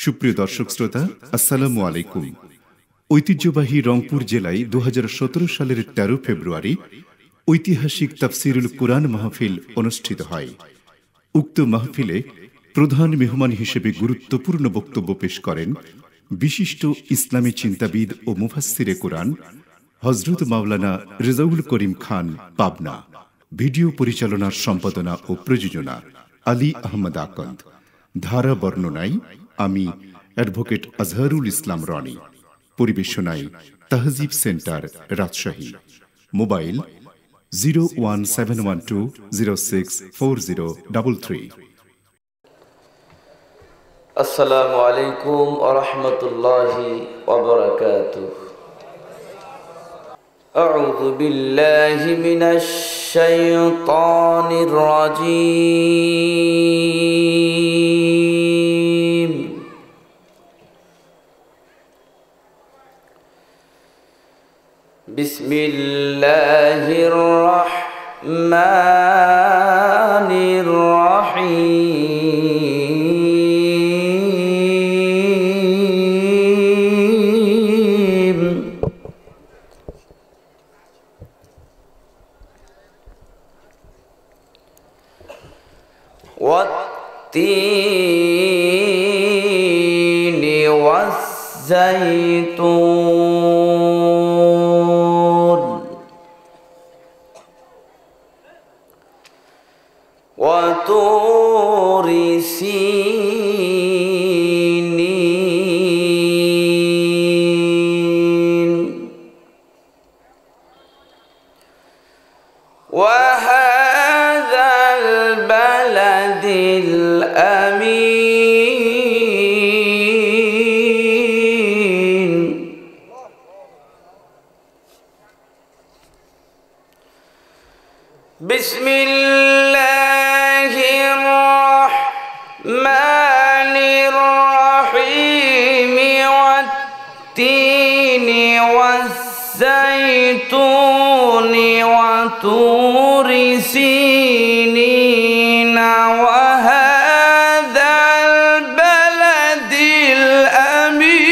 সুপ্রিয় দর্শক শ্রোতা, আসসালামু আলাইকুম। ঐতিহ্যবাহী রংপুর জেলায় ২০১৭ সালের ১৩ ফেব্রুয়ারি ঐতিহাসিক তাফসিরুল কুরআন মাহফিল অনুষ্ঠিত হয়। উক্ত মাহফিলে প্রধান মেহমান হিসেবে গুরুত্বপূর্ণ বক্তব্য পেশ করেন বিশিষ্ট ইসলামী চিন্তাবিদ ও মুফাসসিরে কুরআন হযরত মাওলানা রেজাউল করিম খান পাবনা। ভিডিও পরিচালনার সম্পাদনা ও প্রযোজনা আলী আহমদ আকন্দ। ধারা বর্ণনায় আমি advocate Azharul Islam Roni. পরিবেশনায় তাহজিব centre, Rajshahi. Mobile 01712064033। আসসালামু আলাইকুম ওয়া রাহমাতুল্লাহি ওয়া বারাকাতুহু। আউযু বিল্লাহি মিনাশ শাইতানির রাজীম। বিসমিল্লাহির রাহমানির রাহিম। والتين والزيتون وطور سينين وهذا البلد الأمين بسم الله الرحمن الرحيم والتين والزيتون وطور سينين وهذا البلد الأمين.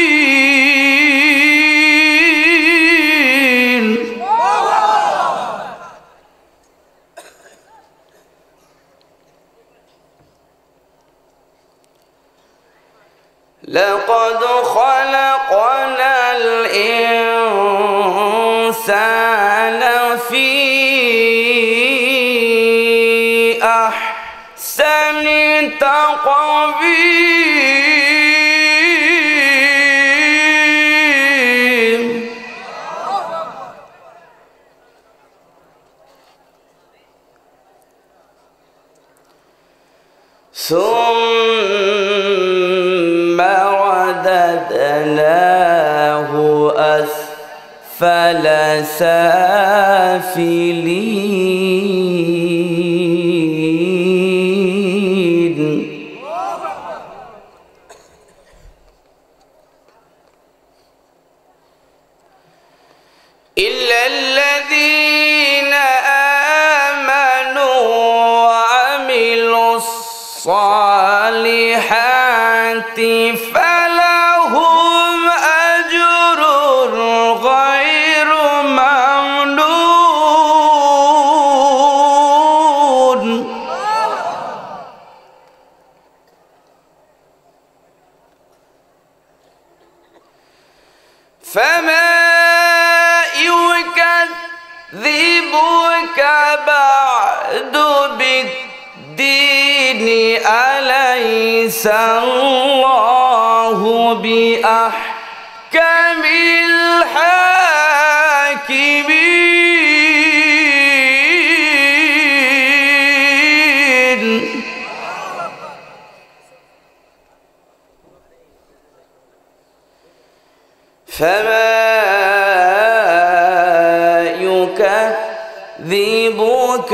لقد خلقنا الإنسان في أحسن تقويم. ثم رددناه أسفل سافلين. إلا الذين آمنوا وعملوا الصالحات فلهم أجر غير ممنون. فما يكذبك بعد بالدين أليس الله بأحكم الحاكمين. فما يكذبك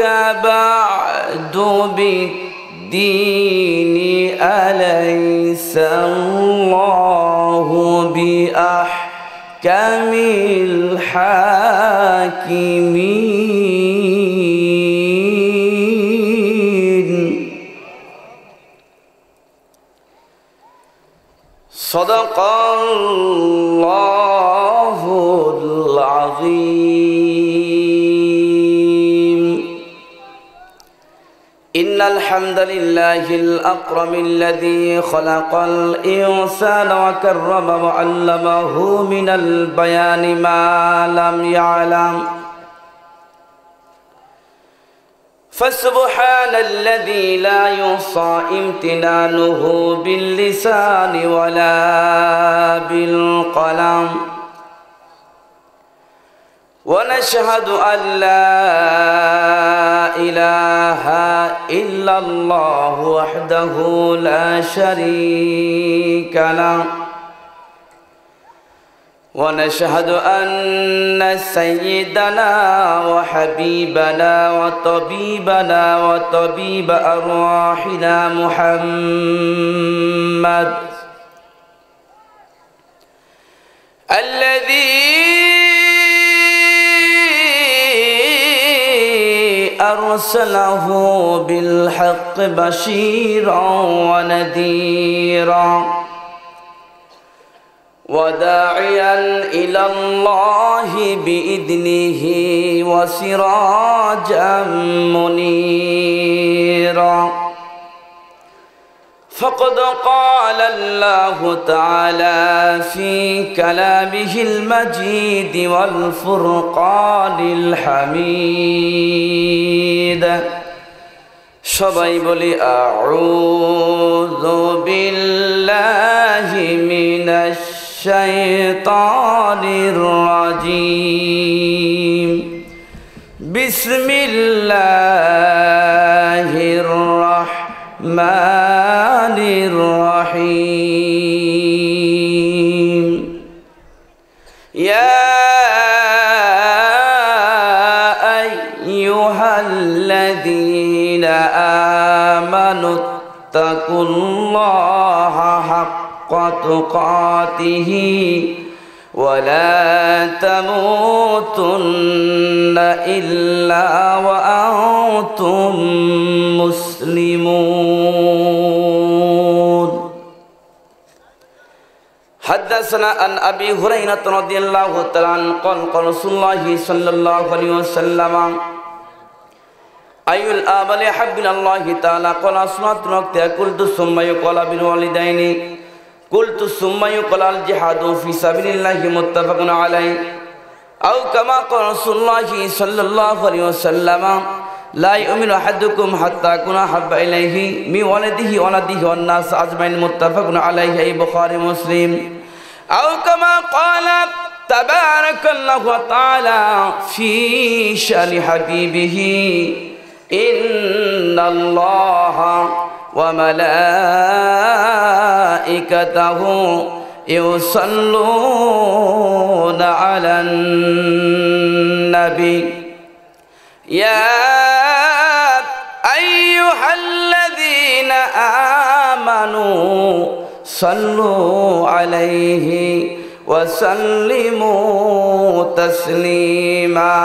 بعد بالدين أليس الله بأحكم الحاكمين. Sadaqallahul Azim. Innal hamdalillahil akramil ladzi khalaqal insana wa karrama wa 'allamahu minal bayani ma lam ya'lam. فسبحان الذي لا يحصى امتنانه باللسان ولا بالقلم ونشهد أن لا إله إلا الله وحده لا شريك له ونشهد أن سيدنا وحبيبنا وطبيبنا وطبيب أرواحنا محمد الذي أرسله بالحق بشيرا ونذيرا وداعيا إلى الله بإذنه وسراجا منيرا فقد قال الله تعالى في كلامه المجيد والفرقان الحميد সবাই বলি আউযু বিল্লাহি মিনাশ শাইতানির রাজীম বিসমিল্লাহির রাহমানির রহিম ইয়া আইয়ুহাল্লাযীনা আমানুত্তাকুল্লাহা হাক্কা তুকাতিহি ولا تموتن إلا وأنتم مسلمون حدثنا عن أبي هريرة رضي الله تعالى عنه قال قال رسول الله صلى الله عليه وسلم أي الآباء أحب إلى الله تعالى قال أصنعت نقطة قلت ثم يقال بالوالدين قلت ثم يقال الجهاد في سبيل الله متفق عليه أو كما قال رسول الله صلى الله عليه وسلم لا يؤمن أحدكم حتى أكون أحب إليه من ولده والناس أجمعين متفق عليه أي بخاري مسلم أو كما قال تبارك الله تعالى في شأن حبيبه إن الله وملائكته يصلون على النبي يا أيها الذين آمنوا صلوا عليه وسلموا تسليما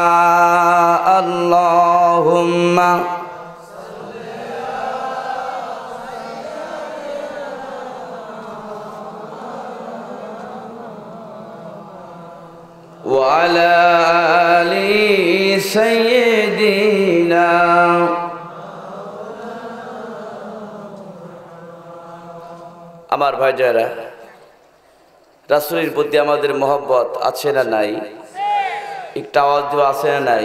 اللهم وعلى آل سيدنا আমার ভাইজারা রাসূলের প্রতি আমাদের মহব্বত আছে না নাই একটু আওয়াজ দিয়ে আছে না নাই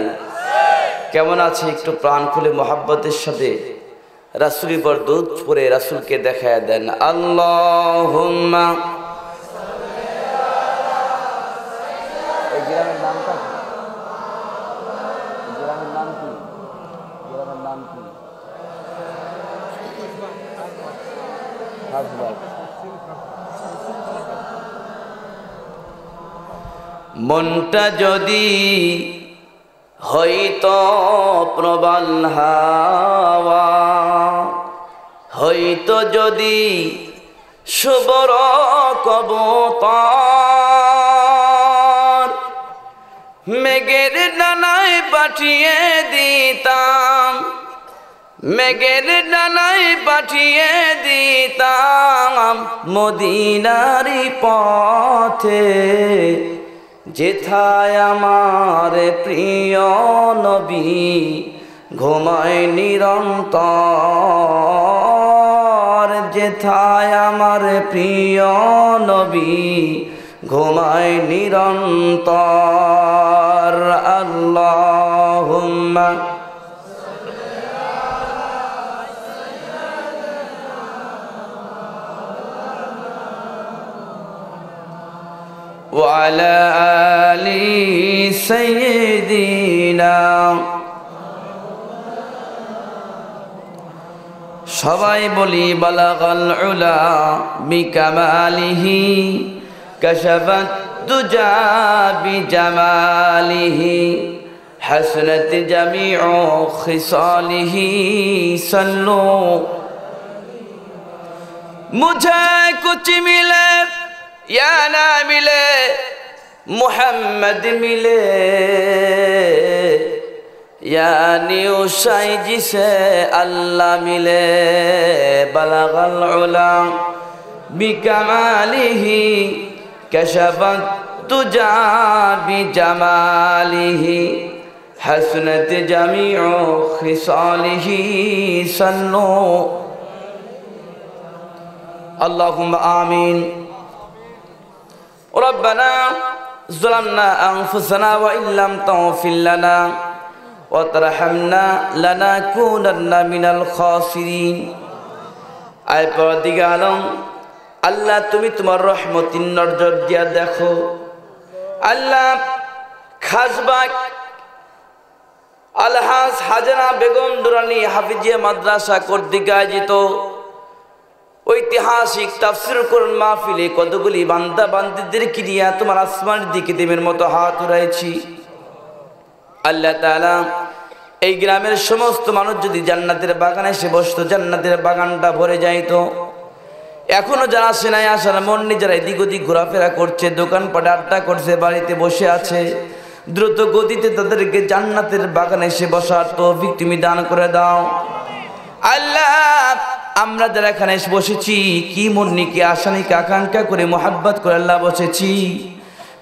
কেমন আছে একটু প্রাণ খুলে মহব্বতের সাথে রাসূলের পর দরুদ পড়ে রাসূলকে দেখায় দেন আল্লাহুম্মা মনটা যদি হইতো প্রবল হাওয়া হইতো যদি শুভ্র কবুতর মেঘের ডানায় পাঠিয়ে দিতাম মেঘের ডানায় পাঠিয়ে দিতাম মদিনারি পথে, যেথায় আমার প্রিয় নবী ঘুমায় নিরন্তর, যেথায় আমার প্রিয় নবী ঘুমায় নিরন্তর। আল্লাহুম্মা وعلى آل سيدنا। সবাই বলি বালাগাল উলা বিকামালিহি কাশাফাত দুজা বিজামালিহি হাসনাত জামিউ খিসালিহি সাল্লু। মুঝে কুছ মিলে या ना मिले मुहम्मद मिले, यानी उसाई जिसे अल्लाह मिले। बलगल उला बिकमालिही कशफत तुजा बिजमालिही हसनत जमीउ खिसालिही सल्लु। अल्लाहुम्मा आमीन। रब्बना ज़लमना अनफुसना व इल्लम तग़फिर लना व तरहमना लनकूनन्ना मिनल खासिरीन। आय परदिगार आलम, আল্লাহ তুমি তোমার রহমতিন নজর দিয়া দেখো। আল্লাহ খাসবাগ আলহাজ হাজরা বেগম দুরানি হাফিজিয়া মাদ্রাসা কর্তৃক আয়োজিত ঐতিহাসিক তাফসীর কোরআন মাহফিলে কতগুলি বান্দা বান্দীদেরকে নিয়ে তোমার আসমানের দিকে দেবের মতো হাত উঠাইছি। আল্লাহ তাআলা এই গ্রামের সমস্ত মানুষ যদি জান্নাতের বাগানে এসে বসতো, জান্নাতের বাগানটা ভরে যাইতো। এখনো যারা আসে নাই, আসার মন নিয়ে যারা এদিক ওদিক ঘোরাফেরা করছে, দোকানপাটে আড্ডা করছে, বাড়িতে বসে আছে, দ্রুত গতিতে তাদেরকে জান্নাতের বাগানে এসে বসার তৌফিক তুমি দান করে দাও। আল্লাহ আমরা যারা এখানে এসে বসেছি, কি মন নিয়ে কি আশা নিয়ে আকাঙ্ক্ষা করে মোহাব্বত করে আল্লাহ বসেছি,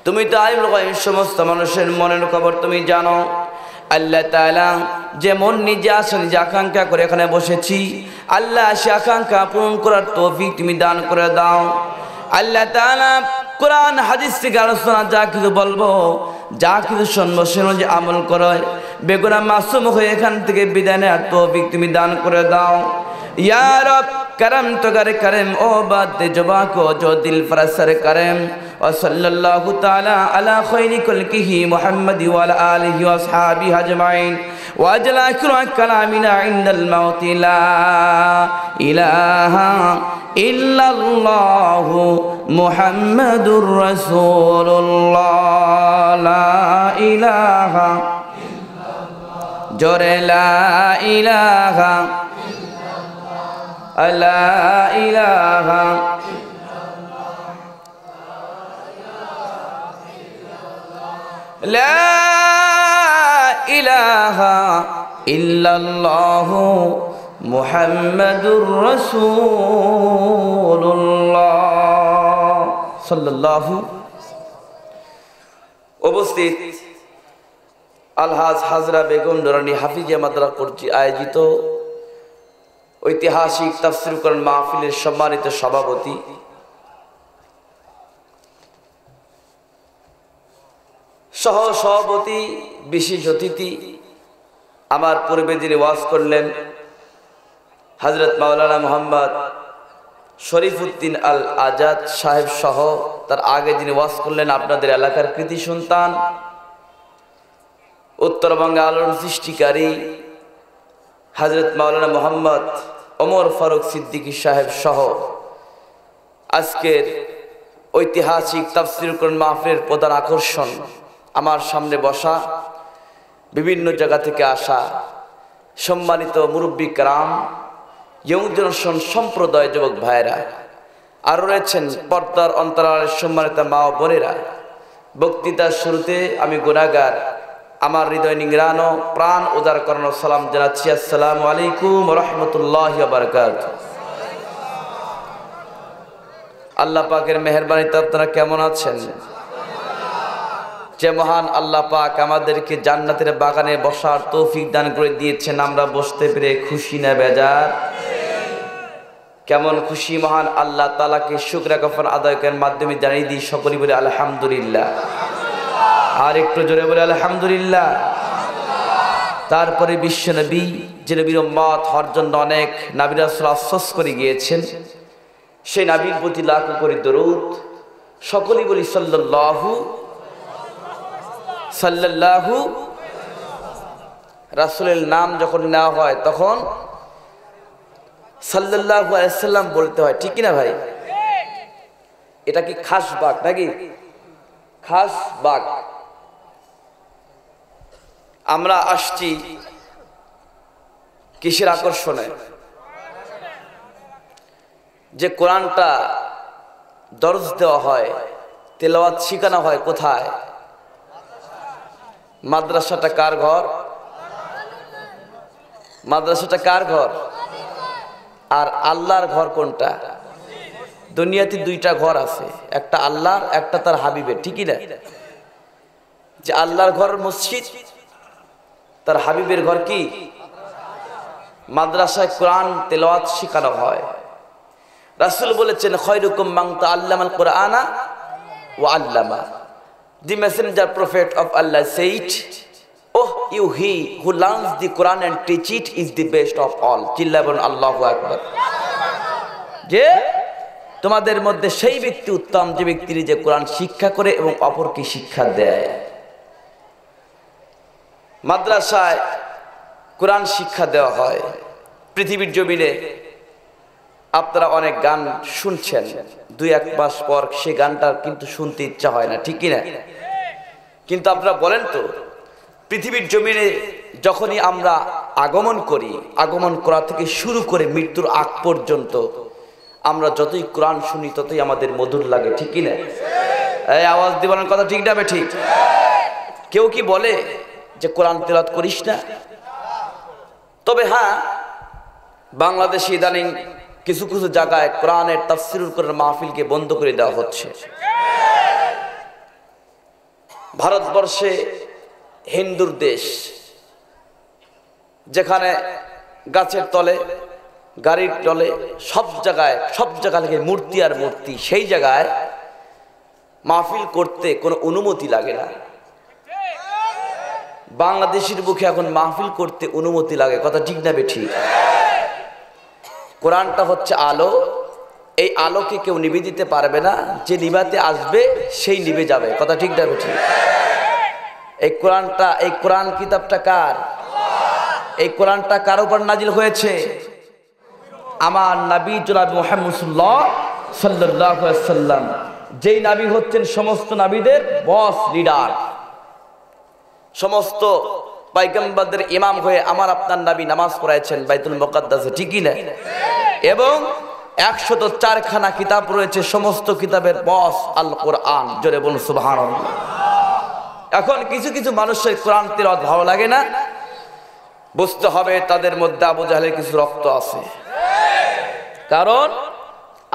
তুমি তো আলিমুল গায়ব সমস্ত মানুষের মনের খবর তুমি জানো। আল্লাহ তাআলা যে মন নিজে আশা নিজে আকাঙ্ক্ষা করে এখানে বসেছি, আল্লাহ সে আকাঙ্ক্ষা পূরণ করার তৌফিক তুমি দান করে দাও। আল্লাহ তাআলা কোরআন হাদিস থেকে আলোচনা যা কিছু বলবো, যা কিছু শুনবো সে অনুযায়ী আমল করো, বেগুনাহ মাসুম হয়ে এখান থেকে বিদায় নেওয়ার তৌফিক তুমি দান করে দাও। या रब करम तो कर करम ओ बात जुबा को जो दिल फरसर करम। और सल्लल्लाहु ताला अला खैरि कुल्किही मुहम्मद व अला आलिहि व अस्हाबिहि अजमाइन व अजला कलामिना इंदल मौत ला इलाहा इल्लल्लाहु मुहम्मदुर रसूलुल्लाह। ला इलाहा जोरे ला इलाहा ला इलाहा ला इलाहा इल्लल्लाहु मुहम्मदुर रसूलुल्लाह सल्लल्लाहु। उपस्थित আলহাজ হাজরা বেগম নুরানী হাফিজিয়া মাদ্রাসা কর্তৃক আয়োজিত ঐতিহাসিক তাফসীর কোরআন মাহফিলের সম্মানিত সভাপতি সহ সভাপতি, বিশেষ অতিথি, আমার পূর্বে যিনি ওয়াজ করলেন হযরত মাওলানা মোহাম্মদ শরীফউদ্দিন আল আজাদ সাহেব সহ তার আগে যিনি ওয়াজ করলেন আপনাদের এলাকার কৃতি সন্তান, উত্তরবঙ্গে আলোড়ন সৃষ্টিকারী হযরত মাওলানা মোহাম্মদ ওমর ফারুক সিদ্দিকী সাহেব সহ আজকের ঐতিহাসিক তাফসীর কোরআন মাহফিলের প্রধান আকর্ষণ আমার সামনে বসা বিভিন্ন জায়গা থেকে আসা সম্মানিত মুরব্বী کرام, ইয়ং জেনারেশন সম্প্রদায় যুবক ভাইয়েরা, আর রয়েছেন পর্দার অন্তরালের সম্মানিত মা ও বোনেরা। বক্তৃতার শুরুতে আমি গুনাহগার, আমার হৃদয় নিংড়ানো, প্রাণ উদার করানো সালাম জানাচ্ছি, আসসালামু আলাইকুম ওয়া রাহমাতুল্লাহি ওয়া বারাকাতুহু। আল্লাহ পাকের মেহেরবানিতে আপনারা কেমন আছেন? যে মহান আল্লাহ পাক আমাদেরকে জান্নাতের বাগানে বসার তৌফিক দান করে দিয়েছেন, আমরা বসতে পেরে খুশি না বেজার? কেমন খুশি মহান আল্লাহ তাআলাকে শুকর গুফার আদায়ের মাধ্যমে জানিয়ে দিই, সকলেই বলে আলহামদুলিল্লাহ। আর একটু জোরে বলে আলহামদুলিল্লাহ। তারপরে বিশ্ব নবী, যে নবীর উম্মত হওয়ার জন্য অনেক নবী রাসূল আফসোস করে গিয়েছেন, সেই নবীর প্রতি লাখ করে দরুদ। সকলেই বলি সাল্লাল্লাহু সাল্লাল্লাহু। রাসূলের নাম যখন নেওয়া হয় তখন সাল্লাল্লাহু আলাইহি ওয়াসাল্লাম বলতে হয়, ঠিক না ভাই? এটা কি খাস বাগ নাকি? খাস বাগ। আমরা আসছি কিসের আকর্ষণে? যে কোরআনটা দরজ দেওয়া হয়, তেলাওয়াত শেখানো হয় কোথায়? মাদ্রাসাটা কার ঘর? মাদ্রাসাটা কার ঘর? আর আল্লাহর ঘর কোনটা? দুনিয়াতে দুইটা ঘর আছে, একটা আল্লাহর, একটা তার হাবিবের, ঠিকই না? যে আল্লাহর ঘর মসজিদ, তার হাবিবের ঘর কি? মাদ্রাসায় কোরআন তেলাওয়াত শেখানো হয়। রাসূল বলেছেন, খায়রুকুম মান তাআল্লামাল কুরআনা ওয়া আল্লামা। The messenger prophet of Allah said, "Oh, you he who learns the Quran and teach it is the best of all." চিল্লাবেন আল্লাহু আকবার। যে তোমাদের মধ্যে সেই ব্যক্তি উত্তম যে ব্যক্তি যে কোরআন শিক্ষা করে এবং অপরকে শিক্ষা দেয়। মাদ্রাসায় কোরআন শিক্ষা দেওয়া হয়। পৃথিবীর জমিনে আপনারা অনেক গান শুনছেন, দুই এক মাস পর সেই গানটা কিন্তু শুনতে ইচ্ছা হয় না, ঠিক না? কিন্তু আপনারা বলেন তো, পৃথিবীর জমিনে যখনই আমরা আগমন করি, আগমন করা থেকে শুরু করে মৃত্যুর আগ পর্যন্ত আমরা যতই কোরআন শুনি ততই আমাদের মধুর লাগে, ঠিক না? এই আওয়াজ দিবেন কথা, ঠিক না ঠিক? কেউ কি বলে যে কোরআন তেলাওয়াত করিস না? তবে হ্যাঁ, বাংলাদেশে ইদানিং কিছু কিছু জায়গায় কোরআনের তাফসীরুল কোরআন মাহফিলকে বন্ধ করে দেওয়া হচ্ছে। ভারতবর্ষে হিন্দুর দেশ, যেখানে গাছের তলে, গাড়ির তলে, সব জায়গা থেকে মূর্তি আর মূর্তি, সেই জায়গায় মাহফিল করতে কোনো অনুমতি লাগে না। বাংলাদেশের বুকে এখন মাহফিল করতে অনুমতি লাগে, কথা ঠিক না ঠিক? কোরআনটা হচ্ছে আলো, এই আলোকে কেউ নিভে দিতে পারবে না, যে নিভাতে আসবে সেই নিভে যাবে, কথা ঠিক না ঠিক? এই কোরআনটা, এই কোরআন কিতাবটা কার? এই কোরআনটা কার উপর নাজিল হয়েছে? আমার নবী জনাব মুহাম্মদ সাল্লাল্লাহু আলাইহি ওয়াসাল্লাম, যেই নবী হচ্ছেন সমস্ত নবীদের বস, লিডার, সমস্ত পয়গম্বরদের ইমাম হয়ে আমার আপনার নবী নামাজ পড়াইছেন বাইতুল মুকাদ্দাসে, ঠিকই না? এবং 104 খানা কিতাব রয়েছে, সমস্ত কিতাবের বস আল কোরআন। জোরে বলুন সুবহানাল্লাহ। এখন কিছু কিছু মানুষের কোরআন তেলাওয়াত ভালো লাগে না, বুঝতে হবে তাদের মধ্যে আবু জাহেলের কিছু রক্ত আছে। কারণ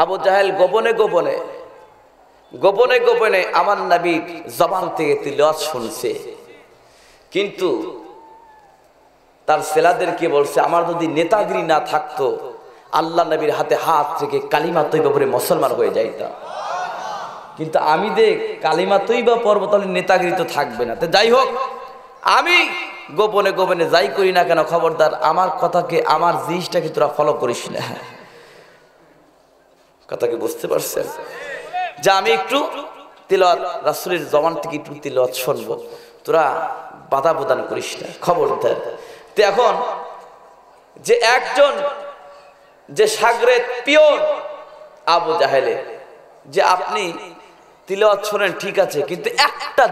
আবু জাহেল গোপনে গোপনে গোপনে গোপনে আমার নবীর জবান থেকে তেলাওয়াত শুনছে, কিন্তু তার ছেলেদেরকে বলছে, আমার যদি নেতাগিরি না থাকতো আল্লাহ নবীর হাতে হাত থেকে কালিমা তৈবা পড়ে মুসলমান হয়ে যাইতাম, কিন্তু আমি দেখ কালিমা তৈবা পড়ব, তাহলে নেতাগিরি তো থাকবে না। তো যাই হোক, আমি গোপনে গোপনে যাই করি না কেন, খবরদার আমার কথাকে, আমার জিনিসটাকে তোরা ফলো করিস না। কথা কি বুঝতে পারছেন? যে আমি একটু তিলাওয়াত রাসূলের জবান থেকে একটু তিলাওয়াত শুনবো, তোরা বাধা প্রদান করিস না, খবরদার। তো এখন যে একজন যে শাগরেদ পিয়ন আবু জাহেলে, যে আপনি তিলাওয়াত শোনেন ঠিক আছে, কিন্তু একটা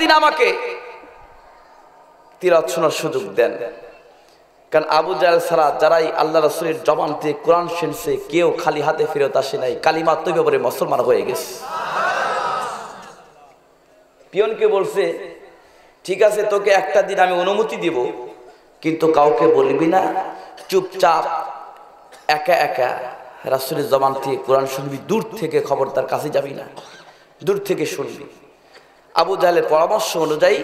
দিন আমাকে তিলাওয়াত শোনার সুযোগ দেন। কারণ আবু জাহেল ছাড়া যারাই আল্লাহ রাসূলের জবান থেকে কোরআন শুনছে, কেউ খালি হাতে ফেরত আসে নাই, কালিমা তৈবা পড়ে মুসলমান হয়ে গেছে। পিয়নকে বলছে, ঠিক আছে তোকে একটা দিন আমি অনুমতি দিব, কিন্তু কাউকে বলবি না, চুপচাপ একা একা রাসূলের জবান থেকে কোরআন শুনবি, দূর থেকে খবরদার কাছে যাবি না, দূর থেকে শুনবি। আবু জাহেলের পরামর্শ অনুযায়ী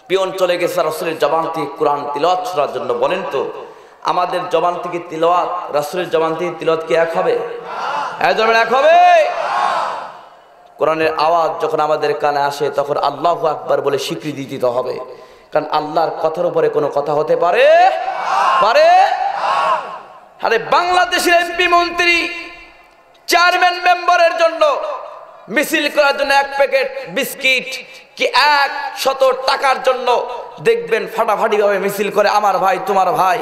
পিয়ন চলে গেছে রাসূলের জবান থেকে কোরআন তিলাওয়াত শোনার জন্য। বলেন তো আমাদের জবান থেকে তিলাওয়াত রাসূলের জবান থেকে তিলাওয়াত কি এক হবে? এক হবে? কোরআনের আওয়াজ যখন আমাদের কানে আসে তখন আল্লাহু আকবার বলে স্বীকৃতি দিতে হবে, কারণ আল্লাহর কথার উপরে কোনো কথা হতে পারে পারে। আরে বাংলাদেশের এমপি মন্ত্রী চেয়ারম্যান মেম্বারের জন্য মিছিল করার জন্য এক প্যাকেট বিস্কিট কি 100 টাকার জন্য দেখবেন ফাটাফাটি ভাবে মিছিল করে, আমার ভাই তোমার ভাই,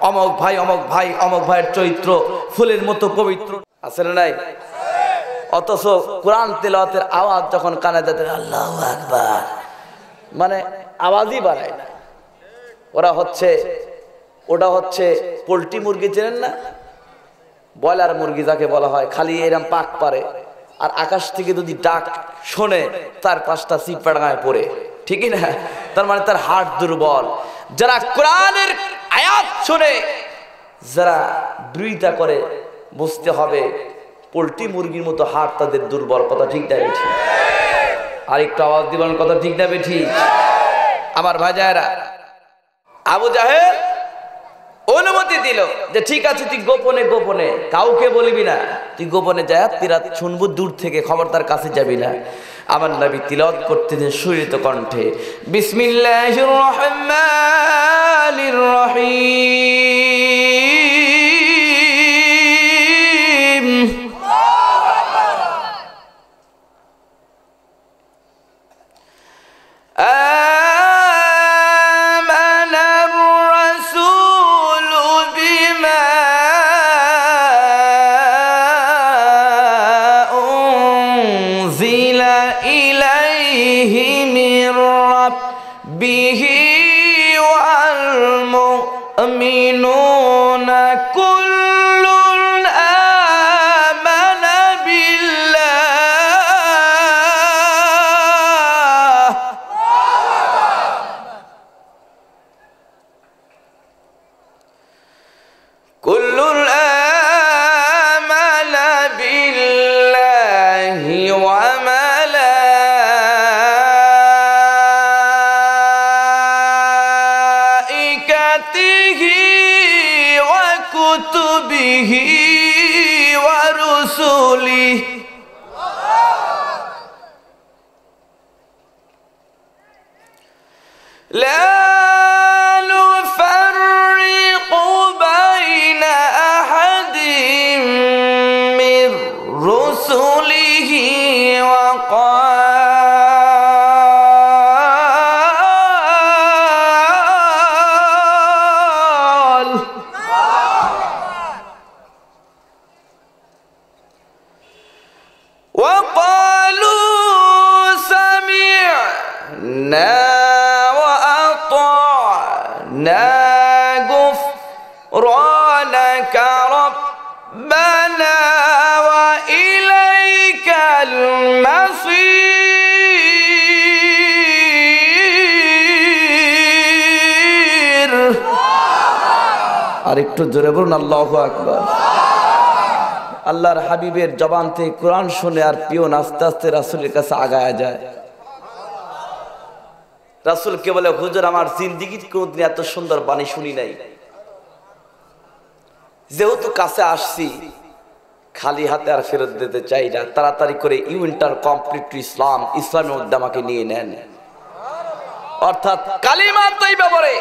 অমক ভাই অমক ভাই, অমক ভাইয়ের চরিত্র ফুলের মতো পবিত্র, আছে না নাই? অথচ কোরআন তেলাওয়াতের আওয়াজ যখন কানে যাচ্ছে আল্লাহু আকবার মানে আওয়াজই বাড়ায় না। ওটা হচ্ছে পোল্ট্রি মুরগি, চেনেন না? ব্রয়লার মুরগি যাকে বলা হয়, খালি এরকম পাক পারে, আর আকাশ থেকে যদি ডাক শোনে তার 5টা চিপাড়ায় পড়ে, ঠিকই না? তার মানে তার হার্ট দুর্বল। যারা কোরআনের আয়াত শুনে যারা বিরোধিতা করে বুঝতে হবে পোল্ট্রি মুরগির মতো হার্ট তাদের দুর্বল। কথা ঠিক না বেঠি? আর একটু আওয়াজ দিবেন, কথা ঠিক না বেঠি? আমার ভাইজায়েরা, আবু জাহেল অনুমতি দিল যে ঠিক আছে তুই গোপনে গোপনে কাউকে বলবি না, তুই গোপনে যায় তিরাত শুনবো দূর থেকে, খবরদার কাছে যাবি না। আমার নবী তিলাওয়াত করতেছেন সুরিত কণ্ঠে, বিসমিল্লাহির রহমানির রহিম, والمؤمنون كل آمن بالله كل آمن بالله وكتبه ورسله لا نفرق بين أحد من رسله وقالوا سمعنا وأطعنا غفرانك ربنا وإليك المصير। আর একটু জোরে বলুন আল্লাহু আকবার। আল্লাহর হাবিবের জবান থেকে কোরআন শুনে আর পিয়ন আস্তে আস্তে রাসূলের কাছে আগায়া যায়। রাসূলকে বলে, হুজুর আমার জিন্দেগির কোনদিন এত সুন্দর বাণী শুনি নাই, যেহেতু কাছে আসছি খালি হাতে আর ফেরত দিতে চাই না, তাড়াতাড়ি করে ইউন্টার কমপ্লিট টু ইসলাম, ইসলামের মধ্যে আমাকে নিয়ে নেন, অর্থাৎ কালিমা তৈবা পড়ে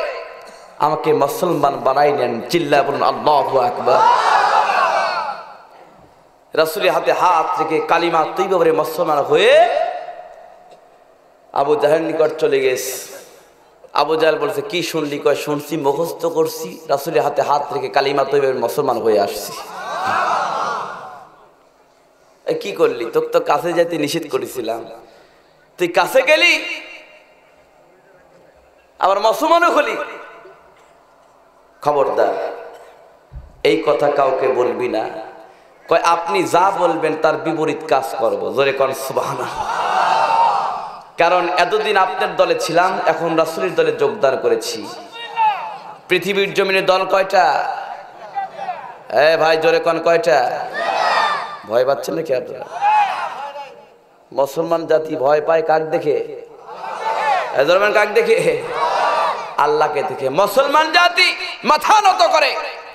আমাকে মুসলমান বানাই নেন। চিল্লায় বলুন আল্লাহু আকবার। রাসূলের হাতে হাত রেখে কালিমা তৈবা পড়ে মুসলমান হয়ে আবু জাহেল নিকট চলে গেছে। আবু জাহেল বলছে, কি শুনলি? কয় শুনছি, মুখস্থ করছি, রাসূলের হাতে হাত রেখে কালিমা তৈবা পড়ে মুসলমান হয়ে আসছি। কি করলি? তোকে তো কাছে যেতে নিষেধ করেছিলাম, তুই কাছে গেলি আবার মুসলমানও হলি। খবরদার এই কথা কাউকে বলবি না। কয় আপনি যা বলবেন তার বিপরীত কাজ করব। জোরে কোন সুবহানাল্লাহ। কারণ এতদিন আপনার দলে ছিলাম, এখন রাসূলের দলে যোগদান করেছি। পৃথিবীর জমিনে দল কয়টা? ভাই জোরে কোন কয়টা? ভয় পাচ্ছেন নাকি আপনারা? মুসলমান জাতি ভয় পায় কাক দেখে? কাক দেখে? আল্লাহকে দেখে। মুসলমান জাতি মাথা নত করে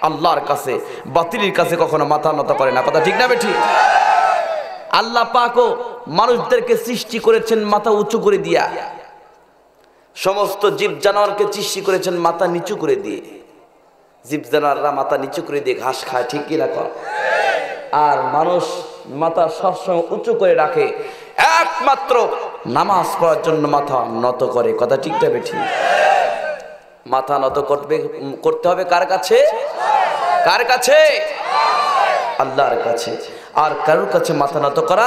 আল্লাহর কাছে, বাতিলের কাছে কখনো মাথা নত করে না। কথা ঠিক না বেঠিক? আল্লাহ পাকও মানুষদেরকে সৃষ্টি করেছেন মাথা উঁচু করে দিয়া, সমস্ত জীব জানোয়ারকে সৃষ্টি করেছেন মাথা নিচু করে দিয়ে। জীব জানোয়াররা মাথা নিচু করে দিয়ে ঘাস খায়, ঠিক কিনা কর? আর মানুষ মাথা সবসময় উঁচু করে রাখে, একমাত্র নামাজ পড়ার জন্য মাথা নত করে। কথা ঠিক না বেঠিক? মাথা নত করতে হবে কার কাছে? কার কাছে? আল্লাহর কাছে। আর কারোর কাছে মাথা নত করা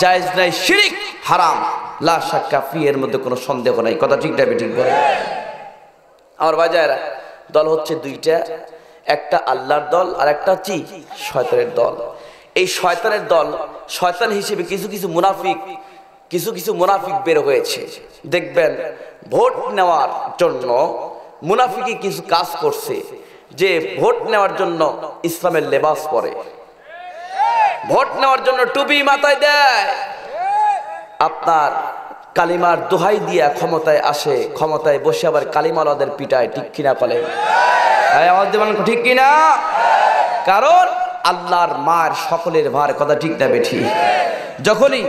জায়েজ নাই, শিরক হারাম, লা শাক্কা ফি, এর মধ্যে কোনো সন্দেহ নাই। কথা ঠিক না বেঠিক বলে? আমার বাজায়রা, দল হচ্ছে দুইটা, একটা আল্লাহর দল আর একটা হচ্ছে শয়তানের দল। এই শয়তানের দল, শয়তান হিসেবে কিছু কিছু মুনাফিক বের হয়েছে। দেখবেন ভোট নেওয়ার জন্য মুনাফিকি কিছু কাজ করছে, যে ভোট নেওয়ার জন্য ইসলামের লেবাস পরে, ভোট নেওয়ার জন্য টুপি মাথায় দেয়, আপনার কালিমার দোহাই দিয়া ক্ষমতায় আসে, ক্ষমতায় বসে আবার কালিমাওয়ালাদের পিটায়। ঠিক কিনা বলে? ঠিক কিনা? কারণ আল্লাহর মার সকলের ভার। কথা ঠিক না বেঠিক? যখনই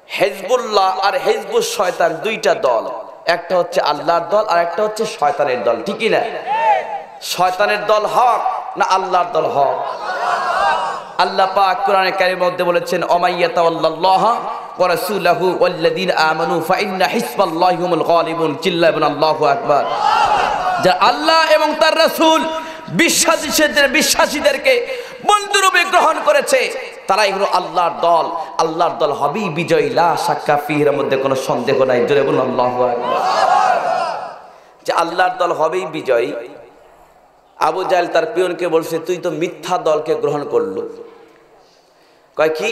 হিজবুল্লাহ আর হিজবুস শয়তান দুইটা দল, একটা হচ্ছে আল্লাহর দল আর একটা হচ্ছে শয়তানের দল, ঠিক না? শয়তানের দল হক না আল্লাহর দল হক? আল্লাহ পাক কোরআনে কারীমের মধ্যে বলেছেন, ওমাইয়াতাওয়াল্লাল্লাহ ওয়া রাসূলাহু ওয়াল্লাযীনা আমানু ফাইন্না হিজবাল্লাহি হুমুল গালিবুন। চিল্লাবেন আল্লাহু আকবার। যা আল্লাহ এবং তার রাসূল বিশ্বাসীদেরকে বন্ধুরূপে গ্রহণ করেছে, তারাই হলো আল্লাহর দল। আল্লাহর দল হবেই বিজয়ী, লা শাক্কা ফি, এর মধ্যে কোনো সন্দেহ নাই। জোরে বলুন আল্লাহু আকবার। যে আল্লাহর দল হবেই বিজয়ী। আবু জাহেল তার পিয়নকে বলছে, তুই তো মিথ্যা দলকে গ্রহণ করলো। কয় কি?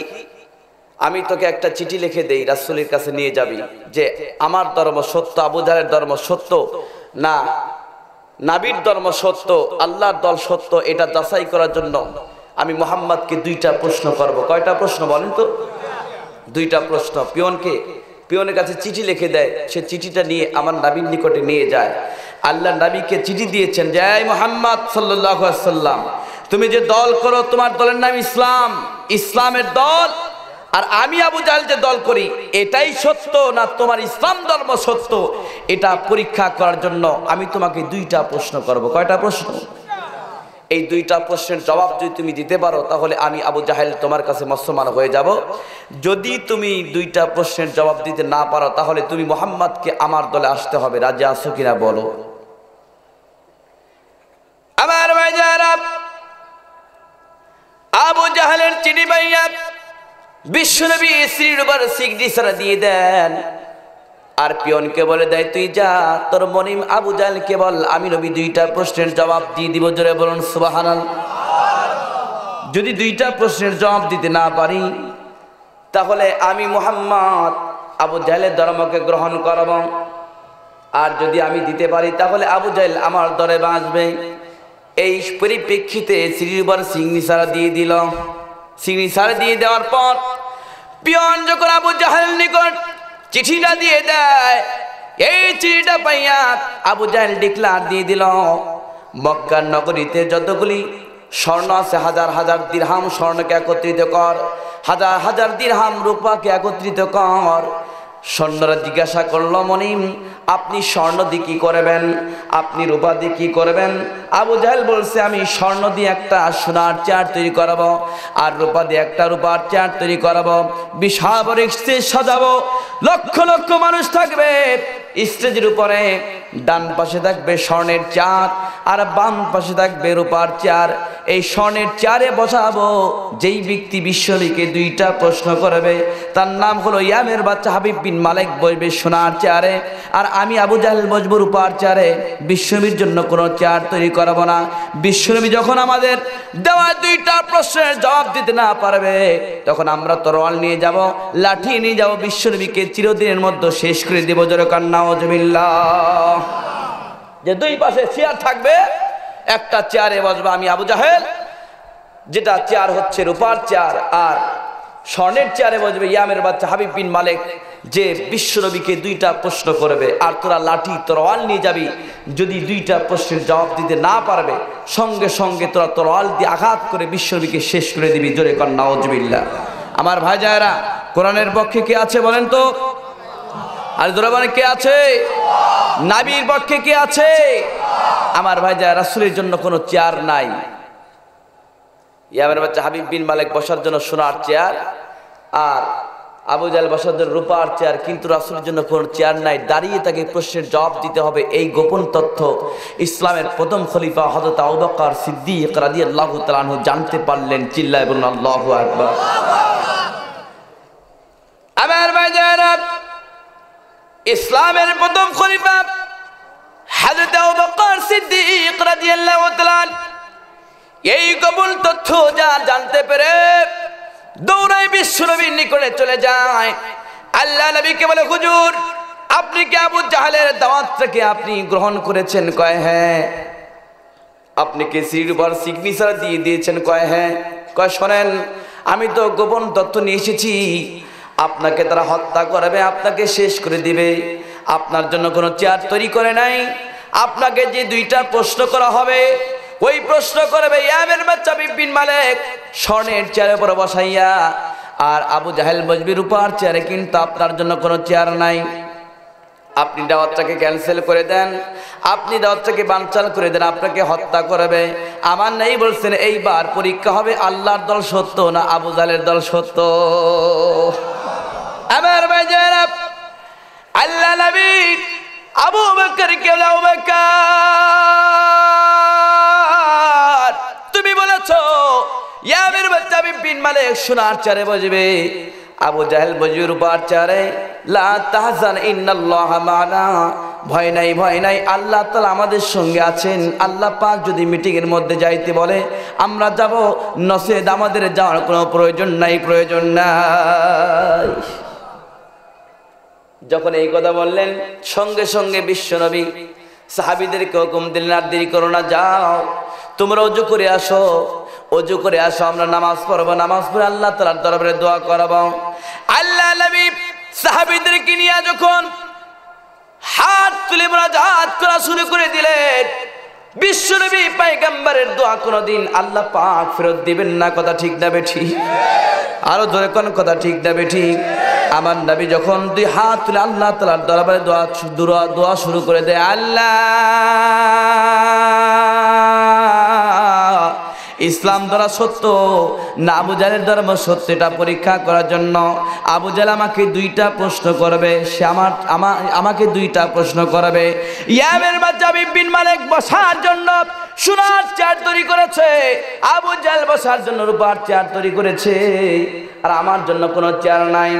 আমি তোকে একটা চিঠি লিখে দেই, রাসূলের কাছে নিয়ে যাবি, যে আমার ধর্ম সত্য, আবু জাহেলের ধর্ম সত্য না নবীর ধর্ম সত্য, আল্লাহর দল সত্য, এটা যাচাই করার জন্য আমি মুহাম্মদকে দুইটা প্রশ্ন করব। কয়টা প্রশ্ন বলেন তো? দুইটা প্রশ্ন। পিয়নের কাছে চিঠি লিখে দেয়, সে চিঠিটা নিয়ে আমার নবীর নিকটে নিয়ে যায়। আল্লাহ নবীকে চিঠি দিয়েছেন যে, এই মুহাম্মদ সাল্লাল্লাহু আলাইহি ওয়াসাল্লাম, তুমি যে দল করো তোমার দলের নাম ইসলাম, ইসলামের দল, আর আমি আবু জাহেল যে দল করি এটাই সত্য না তোমার ইসলাম ধর্ম সত্য, এটা পরীক্ষা করার জন্য আমি তোমাকে দুইটা প্রশ্ন করব। কয়টা প্রশ্ন? এই দুইটা প্রশ্নের জবাব যদি তুমি দিতে পারো তাহলে আমি আবু জাহেল তোমার কাছে মুসলমান হয়ে যাব। যদি তুমি দুইটা প্রশ্নের জবাব দিতে না পারো তাহলে তুমি মুহাম্মদকে আমার দলে আসতে হবে। রাজি আছো কিনা বলো? আমার ভাইজারা, আবু জাহেলের চিঠি পাইয়া বিশ্বনবী স্ত্রীর উপর সিগনেচার দিয়ে দেন, আর পিয়নকে বলে দেয়, তুই যা তোর মনিম আবু জাহেলকে বল আমি নবী দুইটা প্রশ্নের জবাব দিয়ে দিব। জোরে বলুন সুবহানাল্লাহ। যদি দুইটা প্রশ্নের জবাব দিতে না পারি তাহলে আমি মুহাম্মদ আবু জাহেলের ধর্মকে গ্রহণ করব, আর যদি আমি দিতে পারি তাহলে আবু জাহেল আমার দলে বাঁচবে। এই পরিপ্রেক্ষিতে স্ত্রীর উপর সিগনেচার দিয়ে দিল। সিগনেচার দিয়ে দেওয়ার পর পিয়ন যখন আবু জাহেলের নিকট চিঠিটা দিয়ে দেয়, এই চিঠিটা পাইয়া আবু জাহেল ডিক্লার দিয়ে দিল, মক্কার নগরীতে যতগুলি স্বর্ণ আছে, হাজার হাজার দিরহাম স্বর্ণকে একত্রিত কর, হাজার হাজার দিরহাম রূপাকে একত্রিত কর। স্বর্ণরা জিজ্ঞাসা করলো, মনিম আপনি স্বর্ণ দিয়ে কি করবেন, আপনি রূপা দিয়ে কি করবেন? আবু জাহেল বলছে, আমি স্বর্ণ দিয়ে একটা সোনার চেয়ার তৈরি করাবো, আর রূপা দিয়ে একটা রূপার চেয়ার তৈরি করাবো, বিশাল বড় স্টেজ সাজাবো, লক্ষ লক্ষ মানুষ থাকবে স্টেজের উপরে, ডান পাশে থাকবে স্বর্ণের চেয়ার আর বাম পাশে থাকবে রূপার চেয়ার। এই স্বর্ণের চেয়ারে বসাবো যেই ব্যক্তি বিশ্বনবীকে দুইটা প্রশ্ন করবে তার নাম হলো ইয়ামের বাচ্চা হাবিব বিন মালিক বসবে সোনার চেয়ারে, আর আমি আবু জাহেল বসবো রূপার চেয়ারে। বিশ্বনবীর জন্য কোনো চেয়ার তৈরি করাবো না। বিশ্বনবী যখন আমাদের দেওয়া দুইটা প্রশ্নের জবাব দিতে না পারবে তখন আমরা তরোয়াল নিয়ে যাব, লাঠি নিয়ে যাব, বিশ্বনবীকে চিরদিনের মধ্যে শেষ করে দেব। জোরে কান্না নাউজুবিল্লাহ। যে দুই পাশে চেয়ার থাকবে, একটা চেয়ারে বসবো আমি আবু জাহেল, যেটা চেয়ার হচ্ছে রূপার চেয়ার, আর স্বর্ণের চেয়ারে বসবে ইয়ামের বাচ্চা হাবিব বিন মালিক, যে বিশ্বনবীকে দুইটা প্রশ্ন করবে, আর তোরা লাঠি তরোয়াল নিয়ে যাবি, যদি দুইটা প্রশ্নের জবাব দিতে না পারবে সঙ্গে সঙ্গে তোরা তরোয়াল দিয়ে আঘাত করে বিশ্বনবীকে শেষ করে দিবি। জোরে কর নাউজুবিল্লাহ। আমার ভাই যায়েরা, কোরআনের পক্ষে কে আছে বলেন তো? আর জোরে বলেন কে আছে? নবীর পক্ষে কে আছে? আমার ভাই যায়েরা, রাসূলের জন্য কোনো চেয়ার নাই। ইয়ামের বাচ্চা হাবিব বিন মালিক বসার জন্য সোনার চেয়ার, আর আবু জাহেল বসার জন্য রূপার চেয়ার, কিন্তু রাসূলের জন্য কোনো চেয়ার নাই। দাঁড়িয়ে তাকে প্রশ্নের জবাব দিতে হবে। এই গোপন তথ্য ইসলামের প্রথম খলিফা হযরত আবু বকর সিদ্দিক রাদিয়াল্লাহু তাআলা আনহু জানতে পারলেন। চিল্লায় বলুন আল্লাহু আকবার। আমার ভাইজান, ইসলামের প্রথম খলিফা হযরত আবু বকর সিদ্দিক রাদিয়াল্লাহু তাআলা এই গোপন তথ্য যা জানতে পেরে দৌড়ায় বিশ্বনবীর নিকটে চলে যায়। আল্লাহ নবীকে বলে, হুজুর আপনি কি আবু জাহেলের দাওয়াতটাকে আপনি গ্রহণ করেছেন? কয় হ্যাঁ। আপনি কি সিঁড়ির উপর সিগনেচার দিয়ে দিয়েছেন? কয় হ্যাঁ। কয় শোনেন, আমি তো গোপন তথ্য নিয়ে এসেছি, আপনাকে তারা হত্যা করবে, আপনাকে শেষ করে দিবে। আপনার জন্য কোনো চেয়ার তৈরি করে নাই। আপনাকে যে দুইটা প্রশ্ন করা হবে, ওই প্রশ্ন করবে ইয়ামের বাচ্চা হাবিব বিন মালিক স্বর্ণের চেয়ারে উপর বসাইয়া, আর আবু জাহেল বসবে রূপার চেয়ারে, কিন্তু আপনার জন্য কোনো চেয়ার নাই। আপনি দাওয়াতটাকে ক্যান্সেল করে দেন, আপনি দাওয়াতটাকে বানচাল করে দেন, আপনাকে হত্যা করবে। আমার নেই বলছেন এইবার পরীক্ষা হবে আল্লাহর দল সত্য না আবু জাহেলের দল সত্য। আমার ভাইজান, আল্লাহ নবী আবু বকরকে বলে, আবু বকর তুমি বলেছো ইয়ামের বাচ্চা হাবিব বিন মালিক সোনার চেয়ারে বসবে, আবু জাহেল বসবে রূপার চেয়ারে। লা তাহজান ইন্নাল্লাহা মা'না, ভয় নাই ভয় নাই, আল্লাহ তাআলা আমাদের সঙ্গে আছেন। আল্লাহ পাক যদি মিটিং এর মধ্যে যাইতে বলে আমরা যাব, নসেদ আমাদের যাওয়ার কোনো প্রয়োজন নাই, প্রয়োজন নাই। যখন এই কথা বললেন সঙ্গে সঙ্গে বিশ্বনবী সাহাবীদেরকে হুকুম দিলেন, আর দেরি করো না, যাও তোমরা ওযু করে আসো, ওযু করে আসো, আমরা নামাজ পড়বো, নামাজ পড়ে আল্লাহ তাআলার দরবারে দোয়া করব। আল্লাহ নবী সাহাবীদেরকে নিয়ে যখন হাত তুলে মুনাজাত করা শুরু করে দিলেন, বিশ্বনবী পয়গম্বরের দোয়া কোনদিন আল্লাহ পাক ফেরত দিবেন না। কথা ঠিক না বেঠিক? আরো ধরে কোন কথা ঠিক না বেঠিক? আমার নবী যখন দুই হাত তুলে আল্লাহ তাআলার দরবারে দোয়া শুরু করে দেয়, আল্লাহ ইসলাম ধরা সত্য না আবু জাহেলের ধর্ম সত্য, এটা পরীক্ষা করার জন্য আবু জাহেল আমাকে দুইটা প্রশ্ন করবে, সে আমাকে দুইটা প্রশ্ন করবে। ইয়ামের বাচ্চা হাবিব বিন মালিক বসার জন্য সোনার চেয়ার তৈরি করেছে, আবু জাহেল বসার জন্য রূপার চেয়ার তৈরি করেছে, আর আমার জন্য কোনো চেয়ার নাই।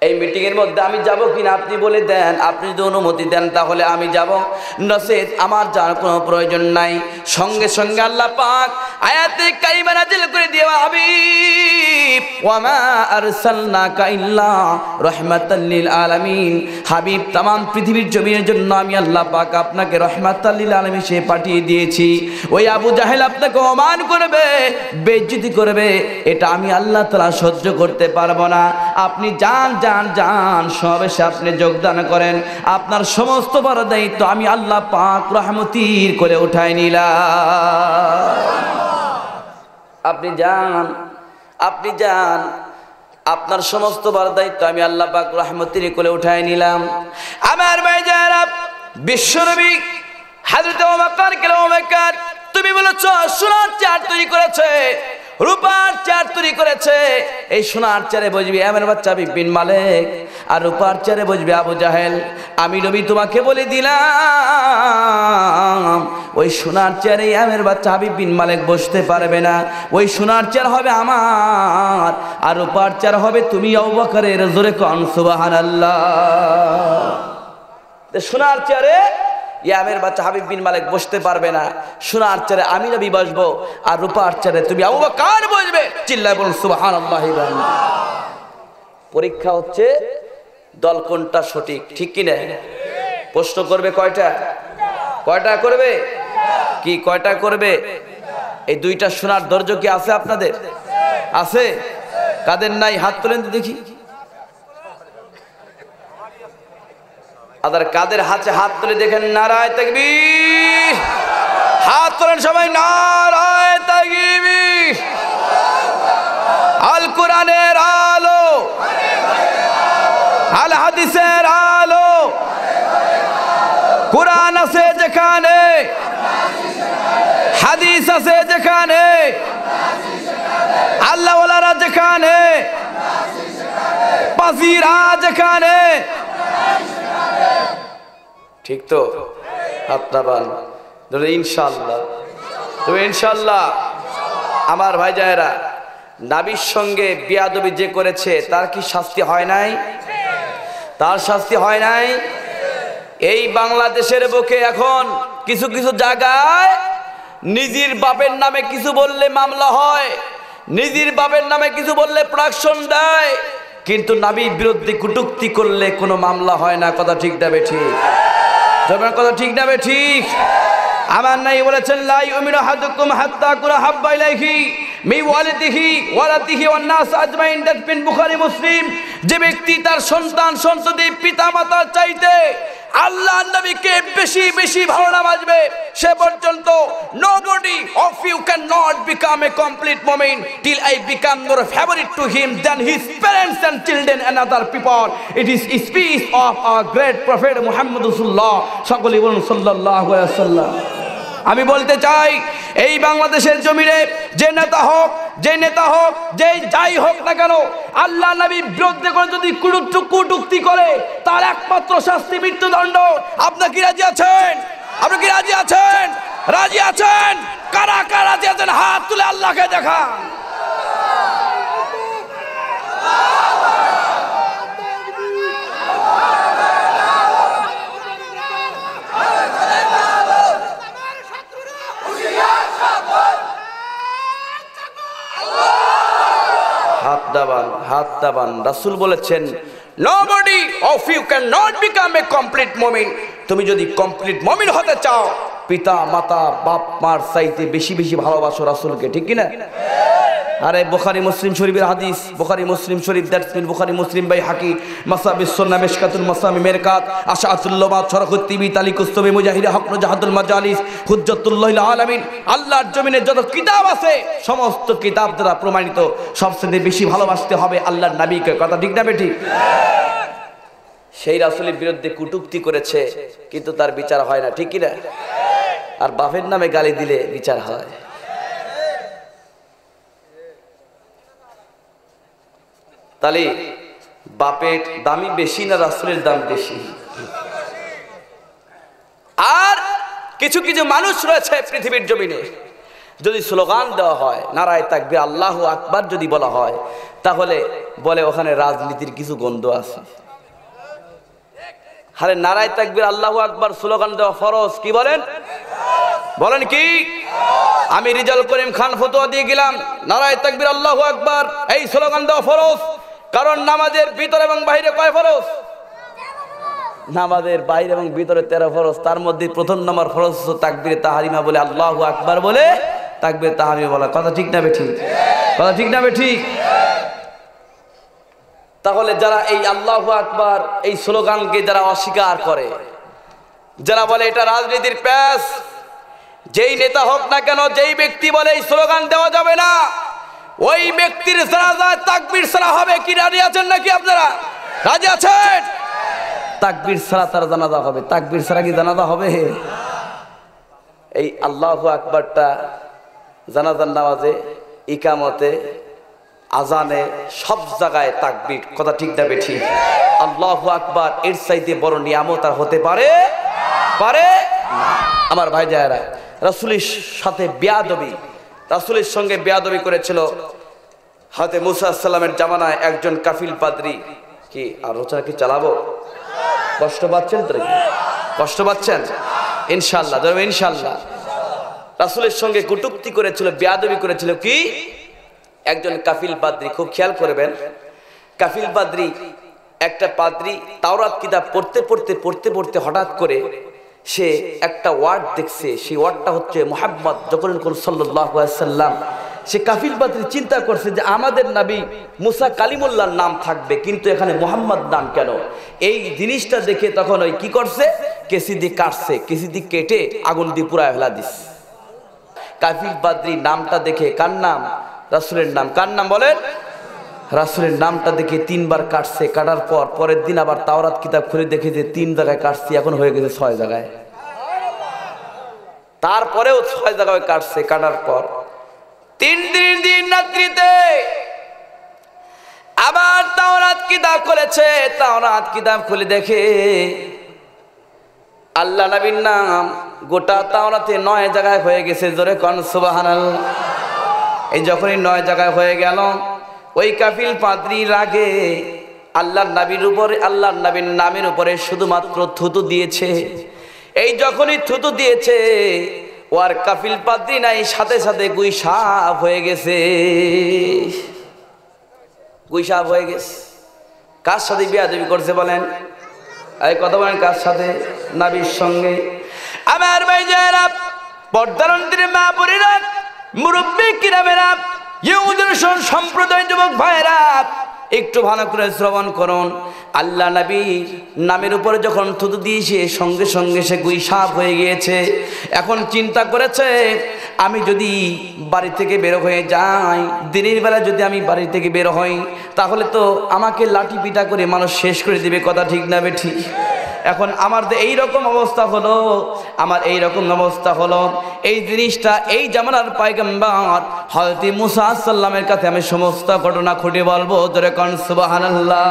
এই মিটিং এর মধ্যে আমি যাব কিনা আপনি বলে দেন, আপনি যদি অনুমতি দেন তাহলে আমি যাব, নচেত আমার যাওয়ার কোনো প্রয়োজন নাই। সঙ্গে সঙ্গে আল্লাহ পাক আয়াতে কারিমা নাযিল করে দিয়ে, হাবিব ওয়া মা আরসালনাকা ইল্লা রাহমাতাল লিল আলামিন, হাবিব तमाम পৃথিবীর জমিনের জন্য আমি আল্লাহ পাক আপনাকে রাহমাতাল লিল আলামিন সে পাঠিয়ে দিয়েছি। ওই আবু জাহেল আপনাকে অপমান করবে, বেইজ্জতি করবে, এটা আমি আল্লাহ তাআলা সহ্য করতে পারবো না। আপনি যান যান যান, সমাবেশে আপনি যোগদান করেন, আপনার সমস্ত বড় দায়িত্ব আমি আল্লাহ পাক রহমতির কোলে উঠাই নিলাম। আপনি যান, আপনি যান, আপনার সমস্ত বড় দায়িত্ব আমি আল্লাহ পাক রহমতির কোলে উঠাই নিলাম। আমার ভাইজান, বিশ্বনবী হযরত ওমর কে, ওমর তুমি বলেছো সোনার চেয়ার তৈরি করেছে, রূপার চেয়ার তৈরি করেছে, এই সোনার চেয়ারে বসবে ইয়ামের বাচ্চা হাবিব বিন মালিক, আর রূপার চেয়ারে বসবে আবু জাহেল। আমি নবী তোমাকে বলে দিলাম ওই সোনার চেয়ারে ইয়ামের বাচ্চা হাবিব বিন মালিক বসতে পারবে না, ওই সোনার চেয়ার হবে আমার, আর রূপার চেয়ার হবে তুমি আবু বকরের। জোরে কোন সুবহানাল্লাহ। সোনার চেয়ারে ইয়ামের বাচ্চা হাবিব বিন মালিক বসতে পারবে না, সোনার চেয়ারে আমি নবী বসবো, আর রূপার চেয়ারে তুমি আবু বকর বসবে। চিল্লায় বলুন সুবহানাল্লাহ। পরীক্ষা হচ্ছে দল কোনটা সঠিক, ঠিক কি না? প্রশ্ন করবে কয়টা? কয়টা করবে? কি কয়টা করবে? এই দুইটা শোনার ধৈর্য কি আছে আপনাদের? আছে? কাদের নাই হাত তোলেন তো দেখি। আদার কাদের হাতে হাত তুলে দেখেন নারায়ে তাকবীর। হাত তোলেন সবাই, নারায়ে তাকবীর। আল কোরআনের আলো, আল হাদিসের আলো, কোরআন আছে যেখানে, হাদিস আছে যেখানে, আল্লাহ ওয়ালারা যেখানে, পাজিরা যেখানে, ঠিক তো? হাতটাবান ইনশাআল্লাহ, তবে ইনশাআল্লাহ আমার ভাই জানেরা, নবীর সঙ্গে বিয়াদবি যে করেছে তার কি শাস্তি হয় নাই? তার শাস্তি হয় নাই? এই বাংলাদেশের বুকে এখন কিছু কিছু জায়গায় নিজের বাপের নামে কিছু বললে মামলা হয়, নিজের বাপের নামে কিছু বললে প্রোডাকশন দেয়, কিন্তু নবীর বিরুদ্ধে কটূক্তি করলে কোনো মামলা হয় না। কথা ঠিক না বেঠিক? তোমার কথা ঠিক না বেঠিক? আমার নাই বলেছেন লা ইউমিনু আহাদুকুম হাত্তা কুরা হাব্বা ইলাইহি মি ওয়ালিদিহি ওয়ালাদিহি ওয়ান নাস আজমাইন, দ্যাট বিন বুখারী মুসলিম। যে ব্যক্তি তার সন্তান সন্ততি পিতা মাতার চাইতে আল্লাহর নবীকে বেশি বেশি ভালো না বাসবে, সে পর্যন্ত nobody of you cannot become a complete mu'min till I become more favorite to him than his parents and children and other people. It is a speech of our great prophet Muhammad rasulullah sallallahu alaihi wasallam. আমি বলতে চাই, এই বাংলাদেশের জমিনে যে নেতা হোক, যে নেতা হোক, যে যাই হোক না কেন, আল্লাহ নবীর বিরুদ্ধে করে যদি কটূক্তি করে তার একমাত্র শাস্তি মৃত্যুদণ্ড। আপনারা কি রাজি আছেন? আপনারা কি রাজি আছেন? রাজি আছেন? কারা কারা রাজি আছেন হাত তুলে আল্লাহকে দেখান। হাত দাবান। রাসূল বলেছেন nobody of you cannot become a complete mu'min. তুমি যদি কমপ্লিট মুমিন হতে চাও, পিতা মাতা বাপ মার চাইতে বেশি বেশি ভালোবাসো রাসূলকে, ঠিক কি না? আরে বুখারী মুসলিম শরীফের হাদিস, বুখারী মুসলিম শরীফ, দ্যাটস মিন বুখারী মুসলিম বাইহাকি, মাসাবিস সুন্নাহ, মিশকাতুল মাসামি, মেরকাত, আশআতুল লুমাত, শরহুত তিবি, তালিকুস্তবি, মুজাহিদ হক, জাহাদুল মাজালিস, হুজ্জাতুল্লাহ লিল আলামিন। আল্লাহর জমিনে যত কিতাব আছে সমস্ত কিতাব দ্বারা প্রমাণিত সবচেয়ে বেশি ভালোবাসতে হবে আল্লাহর নবীকে। কথা ঠিক না বেঠিক? সেই রাসূলের বিরুদ্ধে কটূক্তি করেছে কিন্তু তার বিচার হয় না, ঠিক কি না? আর বাপের নামে গালি দিলে বিচার হয়। তাহলে বাপের দামই বেশি না রাসূলের দাম বেশি? আর কিছু কিছু মানুষ রয়েছে পৃথিবীর জমিনে, যদি স্লোগান দেওয়া হয় নারায়ে তাকবীর আল্লাহু আকবার যদি বলা হয়, তাহলে বলে ওখানে রাজনীতির কিছু গন্ধ আছে। আরে নারায়ে তাকবীর আল্লাহু আকবার স্লোগান দেওয়া ফরজ, কি বলেন? বলেন কি? আমি রিজাল করিম খান ফতোয়া দিয়ে গেলাম নারায়ে তাকবীর আল্লাহু আকবার এই স্লোগান দেওয়া ফরজ। কারণ নামাজের ভিতরে এবং বাইরে কয় ফরজ? নামাজের বাইরে এবং ভিতরে 13 ফরজ। তার মধ্যে প্রথম নম্বর ফরজ হচ্ছে তাকবীরে তাহরিমা বলে আল্লাহু আকবার বলে তাকবীরে তাহরিমা বলা। কথা ঠিক না বেঠিক? কথা ঠিক না বেঠিক? তাহলে যারা এই আল্লাহু আকবার এই স্লোগানকে যারা অস্বীকার করে, যারা বলে এটা রাজনীতির প্যাচ, যেই নেতা হোক না কেন, যেই ব্যক্তি বলে এই স্লোগান দেওয়া যাবে না, ওই ব্যক্তির জানাজা তাকবীর ছাড়া হবে। কি রাজি আছেন নাকি আপনারা? রাজি আছেন? তাকবীর ছাড়া তার জানাজা হবে। তাকবীর ছাড়া কি জানাজা হবে? এই আল্লাহু আকবারটা জানাজার নামাজে, ইকামতে, আজানে, সব জায়গায় তাকবীর। কথা ঠিক না বেঠিক? আল্লাহু আকবার এর চাইতে বড় নিয়ামত আর হতে পারে পারে আমার ভাই জায়েরা, রাসূলের সাথে বেয়াদবি, রাসূলের সঙ্গে বেয়াদবি করেছিল হযরত মুসা আলাইহিস সালামের জামানায় একজন কাফিল পাদ্রী। কি আর রচনা কি চালাবো? কষ্ট পাচ্ছেন তো? কষ্ট পাচ্ছেন? ইনশাআল্লাহ ধরো ইনশাআল্লাহ। রাসূলের সঙ্গে কটূক্তি করেছিল, বেয়াদবি করেছিল কি একজন কাফিল পাদ্রী। খুব খেয়াল করবেন, কাফিল পাদ্রী, একটা পাদ্রী তাওরাত কিতাব পড়তে পড়তে হঠাৎ করে সে একটা ওয়ার্ড দেখছে, সেই ওয়ার্ডটা হচ্ছে মুহাম্মদ। যখন সাল্লাল্লাহু আলাইহি সাল্লাম, সে কাফিল বাদরি চিন্তা করছে যে আমাদের নবী মুসা কালিমুল্লাহর নাম থাকবে, কিন্তু এখানে মুহাম্মদ নাম কেন? এই জিনিসটা দেখে তখন ওই কি করছে, কেসি দিয়ে কাটছে, কেসি দিয়ে কেটে আগুন দিয়ে পুরায় ফেলা দিস। কাফিল বাদরি নামটা দেখে, কার নাম? রাসূলের নাম। কার নাম বলেন? রাসূলের নামটা দেখে 3 বার কাটছে। কাটার পর পরের দিন আবার তাওরাত কিতাব খুলে দেখে যে 3 জায়গায় কাটছি, এখন হয়ে গেছে 6 জায়গায়। তারপরেও 6 জায়গায় কাটছে। কাটার পর 3 দিন রাত্রিতে আবার তাওরাত কিতাব খুলেছে। তাওরাত কিতাব খুলে দেখে আল্লাহ নবীর নাম গোটা তাওরাতে 9 জায়গায় হয়ে গেছে। জোরে কোন সুবহানাল্লাহ। এই যখনই 9 জায়গায় হয়ে গেল, ওই কাফিল পাদ্রী রাগে আল্লাহর নবীর উপরে, আল্লাহর নবীর নামের উপরে শুধুমাত্র থুতু দিয়েছে। এই যখনই থুতু দিয়েছে, ও আর কাফিল পাদ্রী নাই, সাথে সাথে গুইসাপ হয়ে গেছে। গুইসাপ হয়ে গেছে। কার সাথে বিয়াদবি করছে বলেন? এই কথা বলেন, কার সাথে? নবীর সঙ্গে। আমার ভাইজানেরা, পর্দার অন্তরে মা বোনেরা, মুরব্বী কিরামেরা, ইহুদি সম্প্রদায় যুবক ভাইরা, একটু ভালো করে শ্রবণ করুন। আল্লাহ নবীর নামের উপরে যখন থুতু দিয়েছে, সঙ্গে সঙ্গে সে গুইসাপ হয়ে গিয়েছে। এখন চিন্তা করেছে, আমি যদি বাড়ি থেকে বের হয়ে যাই, দিনের বেলা যদি আমি বাড়ি থেকে বের হই, তাহলে তো আমাকে লাঠি পিটা করে মানুষ শেষ করে দিবে। কথা ঠিক না বেঠিক? এখন আমার যে এইরকম অবস্থা হলো, আমার এইরকম অবস্থা হলো, এই জিনিসটা এই জামানার পয়গম্বর হযরত মুসা সাল্লামের কাছে আমি সমস্ত ঘটনা খুঁটে বলবো। জোরে কোন সুবহানাল্লাহ।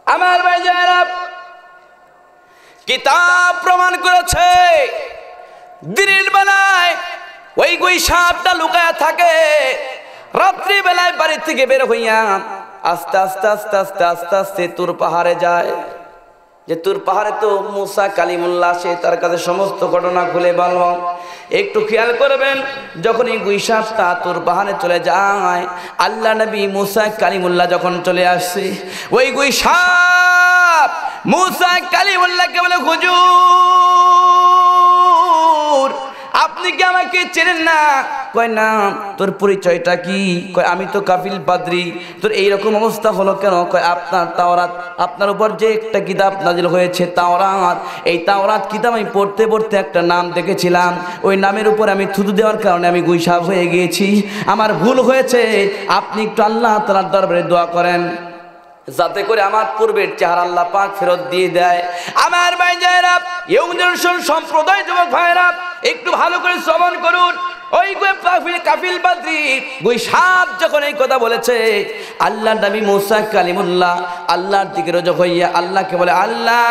আমার ভাইজানেরা, কিতাব প্রমাণ করেছে দিনের বেলায় ওই গুইসাপটা লুকায়া থাকে, রাত্রি বেলায় বাড়ি থেকে বের হইয়া আস্তে আস্তে আস্তে আস্তে আস্তে আস্তে তুর পাহাড়ে যায়। যে তুর পাহাড়ে তো মুসা কালিমুল্লাহ আসে, তার কাছে সমস্ত ঘটনা খুলে বলবো। একটু খেয়াল করবেন, যখন এই গুইসাপটা তুর পাহাড়ে চলে যায়, আল্লাহ নবী মুসা কালিমুল্লাহ যখন চলে আসছে, ওই গুইসাপ মুসা কালিমুল্লাহকে বলে, হুজুর আপনি কি আমাকে চেনেন না? কয় না। তোর পরিচয়টা কি? কয় আমি তো কাফিল পাদ্রী। তোর এইরকম অবস্থা হলো কেন? কয় আপনার তাওরাত, আপনার উপর যে একটা কিতাব নাজিল হয়েছে তাওরাত, এই তাওরাত কিতাব আমি পড়তে পড়তে একটা নাম দেখেছিলাম, ওই নামের উপর আমি থুতু দেওয়ার কারণে আমি গুইসাপ হয়ে গিয়েছি। আমার ভুল হয়েছে, আপনি একটু আল্লাহ তাআলার দরবারে দোয়া করেন, যাতে করে আমার পূর্বের চেহারা আল্লাহ পাক ফেরত দিয়ে দেয়। আমার ভাইজানেরা, ইহুদি সম্প্রদায় যুবক ভাইরা, একটু ভালো করে শ্রবণ করুন। ওই কাফিল পাদ্রী গুইসাপ যখন এই কথা বলেছে, আল্লাহ নবী মুসা কালিমুল্লাহ আল্লাহর দিকে রুজু হইয়া আল্লাহকে বলে, আল্লাহ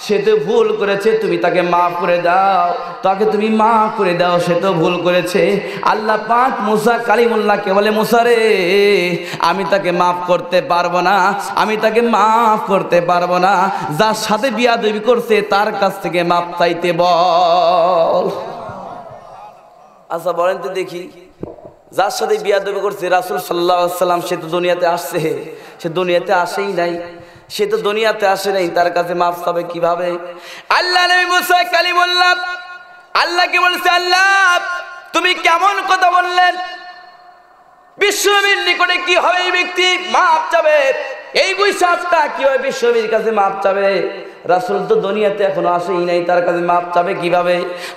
সে তো ভুল করেছে, তুমি তাকে মাফ করে দাও, তাকে তুমি মাফ করে দাও, সে তো ভুল করেছে। আল্লাহ পাক মুসা কালিমুল্লাহকে বলে, মুসা রে, আমি তাকে মাফ করতে পারবো না, আমি তাকে মাফ করতে পারবো না, যার সাথে বিয়াদবি করছে তার কাছ থেকে মাফ চাইতে বল। আচ্ছা বলেন তো দেখি, যার সাথে বিয়াদবি করছে রাসূল সাল্লাল্লাহু আলাইহি ওয়াসাল্লাম, সে তো দুনিয়াতে আসছে? সে দুনিয়াতে আসেই নাই, সে তো দুনিয়াতে আসে নাই, তার কাছে মাফ চাবে কিভাবে? আল্লাহ নবী মুসা কালিমুল্লাহ আল্লাহকে বলছে, আল্লাহ তুমি কেমন কথা বললেন? বিশ্বনবীর নিকটে কি হবে এই ব্যক্তি মাফ চাবে? এই গুইসাপটা কি হয় বিশ্বনবীর কাছে মাফ চাবে? রাসূল তো দুনিয়াতে এখনো আসেই নাই, তার কাছে মাফ চাবে কিভাবে?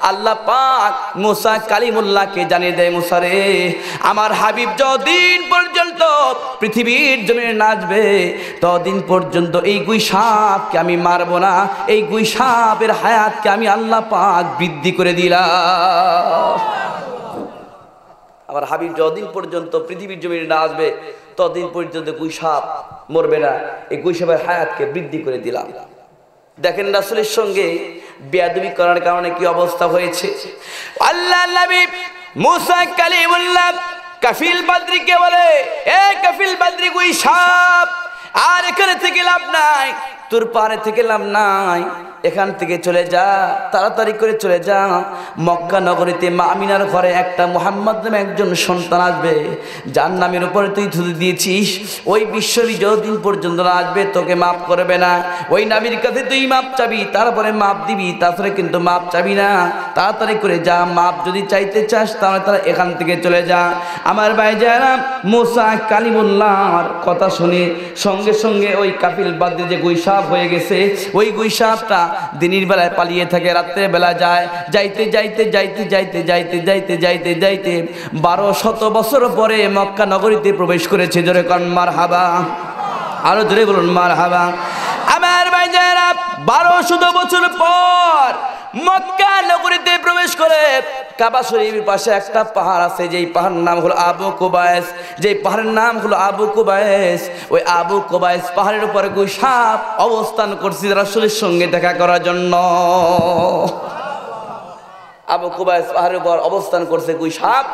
আল্লাহ পাক মুসা কালিমুল্লাহকে জানিয়ে দেয়, মুসা রে, আমার হাবিব যতদিন পর্যন্ত পৃথিবীর জমিনে নাচবে, ততদিন পর্যন্ত এই গুইসাপকে আমি মারবো না, এই গুইসাপের হায়াতকে আমি আল্লাহ পাক বৃদ্ধি করে দিলাম। আমার হাবিব যতদিন পর্যন্ত পৃথিবীর জমিনে না আসবে, ততদিন পর্যন্ত গুইসাপ মরবে না, এই গুইসাপের হায়াতকে বৃদ্ধি করে দিলাম। দেখেন রাসূলের সঙ্গে বেয়াদবি করার কারণে কি অবস্থা হয়েছে। আল্লাহ নবী মুসা কালিমুল্লাহ কাফিল পাদ্রীকে বলে, এ কাফিল পাদ্রী গুইসাপ, আর এখানে থেকে লাভ নাই, তোর পারে থেকে লাভ নাই, এখান থেকে চলে যা, তাড়াতাড়ি করে চলে যা। মক্কা নগরীতে মা আমিনার ঘরে একটা মুহাম্মদ নামে একজন সন্তান আসবে, যার নামের উপরে তুই থুতু দিয়েছিস। ওই বিশ্ববি যতদিন পর্যন্ত না আসবে তোকে মাফ করবে না। ওই নবীর কাছে তুই মাপ চাবি, তারপরে মাপ দিবি, তারপরে কিন্তু মাপ চাবি না। তাড়াতাড়ি করে যা, মাপ যদি চাইতে চাস তাহলে তারা এখান থেকে চলে যা। আমার ভাই যারা মুসা কালিমুল্লাহর কথা শুনে সঙ্গে সঙ্গে ওই কাপিল বাদে যে গুইসাপ হয়ে গেছে, ওই গুইসাপটা দিনের বেলায় পালিয়ে থাকে, রাত্রের বেলা যায়। যাইতে যাইতে যাইতে যাইতে যাইতে যাইতে যাইতে যাইতে 1200 বছর পরে মক্কা নগরীতে প্রবেশ করেছে। জোরে কন মারহাবা, আরো জোরে বলুন মারহাবা। আমার ভাই যারা 1200 বছর পর মক্কা নগরীতে প্রবেশ করে কাবা শরীফের পাশে একটা পাহাড় আছে, যেই পাহাড়ের নাম হলো আবু কুবাইস। যেই পাহাড়ের নাম হলো আবু কুবাইস, ওই আবু কুবাইস পাহাড়ের উপরে গুইসাপ অবস্থান করছে রাসূলের সঙ্গে দেখা করার জন্য। আবু কুবাইস পাহাড়ের উপর অবস্থান করছে গুইসাপ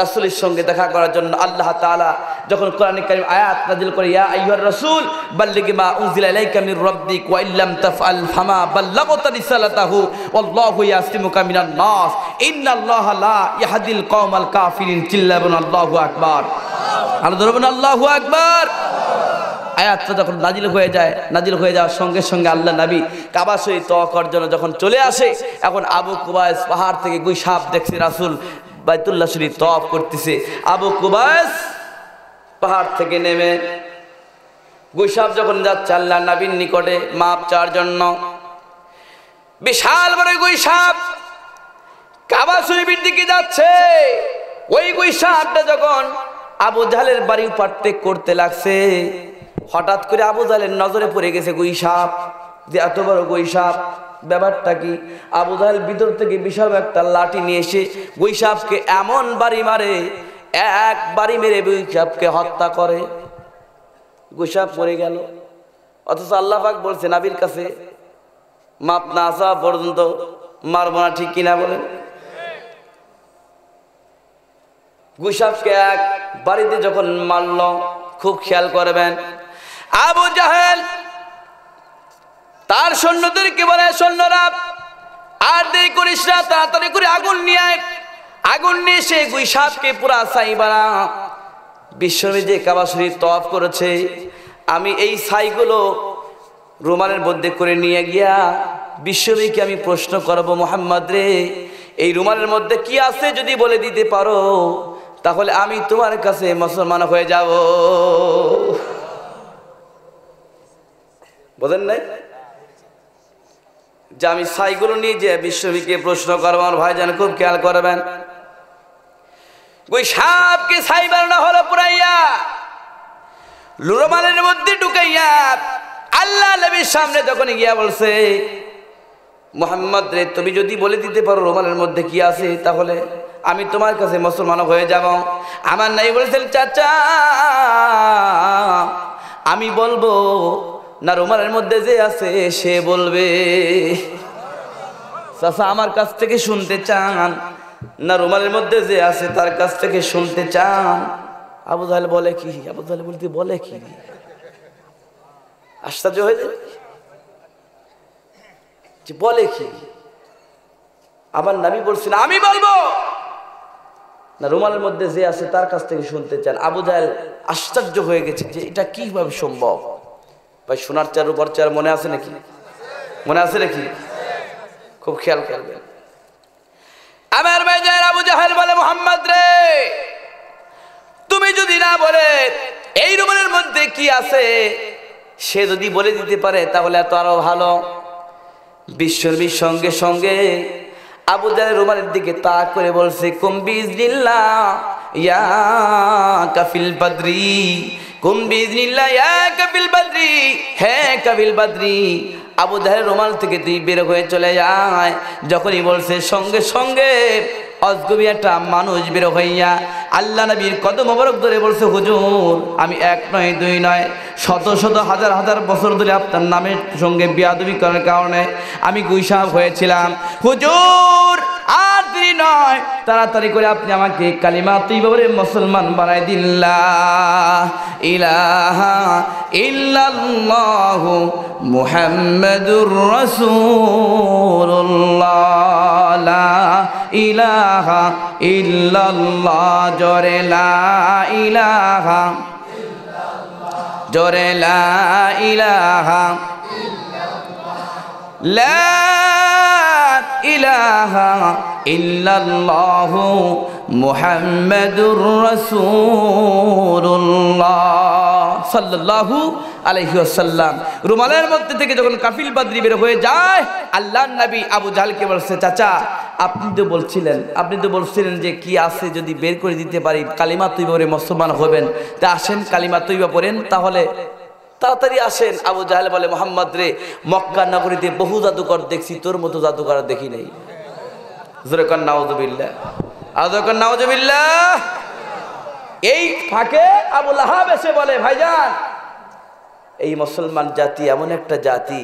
রাসূলের সঙ্গে দেখা করার জন্য। আল্লাহ তাআলা যখন কোরআনে কারীম আয়াত নাযিল করে, ইয়া আইয়ুহার রাসূল বাল্লিগ মা উনজিলা ইলাইকা মির রাব্বিক ওয়া ইল্লাম তাফআল ফামা বাল্লাগতা রিসালাতাহু ওয়াল্লাহু ইয়াসিমুকা মিনান নাস ইন্নাল্লাহা লা ইয়াহদিল কওমাল কাফিরিন। চিল্লাবেন আল্লাহু আকবার, আর ধরবেন আল্লাহু আকবার। আয়াতটা যখন নাজিল হয়ে যায়, নাজিল হয়ে যাওয়ার সঙ্গে সঙ্গে আল্লাহ নবী কাবা শরীফ তওয়াফ করার জন্য যখন চলে আসে, এখন আবু কুবাইস পাহাড় থেকে গুইসাপ দেখছে রাসূল বাইতুল্লাহ শরীফ তওয়াফ করতেছে। আবু কুবাইস পাহাড় থেকে নেমে গুইসাপ যখন যাচ্ছে আল্লাহ নবীর নিকটে মাপ চাওয়ার জন্য, বিশাল বড় গুইসাপ কাবা শরীফের দিকে যাচ্ছে। ওই গুইসাপটা যখন আবু জাহেলের বাড়ি পাটতে করতে লাগছে, হঠাৎ করে আবু জাহেলের নজরে পড়ে গেছে গুইসাপ, যে এত বড় গুইসাপ, ব্যাপারটা কি? আবু জাহেল ভিতর থেকে বিশাল একটা লাঠি নিয়ে এসে গুইসাপকে এমন বাড়ি মারে, এক বাড়ি মেরে গুইসাপকে হত্যা করে। গুইসাপ মরে গেল। অথচ আল্লাহ পাক বলছে নবীর কাছে, মাপ না আসা পর্যন্ত মারব না, ঠিক কিনা বলেন? গুইসাপকে এক বাড়িতে যখন মারল, খুব খেয়াল করবেন, আবু জাহেল তার সৈন্যদেরকে বলে, সৈন্যরা আর দেরি করিস না, তাড়াতাড়ি করে আগুন নিয়ে আয়। আগুন নিয়ে সে গুইসাপকে পুরা ছাই বানা। বিশ্বনবী যে কাবা শরীফ তওয়াফ করেছে, আমি এই ছাইগুলো রুমালের মধ্যে করে নিয়ে গিয়া বিশ্বনবীকে আমি প্রশ্ন করব, মুহাম্মদ রে, এই রুমালের মধ্যে কি আছে যদি বলে দিতে পারো, তাহলে আমি তোমার কাছে মুসলমান হয়ে যাব। বোঝেন নাই যে আমি ছাইগুলো নিয়ে যে বিশ্বনবীকে প্রশ্ন করবো? আমার ভাইজান খুব খেয়াল করবেন, গুইসাপকে ছাই বানানো হলো পুরাইয়া, রুমালের মধ্যে ঢুকাইয়া আল্লাহ নবীর সামনে যখন গিয়া বলছে, মুহাম্মদ রে, তুমি যদি বলে দিতে পারো রুমালের মধ্যে কি আছে, তাহলে আমি তোমার কাছে মুসলমান হয়ে যাব। আমার নাই বলেছেন, চাচা আমি বলবো না, রুমালের মধ্যে যে আছে সে বলবে। চাচা আমার কাছ থেকে শুনতে চান না রুমালের মধ্যে যে আছে তার কাছ থেকে শুনতে চান? আবু জাহেল বলে কি? আবু জাহেল বলতে বলে কি? আশ্চর্য হয়ে যায়, বলে কি? আবার নবী বলছেন আমি বলবো না, রুমালের মধ্যে যে আছে তার কাছ থেকে শুনতে চান। আবু জাহেল আশ্চর্য হয়ে গেছে যে এটা কিভাবে সম্ভব। ভাই সোনার চার রূপার চার মনে আছে নাকি? মনে আছে নাকি? খুব খেয়াল করবেন। আমার ভাই যারা আবু জাহেল বলে, মুহাম্মদ রে, তুমি যদি না বলে এই রুমালের মধ্যে কি আছে, সে যদি বলে দিতে পারে তাহলে এত আরো ভালো। বিশ্বনবীর সঙ্গে সঙ্গে আবু জাহেল রুমালের দিকে তাক করে বলছে, কুম বিইজনিল্লাহ ইয়া কাফিল বদরি, কুম বিইজনিল্লাহ ইয়া কাফিল বদরি, হে কাফিল বদরি। আবু জাহেল রুমাল থেকে তুই বের হয়ে চলে যায়। যখনই বলছে সঙ্গে সঙ্গে অজগবি একটা মানুষ বের হইয়া আল্লাহ নবীর কদম মোবারক ধরে বলছে, হুজুর আমি এক নয় দুই নয় শত শত হাজার হাজার বছর ধরে আপনার নামের সঙ্গে বেয়াদবি করার কারণে আমি গুইসাপ হয়েছিলাম। হুজুর আর দেরি নয়, তাড়াতাড়ি করে আপনি আমাকে কালিমা তৈয়বা বলে মুসলমান বানাই দিন। লা ইলাহা ইল্লাল্লাহু মুহাম্মাদুর রাসূলুল্লাহ। লা ইলাহা ইল্লাল্লাহ, জোরে লা ইলাহা, জোরে লা ইলাহা, লা ইলাহা ইল্লাল্লাহু মুহাম্মাদুর রাসূলুল্লাহ সাল্লাল্লাহু আলাইহি ওয়াসাল্লাম। রুমালের মধ্যে থেকে যখন কাফিল বাদরি বের হয়ে যায়, আল্লাহর নবী আবু জাহলকে বলছে, চাচা আপনি তো বলছিলেন যে কি আছে যদি বের করে দিতে পারি কালিমা তৈয়বা পড়ে মুসলমান হবেন, তা আসেন কালিমা তৈয়বা পড়েন, তাহলে তাড়াতাড়ি আসেন। আবু জাহেল বলে, মোহাম্মদ রে, মক্কা নগরীতে বহু জাদুকর দেখছি, তোর মতো জাদুকর দেখি নাই। জোরে কর নাউযুবিল্লাহ, আযর কর নাউযুবিল্লাহ। এই ফাঁকে আবু লাহাব এসে বলে, ভাইজান এই মুসলমান জাতি এমন একটা জাতি,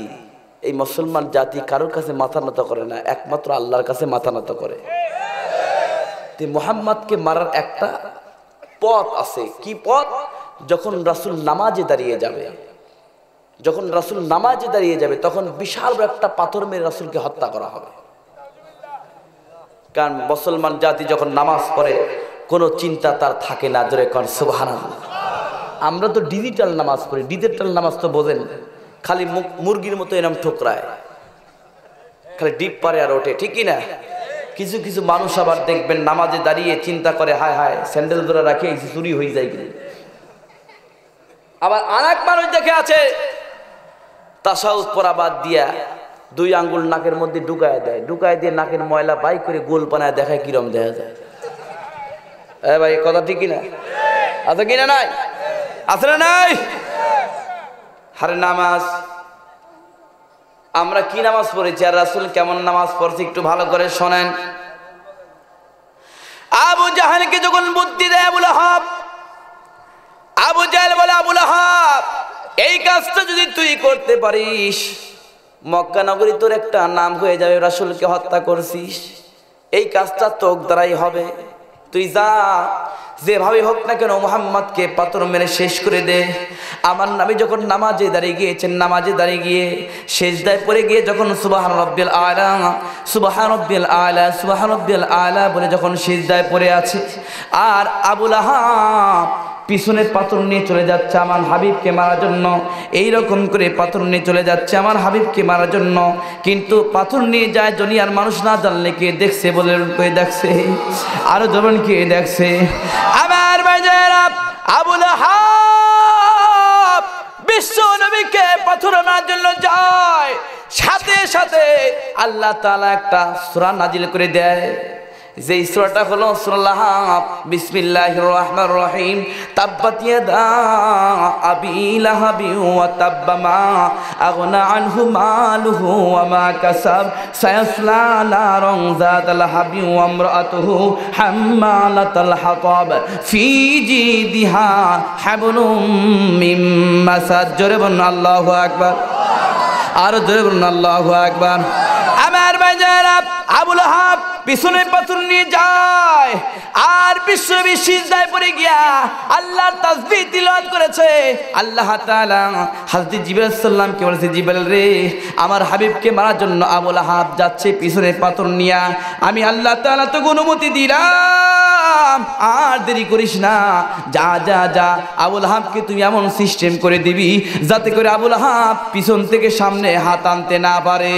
এই মুসলমান জাতি কারোর কাছে মাথা নত করে না, একমাত্র আল্লাহর কাছে মাথা নত করে। মুহাম্মদকে মারার একটা পথ আছে। কি পথ? যখন রাসূল নামাজে দাঁড়িয়ে যাবে, তখন বিশাল একটা পাথর মেরে রাসূলকে হত্যা করা হবে। কারণ মুসলমান জাতি যখন নামাজ পড়ে কোনো চিন্তা তার থাকে না। জোরে কোন সুবহানাল্লাহ। আমরা তো ডিজিটাল নামাজ পড়ি, ডিজিটাল নামাজ তো বোঝেন, খালি মুরগির মতো এরকম ঠোকরায়, খালি ডিপ পারে আর ওঠে, ঠিক না? কিছু কিছু মানুষ আবার দেখবেন নামাজে দাঁড়িয়ে চিন্তা করে, হায় হায় স্যান্ডেল ধরে রাখে চুরি হয়ে যায় কিনা। আবার আরেক মানুষ দেখে আছে তাশাহুদ পড়া বাদ দিয়া 2 আঙ্গুল নাকের মধ্যে ঢুকায় দিয়ে নাকের ময়লা বাই করে গোল বানায় দেখায় কিরম দেখা যায়। ভাই কথা ঠিক কিনা? আছে কিনা? নাই আছে না? নাই। হারে নামাজ, আমরা কি নামাজ পড়েছি আর রাসূল কেমন নামাজ পড়ছে একটু ভালো করে শোনেন। আবু জাহেলকে যখন বুদ্ধি দেয় আবু লাহাব, আবু জাহেল বলে, আবু লাহাব এই কাজটা যদি তুই করতে পারিস, মক্কা নগরী তোর একটা নাম হয়ে যাবে, রাসূলকে হত্যা করছিস, এই কাজটা তোর দ্বারাই হবে। তুই যা, যেভাবে হোক না কেন মুহাম্মদকে পাথর মেরে শেষ করে দে। আমার নবী যখন নামাজে দাঁড়িয়ে গিয়েছেন, নামাজে দাঁড়িয়ে গিয়ে সেজদায় পড়ে গিয়ে যখন সুবহান রাব্বিল আলা, সুবহান রাব্বিল আলা, সুবহান রাব্বিল আলা বলে যখন সেজদায় পড়ে আছে, আর আবু লাহাব পিছনে পাথর নিয়ে চলে যাচ্ছে আমার হাবিবকে মারার জন্য, এইরকম করে পাথর নিয়ে চলে যাচ্ছে আমার হাবিবকে মারার জন্য। কিন্তু পাথর নিয়ে যায় দুনিয়ার মানুষ না জানলে কে দেখছে? বলে কে দেখছে? আরো জবান কে দেখছে? আমার ভাইজানেরা, আবু লাহাব বিশ্ব নবীকে পাথর মারার জন্য যায়, সাথে সাথে আল্লাহ তাআলা একটা সূরা নাজিল করে দেয়। যেই সূরাটা হলো সূরা লাহাব। বিসমিল্লাহির রহমানির রহিম। তাব্বাত ইয়াদা আবি লাহাবি ওয়া তাব্বা মা আগনা আনহু মালুহু ওয়া মা কাসাব সায়াসলা নারান যাতাল লাহাবি ওয়া ইমরাতুহু হাম্মালাতাল হাতাব ফি জিদিহা হাবলুম মিন মাসাদ। জোরে বলুন আল্লাহু আকবার। আর জোরে বলুন আল্লাহু আকবার। আমার ভাইজানেরা, আবু লাহাব পিছনে পাথর নিয়ে যায় আর বিশ্বনবী সিজদায় পড়ে গিয়া আল্লাহর তাসবিহ তিলাওয়াত করেছে। আল্লাহ তাআলা হযরত জিবরাইল সাল্লামকে বলেছে, জিবরাইল রে, আমার হাবিবকে মারার জন্য আবু লাহাব যাচ্ছে পিছনে পাথর নিয়া, আমি আল্লাহ তাআলা তোকে অনুমতি দিলাম, আর দেরি করিস না, যা যা যা আবু লাহাবকে তুমি এমন সিস্টেম করে দিবি যাতে করে আবু লাহাব পিছন থেকে সামনে হাত আনতে না পারে।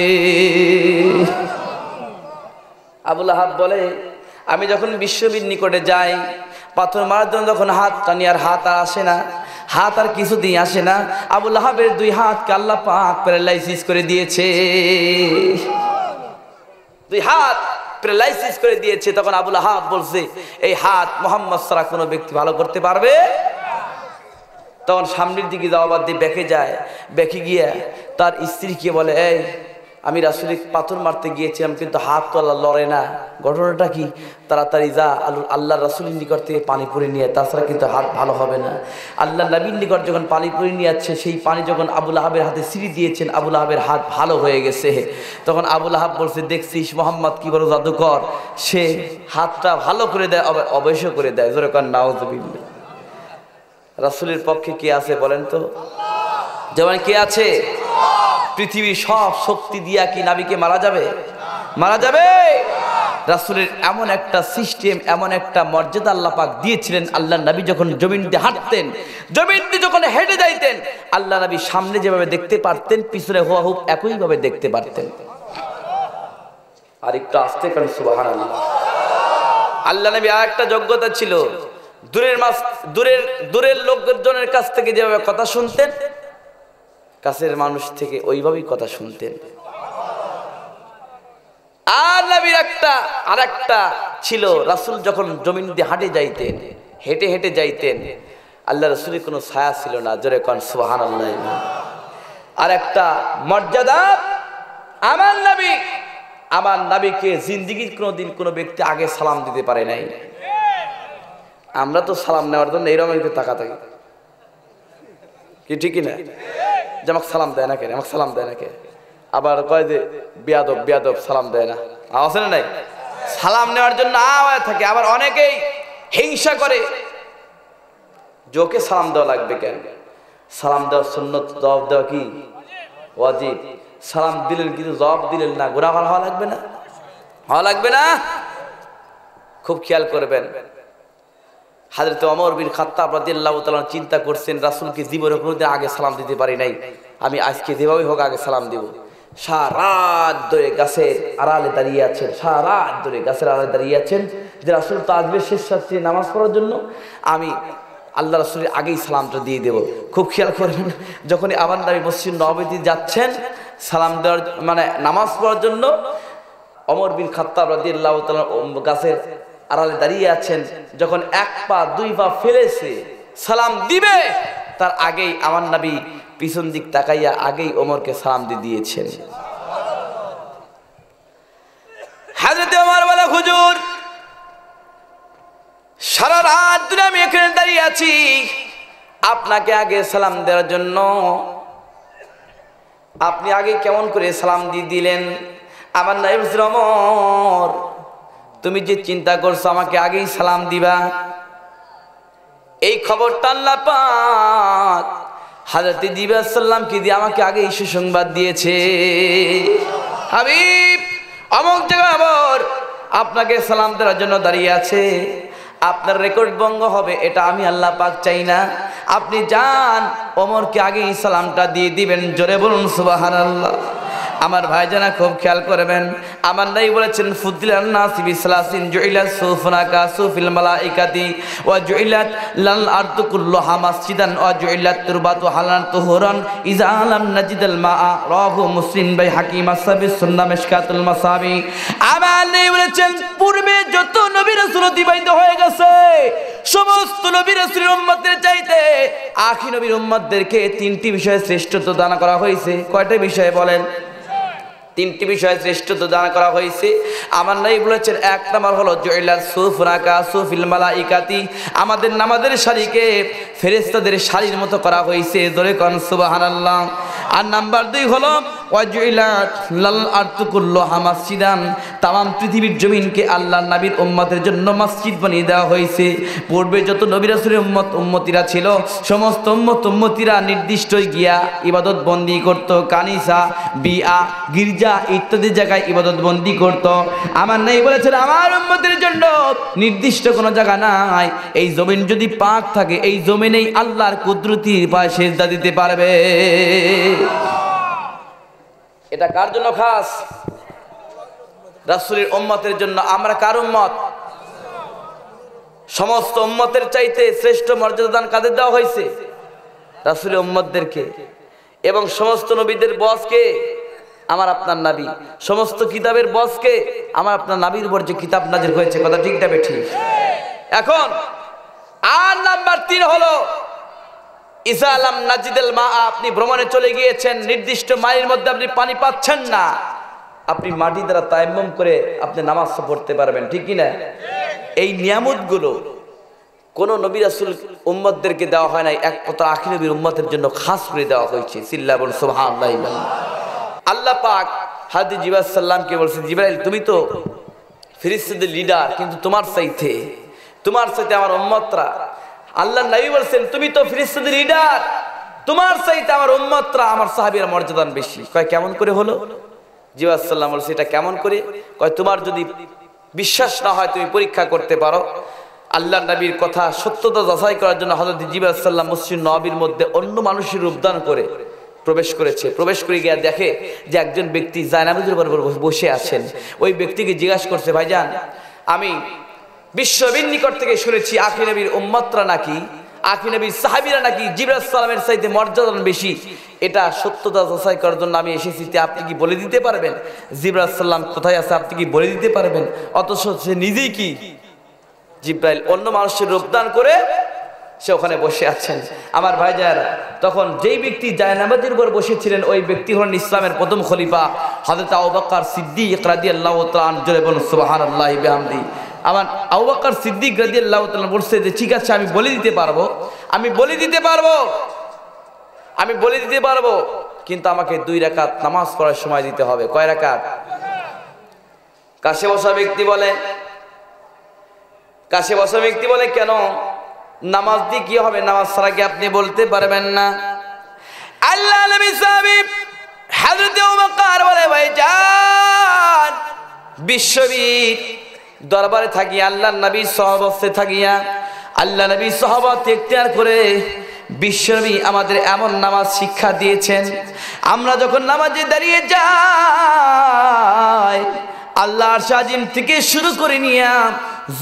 আবু লাহাব বলে, আমি যখন বিশ্বনবীর নিকটে যাই পাথর মারার জন্য, যখন হাত টানি আর হাত আর আসে না, হাত আর কিছুদিন আসে না। আবু লাহাবের 2 হাতকে আল্লাহ পাক প্যারালাইসিস করে দিয়েছে, 2 হাত প্যারালাইসিস করে দিয়েছে। তখন আবু লাহাব বলছে, এই হাত মুহাম্মদ ছাড়া কোনো ব্যক্তি ভালো করতে পারবে? তখন সামনের দিকে যাওয়া বাদ দিয়ে বেঁকে যায়, বেঁকে গিয়ে তার স্ত্রীকে বলে, এই আমি রাসূলের পাথর মারতে গিয়েছিলাম, কিন্তু হাত তো আল্লাহ লড়ে না। ঘটনাটা কি? তাড়াতাড়ি যা আল্লাহ রাসূলের নিকট থেকে পানি পরে নিয়ে, তাছাড়া কিন্তু হাত ভালো হবে না। আল্লাহ নবীর নিকট যখন পানি পরে নিয়ে যাচ্ছে, সেই পানি যখন আবু লাহাবের হাতে ছিঁড়ে দিয়েছেন, আবু লাহাবের হাত ভালো হয়ে গেছে। তখন আবু লাহাব বলছে, দেখছিস মোহাম্মদ কি বড় জাদুকর, সে হাতটা ভালো করে দেয়, অবশ্য করে দেয়। জোরে কান নাউযুবিল্লাহ। রাসূলের পক্ষে কে আছে বলেন তো? যেমন কে আছে? পৃথিবীর সব শক্তি দিয়া কি নবীকে মারা যাবে? মারা যাবে? রাসূলের এমন একটা সিস্টেম, এমন একটা মর্যাদা আল্লাহ পাক দিয়েছিলেন। আল্লাহ নবী যখন জমিন দিয়ে হাঁটতেন, জমিন দিয়ে যখন হেঁটে যাইতেন, আল্লাহ নবী সামনে যেভাবে দেখতে পারতেন, পিছনে হুবহু একইভাবে দেখতে পারতেন। আর একটু আস্তে কারণ সুবহানাল্লাহ। আল্লাহ নবী আর একটা যোগ্যতা ছিল, দূরের লোকজনের কাছ থেকে যেভাবে কথা শুনতেন, কাছের মানুষ থেকে ওইভাবেই কথা শুনতেন। আর নবীর আর একটা ছিল, রাসূল যখন জমিন দিয়ে হেঁটে হেঁটে যাইতেন, আল্লাহ রাসূলের কোনো ছায়া ছিল না। জোরে কোন সুবহানাল্লাহ। আর একটা মর্যাদা, আমার নবীকে জিন্দেগীর কোনোদিন কোনো ব্যক্তি আগে সালাম দিতে পারে নাই। আমরা তো সালাম নেওয়ার জন্য এইরকম একটু তাকাতাকি, কি ঠিকই না? যে আমাকে সালাম দেয় না কেন, আমাকে সালাম দেয় না কেন? আবার কয় যে বিয়াদব সালাম দেয় না, আছে না নাই? সালাম নেওয়ার জন্য আওয়াজ থাকে। আবার অনেকেই হিংসা করে, জোকে সালাম দেওয়া লাগবে কেন? সালাম দেওয়া সুন্নত, জবাব দেওয়া কি ওয়াজিব। সালাম দিলেন কিন্তু জবাব দিলেন না, গুনাহগার হওয়া লাগবে না? খুব খেয়াল করবেন। হযরত ওমর বিন খাত্তাব রাদিয়াল্লাহু তাআলা চিন্তা করছেন, রাসূলকে জীবনে কোনোদিন আগে সালাম দিতে পারি নাই, আমি আজকে যেভাবে হোক আগে সালাম দিব। সারা রাত ধরে গাছের আড়ালে দাঁড়িয়ে আছেন, যে রাসূল তো আসবে শেষ রাত্রে নামাজ পড়ার জন্য, আমি আল্লাহ রাসূলের আগেই সালামটা দিয়ে দেব। খুব খেয়াল করবেন, যখনই আমার নবী মসজিদ নববীতে যাচ্ছেন সালাম দেওয়ার মানে নামাজ পড়ার জন্য, ওমর বিন খাত্তাব রাদিয়াল্লাহু তাআলা গাছের আড়ালে দাঁড়িয়ে আছেন। যখন এক পা দুই পা ফেলেছে সালাম দিবে, তার আগেই আমার নবী পিছন দিক তাকাইয়া আগেই ওমরকে সালাম দিয়ে দিয়েছেন। হযরত ওমর বলে, হুজুর সারা রাত ধরে আমি এখানে দাঁড়িয়ে আছি আপনাকে আগে সালাম দেওয়ার জন্য, আপনি আগে কেমন করে সালাম দিয়ে দিলেন? আমার নবী বললেন, ওমর তুমি যে চিন্তা করছো আমাকে আগেই সালাম দিবা, এই খবরটা আল্লাহ পাক হযরত জিবরাইল সাল্লামকে দিয়ে আমাকে আগেই সুসংবাদ দিয়েছে। হাবিব অমুক জায়গায় আবার আপনাকে সালাম দেওয়ার জন্য দাঁড়িয়ে আছে, আপনার রেকর্ড ভঙ্গ হবে, এটা আমি আল্লাহ পাক চাই না। আপনি যান, ওমরকে আগেই সালামটা দিয়ে দিবেন। জোরে বলুন সুবহানাল্লাহ। আমার ভাইজানা খুব খেয়াল করবেন, আমার নবী বলেছেন, ফুদ্দিলান নাসি বিসালাসিন জুইলাত সুফুনাকা সুফিল মালাইকাতি ওয়া জুইলাত লাল আরদু কুল্লুহা মাসজিদান ওয়া জুইলাত তুরবাতু হালান তুহুরান ইযা লাম নাজিদাল মাআ রাহু মুসলিম বাই হাকিম আসহাবিস সুন্নাহ মিশকাতুল মাসাবি। আমার নবী বলেছেন, পূর্বে যত নবী রাসূল অতিবাহিত হয়ে গেছে, সমস্ত নবী রাসূলের উম্মতের চাইতে আখি নবীর উম্মতদেরকে তিনটি বিষয়ে শ্রেষ্ঠত্ব দান করা হয়েছে। কয়টা বিষয়ে বলেন? তিনটি বিষয়ে শ্রেষ্ঠত্ব দান করা হয়েছে। আমার নবী বলেছেন, এক নাম্বার হলো জুইলাত সুফুনাকা সুফিল মালাইকাতি, আমাদের নামাজের সারিকে ফেরেশতাদের সারির মতো করা হয়েছে। জোরে কোন সুবহানাল্লাহ। আর নাম্বার 2 হলো ওয়া জুইলাত লাল আরদু কুল্লুহা মাসজিদান, তামাম পৃথিবীর জমিনকে আল্লাহর নবীর উম্মতের জন্য মসজিদ বানিয়ে দেওয়া হয়েছে। পূর্বে যত নবী রাসূলের উম্মতিরা ছিল, সমস্ত উম্মতিরা নির্দিষ্ট গিয়া ইবাদত বন্দি করত, কানিসা বিয়া গির্জা ইত্যাদি জায়গায় ইবাদত বন্দি করত। আমার নবী বলেছেন, আমার উম্মতের জন্য নির্দিষ্ট কোনো জায়গা নাই, এই জমিন যদি পাক থাকে এই জমিনেই আল্লাহর কুদরতির পায়ে সিজদা দিতে পারবে। এটা কার জন্য খাস? রাসূলের উম্মতের জন্য। আমরা কার উম্মত? সমস্ত উম্মতের চাইতে শ্রেষ্ঠ মর্যাদা দান কাদের দেওয়া হয়েছে? রাসূলের উম্মতদেরকে। এবং সমস্ত নবীদের বসকে আমার আপনার নবী, সমস্ত কিতাবের বসকে আমার আপনার নবীর উপর যে কিতাব নাজিল হয়েছে, কথা ঠিক না বেঠিক? এখন আর নাম্বার 3 হলো ইজালাম নাজিদুল মা, আপনি ভ্রমণে চলে গিয়েছেন, নির্দিষ্ট মাইলের মধ্যে আপনি পানি পাচ্ছেন না, আপনি মাটি দ্বারা তায়াম্মুম করে আপনি নামাজ পড়তে পারবেন, ঠিক কি না? এই নিয়ামতগুলো কোন নবী রাসূল উম্মতদেরকে দেওয়া হয় নাই, একমাত্র আখির নবীর উম্মতের জন্য খাস করে দেওয়া হয়েছে। চিল্লা বল সুবহানাল্লাহ। আল্লাহ পাক হযরত জিবরাইল সাল্লামকে বলছেন, জিবরাইল তুমি তো ফেরেশতাদের লিডার, কিন্তু তোমার চাইতে আমার উম্মতরা, আল্লাহর নবী বলছেন তুমি তো ফেরেশতাদের লিডার, তোমার চাইতে আমার উম্মতরা, আমার সাহাবীরা মর্যাদা বেশি। কয় কেমন করে হলো? জিবরাইল সাল্লাম বলছে এটা কেমন করে? কয় তোমার যদি বিশ্বাস না হয় তুমি পরীক্ষা করতে পারো। আল্লাহর নবীর কথা সত্যতা যাচাই করার জন্য হযরত জিবরাইল সাল্লাম মসজিদ নববীর মধ্যে অন্য মানুষের রূপদান করে প্রবেশ করেছে। প্রবেশ করে গিয়ে দেখে যে একজন ব্যক্তি জায়নামাজের উপর বসে আছেন। ওই ব্যক্তিকে জিজ্ঞাসা করছে, ভাইজান আমি বিশ্বনবীর নিকট থেকে শুনেছি আখির নবীর উম্মতরা নাকি, আখির নবীর সাহাবীরা নাকি জিবরাইল সাল্লামের চাইতে মর্যাদা বেশি, এটা সত্যতা যাচাই করার জন্য আমি এসেছি, আপনি কি বলে দিতে পারবেন জিবরাইল সাল্লাম কোথায় আছে? আপনি কি বলে দিতে পারবেন? অথচ সে নিজেই কি জিবরাইল অন্য মানুষের রূপদান করে সে ওখানে বসে আছেন। আমার ভাইজানেরা, তখন যেই ব্যক্তি জায়নামাজের উপর বসেছিলেন ওই ব্যক্তি হলেন ইসলামের প্রথম খলিফা হযরত আবু বকর সিদ্দিক রাদিয়াল্লাহু তাআলা আনহু। জোরে বলুন সুবহানাল্লাহি বিহামদি। আমার আবু বকর সিদ্দিক রাদিয়াল্লাহু তাআলা বলছে যে ঠিক আছে আমি বলে দিতে পারবো, কিন্তু আমাকে 2 রাকাত নামাজ পড়ার সময় দিতে হবে। কয় রাকাত? কাছে বসা ব্যক্তি বলে কেন নামাজ দিয়ে কি হবে? নামাজ ছাড়া কি আপনি বলতে পারবেন না? আল্লাহ নবী সাহাবী হযরত আবু বকর বলে, ভাইজান বিশ্ববীর দরবারে থাকি, আল্লাহর নবী সাহাবাতে থাকিয়া আল্লাহ নবী সাহাবাত ইখতিয়ার করে বিশ্বনবী আমাদের এমন নামাজ শিক্ষা দিয়েছেন, আমরা যখন নামাজে দাঁড়িয়ে যাই আল্লাহর শাজিম থেকে শুরু করে নিয়ে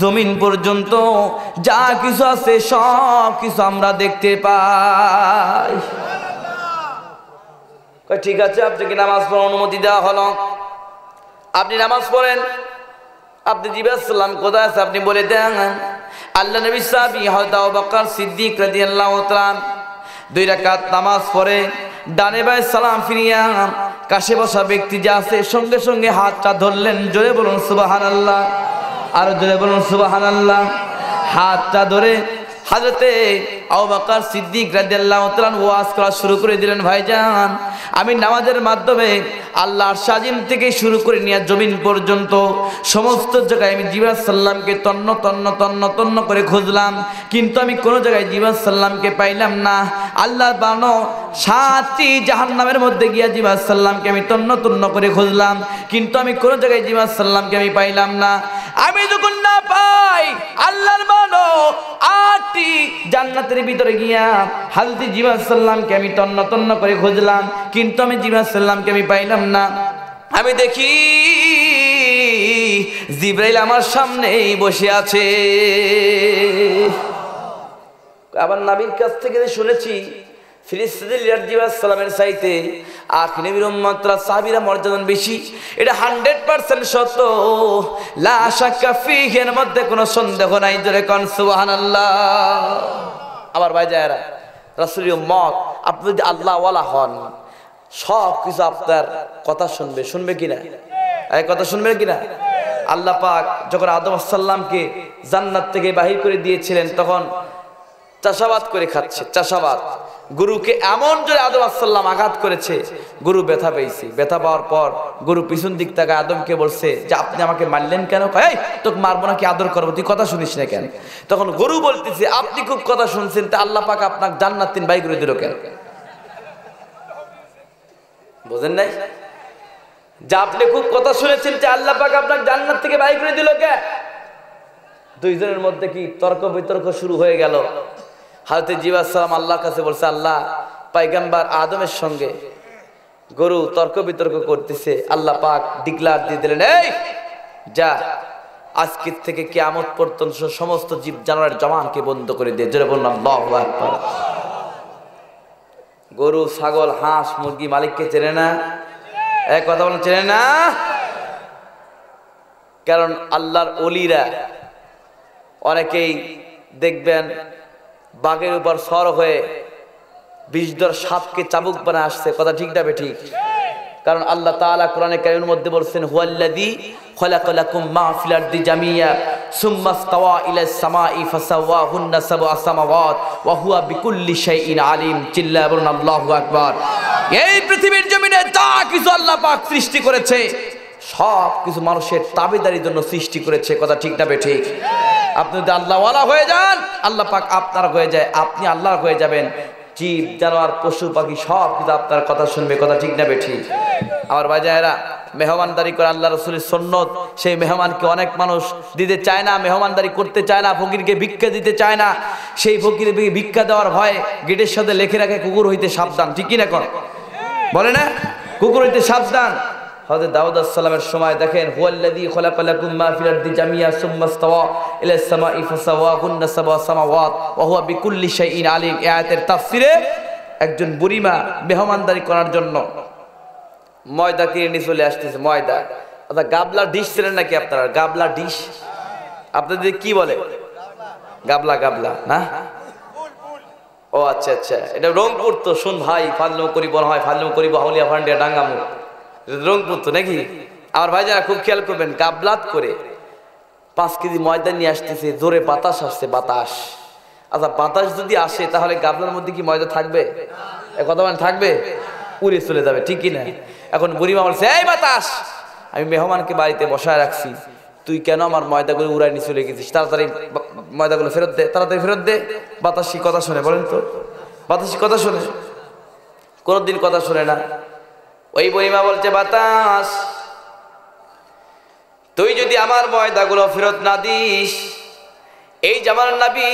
জমিন পর্যন্ত যা কিছু আছে সব কিছু আমরা দেখতে পাই। ঠিক আছে আপনাকে নামাজ পড়ার অনুমতি দেওয়া হলো, আপনি নামাজ পড়েন। আপনি জিবরাইল সাল্লাম কোথায় আছে আপনি বলে দেন। আল্লাহ নবী সাহাবী হযরত আবু বকর সিদ্দিক রাদিয়াল্লাহু তাআলা 2 রাকাত নামাজ পড়ে ডানে বায়ে সালাম ফিরিয়া কাছে বসা ব্যক্তি যা আছে সঙ্গে সঙ্গে হাতটা ধরলেন। জোরে বলুন সুবহানাল্লাহ, আর জোরে বলুন সুবহানাল্লাহ। হাতটা ধরে হযরতে আবু বকর সিদ্দিক রাদিয়াল্লাহু তাআলা ওয়াজ করা শুরু করে দিলেন, ভাইজান আমি নামাজের মাধ্যমে আল্লাহর শাজিম থেকে শুরু করে নিয়ে জমিন পর্যন্ত সমস্ত জায়গায় আমি জিবরাইল সাল্লামকে তন্ন করে খুঁজলাম, কিন্তু আমি কোনো জায়গায় জিবরাইল সাল্লামকে পাইলাম না। আল্লাহর বানো 7টি জাহান্নামের মধ্যে গিয়া জিবরাইল সাল্লামকে আমি তন্ন করে খুঁজলাম, কিন্তু আমি কোনো জায়গায় জিবরাইল সাল্লামকে আমি পাইলাম না। আমি যখন না পাই আল্লাহর বানো 8টি জান্নাতের ভিতরে গিয়া হযরত জিবরাইল সাল্লামকে আমি তন্ন করে খুঁজলাম, কিন্তু আমি জিবরাইল সাল্লামকে আমি পাইলাম না। আমি দেখি জিবরাইল আমার সামনেই বসে আছে। আবার নবীর কাছ থেকে শুনেছি ফিলিস্তিনের লিডার জিবরাইল সাল্লামের চাইতে আখির নবীর উম্মতরা সাহাবীরা মর্যাদা বেশি। এটা 100% সত্য, লা শাক্কা ফিহি, এর মধ্যে কোনো সন্দেহ নাই। জোরে কোন সুবহানাল্লাহ। আমার ভাইজানেরা, রাসূলের উম্মত আপনি যদি আল্লাহ ওয়ালা হন সব কিছু আপনার কথা শুনবে কিনা? এই কথা শুনবে কিনা? আল্লাহ পাক যখন আদম আলাইহিস সালামকে জান্নাত থেকে বাহির করে দিয়েছিলেন তখন চাষাবাদ করে খাচ্ছে। চাষাবাদ গরুকে এমন জোরে আদম আলাইহিস সালাম আঘাত করেছে, গরু ব্যথা পেয়েছে। ব্যথা পাওয়ার পর গরু পিছন দিক থেকে আদমকে বলছে যে আপনি আমাকে মারলেন কেন? এই তোকে মারবো নাকি আদর করবো, তুই কথা শুনিস না কেন? তখন গরু বলতেছে আপনি খুব কথা শুনছেন, তা আল্লাহ পাক আপনাকে জান্নাত থেকে বাহির করে দিল কেন? বুঝেন নাই যে আপনি খুব কথা শুনেছেন যে আল্লাহ পাক আপনাকে জান্নাত থেকে বাহির করে দিল কেন? দুইজনের মধ্যে কি তর্ক বিতর্ক শুরু হয়ে গেল। হযরত জিবরাইল সালাম আল্লাহর কাছে বলছে, আল্লাহ পয়গম্বর আদমের সঙ্গে গরু তর্ক বিতর্ক করতেছে। আল্লাহ পাক ডিক্লার দিয়ে দিলেন, এই যা আজকে থেকে কিয়ামত পর্যন্ত সমস্ত জীব জানোয়ারের জবানকে বন্ধ করে দিয়ে। জোরে বলুন আল্লাহু আকবার। গরু ছাগল হাঁস মুরগি মালিককে চেনে না? এক কথা বলেন চেনে না? কারণ আল্লাহর ওলিরা অনেকেই দেখবেন বাঘের উপর সর হয়ে বিষধর সাপকে চাবুক বানায় আসছে। কথা ঠিক না বেঠিক? কারণ আল্লাহ তাআলা কোরআনে কারীমের মধ্যে বলছেন হুয়াল্লাযী খালাকালাকুম মা ফিল আরদি জামিয়া সুম্মা ইসতাওয়া ইলাস সামাই ফাসাওয়াহুন্না সাবআ সামাওয়াত ওয়া হুয়া বিকুল্লি শাইইন আলিম। চিল্লায়া বলুন আল্লাহু আকবার। এই পৃথিবীর জমিনে যা কিছু আল্লাহ পাক সৃষ্টি করেছে সব কিছু মানুষের তাবেদারির জন্য সৃষ্টি করেছে। কথা ঠিক না বেঠিক? আপনি যদি আল্লাহওয়ালা হয়ে যান আল্লাহ পাক আপনার হয়ে যায়, আপনি আল্লাহর হয়ে যাবেন। জীব জানোয়ার পশু পাখি সব কিছু আপনার কথা শুনবে। কথা ঠিক না বেঠিক? আমার ভাইজানেরা, মেহমানদারি করে আল্লাহ রাসূলের সুন্নত। সেই মেহমানকে অনেক মানুষ দিতে চায় না, মেহমানদারি করতে চায় না, ফকিরকে ভিক্ষা দিতে চায় না। সেই ফকির ভিক্ষা দেওয়ার ভয়ে গেটের সাথে লিখে রাখে কুকুর হইতে সাবধান। ঠিক কি না কর? বলে না কুকুর হইতে সাবধান। হযরত দাউদ আলাইহিস সালামের সময় দেখেন হুয়াল্লাযী খালাকালাকুম মা ফিল আরদি জামিয়া সুম্মা ইসতাওয়া ইলাস সামাই ফাসাওয়াহুন্না সাবআ সামাওয়াত ওয়া হুয়া বিকুল্লি শাইইন আলিম। এই আয়াতের তাফসিরে একজন বুড়িমা মেহমানদারি করার জন্য ময়দা কিনে নিয়ে চলে আসতেছে। ময়দা অর্থাৎ গাবলা ডিশ ছিলেন নাকি আপনারা? গাবলা ডিশ আপনাদের কি বলে? গাবলা গাবলা না? ও আচ্ছা আচ্ছা, এটা রংপুর তো। শুন ভাই, ফাজলামো করি বলা হয়, ফাজলামো করি বাহুলিয়া ফান্ডিয়া ডাঙ্গামু, রংপুর তো নাকি? আমার ভাই যারা খুব খেয়াল করবেন, গাবলাত করে 5 কেজি ময়দা নিয়ে আসতেছে। জোরে বাতাস আসছে, বাতাস। আচ্ছা, বাতাস যদি আসে তাহলে গাবলার মধ্যে কি ময়দা থাকবে? কথা মানে থাকবে? উড়ে চলে যাবে। ঠিক কি না? এখন বুড়িমা বলছে, এই বাতাস, আমি মেহমানকে বাড়িতে বসায় রাখছি, তুই কেন আমার ময়দাগুলো উড়াই নিয়ে চলে গেছিস? তাড়াতাড়ি ময়দাগুলো ফেরত দে, তাড়াতাড়ি ফেরত দে। বাতাসি কথা শোনে? বলেন তো, বাতাসি কথা শোনে? কোনদিন কথা শোনে না। ওই বুড়িমা বলছে, বাতাস, তুই যদি আমার ময়দাগুলো ফেরত না দিস, এই জামানার নবী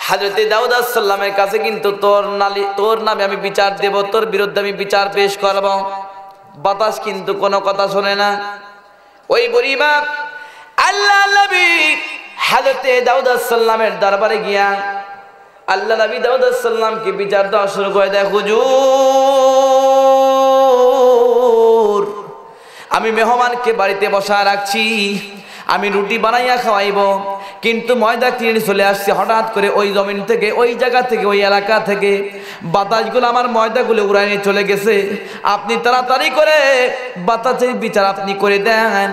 হযরতে দাউদ আলাইহিস সালামের কাছে কিন্তু তোর নামে আমি বিচার দেব, তোর বিরুদ্ধে আমি বিচার পেশ করব। বাতাস কিন্তু কোনো কথা শোনে না। ওই বুড়িমা আল্লাহ নবী হযরতে দাউদ আলাইহিস সালামের দরবারে গিয়া আল্লাহ নবী দাউদ আলাইহিস সালামকে বিচার দেওয়া শুরু করে দেয়। হুজুর, আমি মেহমানকে বাড়িতে বসায় রাখছি, আমি রুটি বানাইয়া খাওয়াইব, কিন্তু ময়দা কিনে চলে আসছে। হঠাৎ করে ওই জমিন থেকে, ওই জায়গা থেকে, ওই এলাকা থেকে বাতাসগুলো আমার ময়দাগুলো উড়াই নিয়ে চলে গেছে। আপনি তাড়াতাড়ি করে বাতাসের বিচার আপনি করে দেন।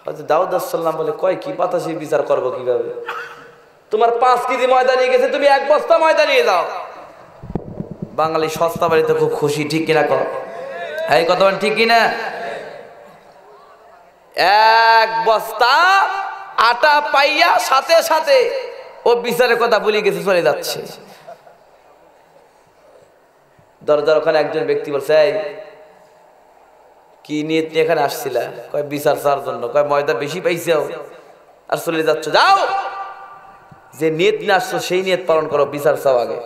হযরত দাউদ আলাইহিস সালাম বলে, কয় কি বাতাসের বিচার করব কিভাবে? তোমার 5 কেজি ময়দা নিয়ে গেছে, তুমি 1 বস্তা ময়দা নিয়ে যাও। বাঙালি সস্তা বাড়িতে খুব খুশি। ঠিক কিনা কর? এই কথা বলেন, ঠিক কিনা? 1 বস্তা আটা পাইয়া সাথে সাথে ও বিচারের কথা ভুলে গেছে, চলে যাচ্ছে। দরজার ওখানে একজন ব্যক্তি বলছে, এই কি নিয়ত নিয়ে এখানে আসছিলা? কয় বিচার চাওয়ার জন্য। কয় ময়দা বেশি পাইছো আর চলে যাচ্ছ? যাও, যে নিয়ত নিয়ে আসছো সেই নিয়ত পালন করো, বিচার চাও আগে।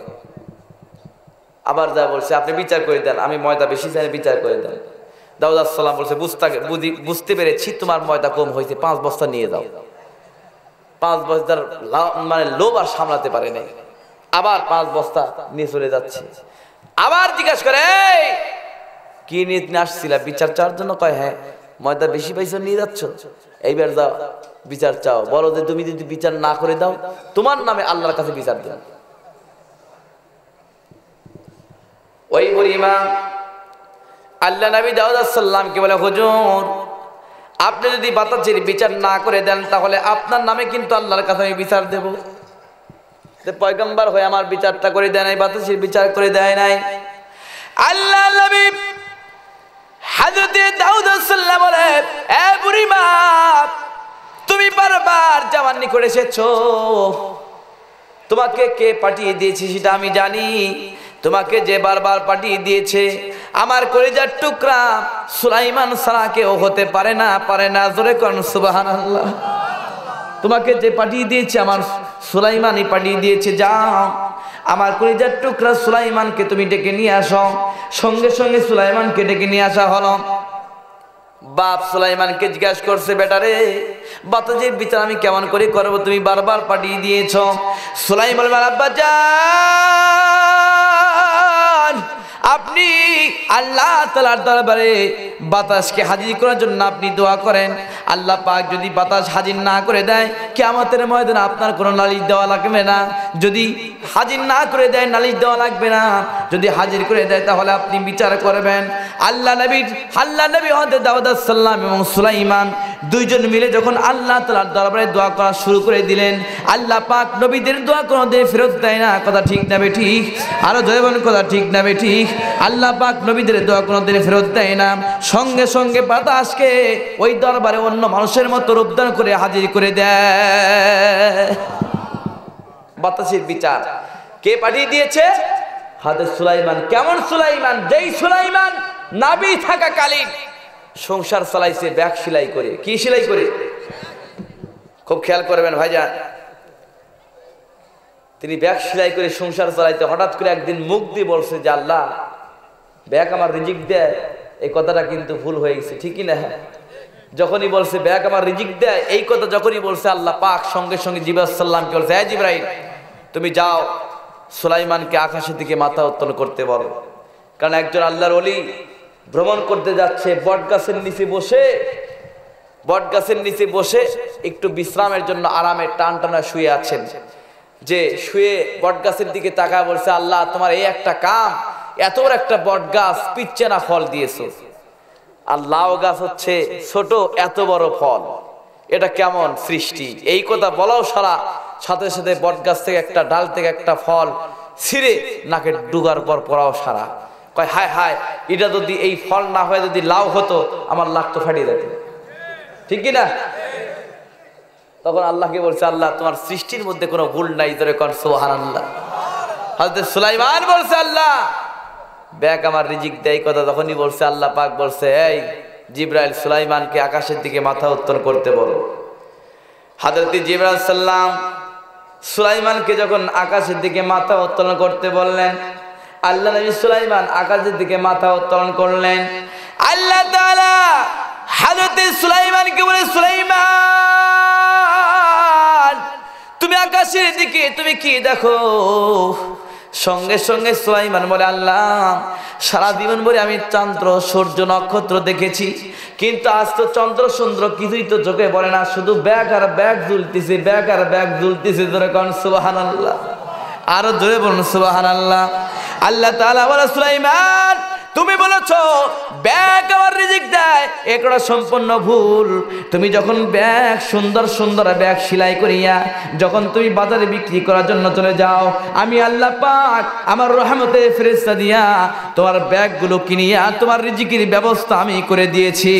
আবার যা বলছে, আপনি বিচার করে দেন, আমি ময়দা বেশি চাই, বিচার করে দেন। দাউদ আলাইহিস সালাম বলছে, বুঝতে পেরেছি তোমার ময়দা কম হয়েছে, 5 বস্তা নিয়ে যাও। 5 বস্তার মানে লোভ আর সামলাতে পারে নাই, আবার 5 বস্তা নিয়ে চলে যাচ্ছে। আবার জিজ্ঞাসা করে, কি নিয়ে আসছিলা? বিচার চাওয়ার জন্য। কয় হ্যাঁ। ময়দা বেশি পাইছো, নিয়ে যাচ্ছ? এইবার যাও, বিচার চাও। বলো যে তুমি যদি বিচার না করে দাও, তোমার নামে আল্লাহর কাছে বিচার দেন। ওই বুড়িমা আল্লাহ নবী দাউদ আলাইহিস সালামকে বলে, হুজুর, আপনি যদি বাতাসের বিচার না করে দেন তাহলে আপনার নামে কিন্তু আল্লাহর কাছে আমি বিচার দেব। পয়গম্বর হয়ে আমার বিচারটা করে দেয় নাই, বাতাসের বিচার করে দেয় নাই। আল্লাহ নবী হযরতে দাউদ আলাইহিস সালাম বলে, এ বুড়িমা, তুমি বারবার জামানি করে এসেছো, তোমাকে কে পাঠিয়ে দিয়েছে সেটা আমি জানি। তোমাকে যে বারবার পাঠিয়ে দিয়েছে আমার কলিজার টুকরা সুলাইমান ছাড়া কেউ হতে পারে না, পারে না। জোরে কোন সুবহানাল্লাহ। তোমাকে যে পাঠিয়ে দিয়েছে আমার সুলাইমানই পাঠিয়ে দিয়েছে। যাও, আমার কলিজার টুকরা সুলাইমানকে তুমি ডেকে নিয়ে আসো। সঙ্গে সঙ্গে সুলাইমানকে ডেকে নিয়ে আসা হলো। বাপ সুলাইমানকে জিজ্ঞাসা করছে, বেটারে, বাতাসের বিচার আমি কেমন করে করবো? তুমি বারবার পাঠিয়ে দিয়েছ। সুলাইমান বলে, আব্বা জান, আপনি আল্লাহ তাআলার দরবারে বাতাসকে হাজির করার জন্য আপনি দোয়া করেন। আল্লাহ পাক যদি বাতাস হাজির না করে দেয়, কিয়ামতের ময়দানে আপনার কোনো নালিশ দেওয়া লাগবে না। যদি হাজির না করে দেয় নালিশ দেওয়া লাগবে না, যদি হাজির করে দেয় তাহলে আপনি বিচার করবেন। আল্লাহ নবী হযরত দাউদ আলাইহিস সালাম এবং সুলাইমান দুইজন মিলে যখন আল্লাহ তাআলার দরবারে দোয়া করা শুরু করে দিলেন, আল্লাহ পাক নবীদের দোয়া কোনোদিন ফেরত দেয় না। কথা ঠিক না বেঠিক? আরো জোরে বলুন, কথা ঠিক না বেঠিক? আল্লাহ পাক নবীদের দোয়া কোনোদিন ফেরত দেয় না। সঙ্গে সঙ্গে বাতাসকে ওই দরবারে অন্য মানুষের মতো রূপদান করে হাজির করে দেয়। বাতাসের বিচার কে পাঠিয়ে দিয়েছে? হযরত সুলাইমান। কেমন সুলাইমান? যেই সুলাইমান নবী থাকাকালীন সংসার চালাইছে ব্যাগ সেলাই করে। কি সেলাই করে? খুব খেয়াল করবেন ভাইজান, তিনি ব্যাগ সেলাই করে সংসার চালাইতে হঠাৎ করে একদিন মুখ দিয়ে বলছে যে আল্লাহ ব্যাগ আমার রিজিক দেয়। এই কথাটা কিন্তু ভুল হয়ে গেছে, ঠিকই না? যখনই বলছে ব্যাগ আমার রিজিক দেয়, এই কথা যখনই বলছে আল্লাহ পাক সঙ্গে সঙ্গে জিবরাইল সাল্লামকে বলছে, হ্যাঁ জিবরাইল তুমি যাও সুলাইমানকে আকাশের দিকে মাথা উত্তোলন করতে বলো। কারণ একজন আল্লাহর ওলি ভ্রমণ করতে যাচ্ছে, বটগাছের নিচে বসে একটু বিশ্রামের জন্য আরামে টান টানা শুয়ে আছেন। যে শুয়ে বটগাছের দিকে তাকায় বলছে, আল্লাহ তোমার এই একটা কাম, এত বড় একটা বটগাছ পিচ্ছে না ফল দিয়েছো, আর লাউ গাছ হচ্ছে ছোট, এত বড় ফল, এটা কেমন সৃষ্টি? এই কথা বলাও সারা সাথে সাথে বটগাছ থেকে একটা ডাল থেকে একটা ফল ছিঁড়ে নাকে ডুগার পর পড়াও সারা। কয় হায় হায়, এটা যদি এই ফল না হয়ে যদি লাউ হতো আমার লাক তো ফাটিয়ে যেত, ঠিক কিনা? তখন আল্লাহকে বলছে, আল্লাহ তোমার সৃষ্টির মধ্যে কোনো ভুল নাই, ধরে কোন সুবহানাল্লাহ। হযরত সুলাইমান বলছে আল্লাহ ব্যাগ আমার রিজিক দেয়। কথা তখনই বলছে, আল্লাহ পাক বলছে, এই জিবরাইল সুলাইমানকে আকাশের দিকে মাথা উত্তোলন করতে বলো। হযরত জিবরাইল সাল্লাম সুলাইমানকে যখন আকাশের দিকে মাথা উত্তোলন করতে বললেন, আল্লাহ নবী সুলাইমান আকাশের দিকে মাথা উত্তোলন করলেন। আল্লাহ তাআলা হযরত সুলাইমানকে বলে, সুলাইমান তুমি আকাশের দিকে তুমি কি দেখো? সঙ্গে সঙ্গে সুলাইমান বলে, আল্লাহ সারা জীবন ভরে আমি চন্দ্র সূর্য নক্ষত্র দেখেছি, কিন্তু আজ তো চন্দ্র সুন্দর কিছুই তো চোখে পড়ে না, শুধু ব্যাগ আর ব্যাগ ঝুলতেছে, ব্যাগ আর ব্যাগ ঝুলতেছে। ধরে কোন সুবহানাল্লাহ, আরো জোরে বলুন সুবহানাল্লাহ। আল্লাহ তাআলা বলে, সুলাইমান তুমি বলেছো ব্যাগ আমার রিজিক দেয়, এটা সম্পূর্ণ ভুল। তুমি যখন ব্যাগ সুন্দর সুন্দর ব্যাগ সেলাই করিয়া যখন তুমি বাজারে বিক্রি করার জন্য চলে যাও, আমি আল্লাহ পাক আমার রহমতে ফেরেশতা দিয়া তোমার ব্যাগগুলো কিনিয়া তোমার রিজিকের ব্যবস্থা আমি করে দিয়েছি।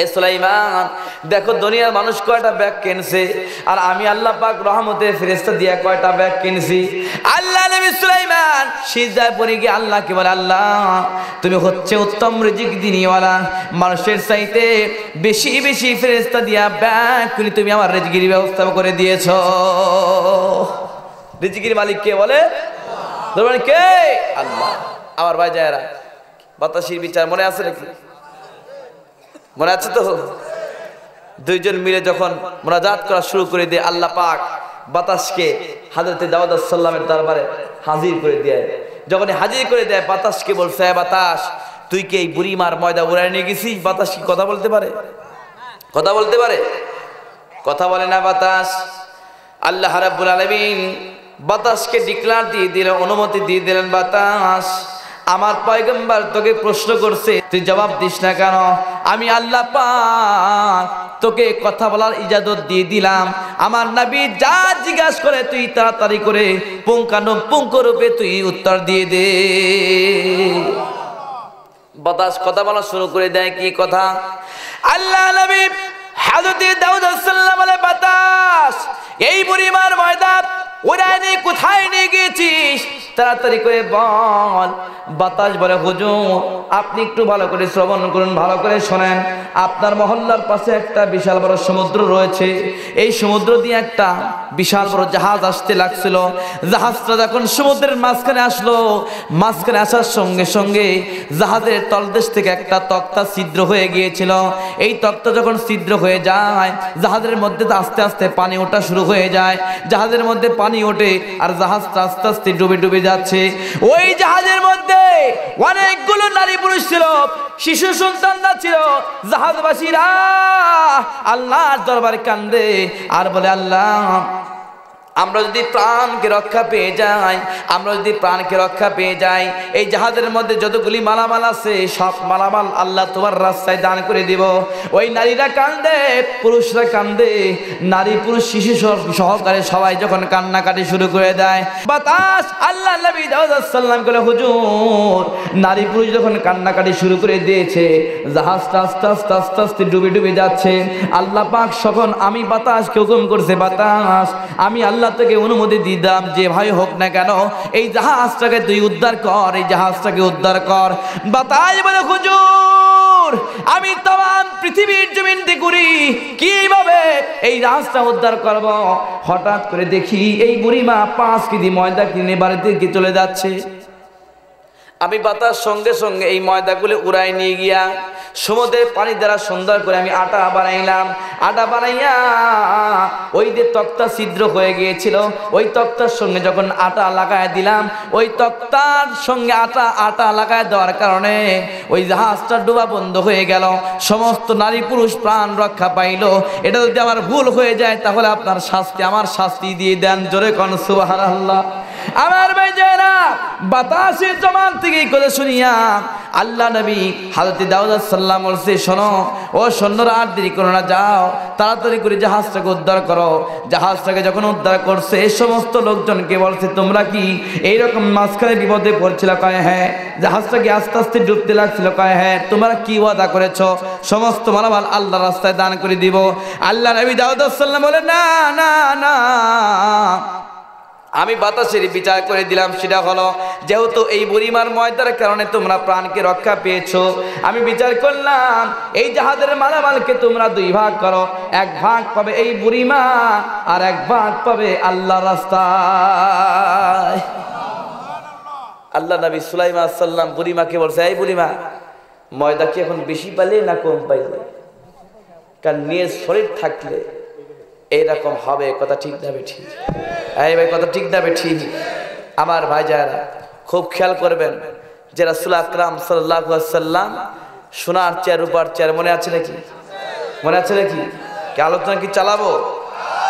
এ সুলাইমান দেখো দুনিয়ার মানুষ কয়টা ব্যাগ কিনছে, আর আমি আল্লাহ পাক রহমতে ফেরেশতা দিয়া কয়টা ব্যাগ কিনছি। আল্লাহ নবী সুলাইমান সিজদায় পড়ে গিয়ে আল্লাহকে বলে, আল্লাহ তুমি হচ্ছে উত্তম রিজিক দিনিওয়ালা, মানুষের চাইতে বেশি বেশি ফেরেশতা দিয়া ব্যাগ কিনে তুমি আমার রিজিকের ব্যবস্থা করে দিয়েছো। রিজিকের মালিক কে বলে? বলেন কে? আল্লাহ। আমার ভাই যায়রা বাতাসের বিচার মনে আছে নাকি? মনে আছে তো? দুইজন মিলে যখন মুনাজাত করা শুরু করে দিয়ে আল্লাহ পাক বাতাসকে হযরত দাউদ আলাইহিস সালামের দরবারে হাজির করে দেয়। যখন হাজির করে দেয়, বাতাসকে বলছে, হে বাতাস তুই কি এই বুড়িমার ময়দা উড়ায় নিয়ে গেছিস? বাতাস কি কথা বলতে পারে? কথা বলতে পারে? কথা বলে না বাতাস। আল্লাহ রাব্বুল আলামিন বাতাসকে ডিক্লার দিয়ে দিলেন, অনুমতি দিয়ে দিলেন, বাতাস আমার পয়গম্বর তোকে প্রশ্ন করছে, তুই জবাব দিস না কেন? আমি আল্লাহ পাক তোকে কথা বলার ইজাজত দিয়ে দিলাম। আমার নবী যা জিজ্ঞাসা করে তুই তাড়াতাড়ি করে পুঙ্খানুপুঙ্খ রূপে তুই উত্তর দিয়ে দে। বাতাস কথা বলা শুরু করে দেয়। কি কথা? আল্লাহ নবী হযরত দাউদ আলাইহিস সালাম বলে, বাতাস এই বুড়িমার ময়দা ওরাই নিয়ে কোথায় নিয়ে গেছিস? তাড়াতাড়ি করে বল। বাতাস বলে, হুজুর আপনি একটু ভালো করে শ্রবণ করুন, ভালো করে শোনেন। আপনার মহল্লার পাশে একটা বিশাল বড় সমুদ্র রয়েছে, এই সমুদ্র দিয়ে একটা বিশাল বড় জাহাজ আসতে লাগছিল। জাহাজটা যখন সমুদ্রের মাঝখানে আসলো, মাঝখানে আসার সঙ্গে সঙ্গে জাহাজের তলদেশ থেকে একটা তক্তা ছিদ্র হয়ে গিয়েছিল। এই তক্তা যখন ছিদ্র হয়ে যায়, জাহাজের মধ্যে আস্তে আস্তে পানি ওঠা শুরু হয়ে যায়। জাহাজের মধ্যে পানি ওঠে আর জাহাজটা আস্তে আস্তে ডুবে ডুবে যাচ্ছে। ওই জাহাজের মধ্যে অনেকগুলো নারী পুরুষ ছিল, শিশু সন্তানরা ছিল। জাহাজবাসীরা আল্লাহর দরবারে কান্দে আর বলে, আল্লাহ আমরা যদি প্রাণকে রক্ষা পেয়ে যাই, আমরা যদি প্রাণকে রক্ষা পেয়ে যাই, এই জাহাজের মধ্যে যতগুলি মালামাল আছে সব মালামাল আল্লাহ তোমার রাস্তায় দান করে দিব। ওই নারীরা কান্দে, পুরুষরা কান্দে, নারী পুরুষ শিশু সহকারে সবাই যখন কান্নাকাটি শুরু করে দেয়, বাতাস আল্লাহ নবী দাউদ আলাইহিস সালাম বলে, হুজুর নারী পুরুষ যখন কান্নাকাটি শুরু করে দিয়েছে, জাহাজটা আস্তে আস্তে আস্তে আস্তে ডুবে ডুবে যাচ্ছে। আল্লাহ পাক তখন আমি বাতাসকে হুকুম করছে, বাতাস আমি আল্লাহ থেকে অনুমতি দিলাম যে ভাই হোক না কেন এই জাহাজটাকে তুই উদ্ধার কর, এই জাহাজটাকে উদ্ধার কর। বাতাস বলে, হুজুর আমি तमाम পৃথিবীর জমিনতে ঘুরি, কিভাবে এই জাহাজটা উদ্ধার করব? হঠাৎ করে দেখি এই বুড়িমা 5 কেজি ময়দা কিনে বাড়িতে গিয়ে চলে যাচ্ছে। আমি বাতাস সঙ্গে সঙ্গে এই ময়দাগুলো উড়াই নিয়ে গিয়া সমুদ্রের পানি দ্বারা সুন্দর করে আমি আটা বানাইলাম। আটা বানাইয়া ওই যে তক্তা ছিদ্র হয়ে গিয়েছিল, ওই তক্তার সঙ্গে যখন আটা লাগায় দিলাম, ওই তক্তার সঙ্গে আটা লাগায় দেওয়ার কারণে ওই জাহাজটা ডুবা বন্ধ হয়ে গেল। সমস্ত নারী পুরুষ প্রাণ রক্ষা পাইল। এটা যদি আমার ভুল হয়ে যায় তাহলে আপনার শাস্তি, আমার শাস্তি দিয়ে দেন। জোরে কোন সুবহানাল্লাহ। আমার ভাইজারা, বাতাসের জমান থেকে কথা শুনিয়া আল্লাহ নবী হযরত দাউদ আলাইহিস সালাম বলছে, শোনো ও সৈন্যরা, আর দেরি করো না, যাও তাড়াতাড়ি করে জাহাজটাকে উদ্ধার করো। জাহাজটাকে যখন উদ্ধার করছে এই সমস্ত লোকজনকে বলছে, তোমরা কি এইরকম মাঝখানে বিপদে পড়ছিল? কয় হ্যাঁ। জাহাজটাকে আস্তে আস্তে ডুবতে লাগছিল? কয় হ্যাঁ। তোমরা কি ওয়াদা করেছো? সমস্ত মালামাল আল্লাহর রাস্তায় দান করে দিব। আল্লাহ নবী দাউদ আলাইহিস সালাম বলে, না না না, আমি বাতাসের বিচার করে দিলাম। সেটা হলো, যেহেতু এই বুড়িমার ময়দার কারণে তোমরা প্রাণকে রক্ষা পেয়েছো, আমি বিচার করলাম এই জাহাজের মালামালকে তোমরা 2 ভাগ করো। 1 ভাগ পাবে এই বুড়িমা, আর 1 ভাগ পাবে আল্লাহর রাস্তায়। আল্লাহ নবী সুলাইমান আলাইহিস সালাম বুড়িমাকে বলছে, এই বুড়িমা, ময়দা কি এখন বেশি পাইলে না কম পাইলে? কারণ নিয়ে শরীর থাকলে এইরকম হবে। কথা ঠিক না বেঠি? এই ভাই, কথা ঠিক না বেঠি? আমার ভাইজারা খুব খেয়াল করবেন যে রাসূল আকরাম সাল্লাল্লাহু আলাইহি ওয়াসাল্লাম সোনার চেয়ার রূপার চেয়ার, মনে আছে নাকি? মনে আছে নাকি? কি আলোচনা কি চালাবো?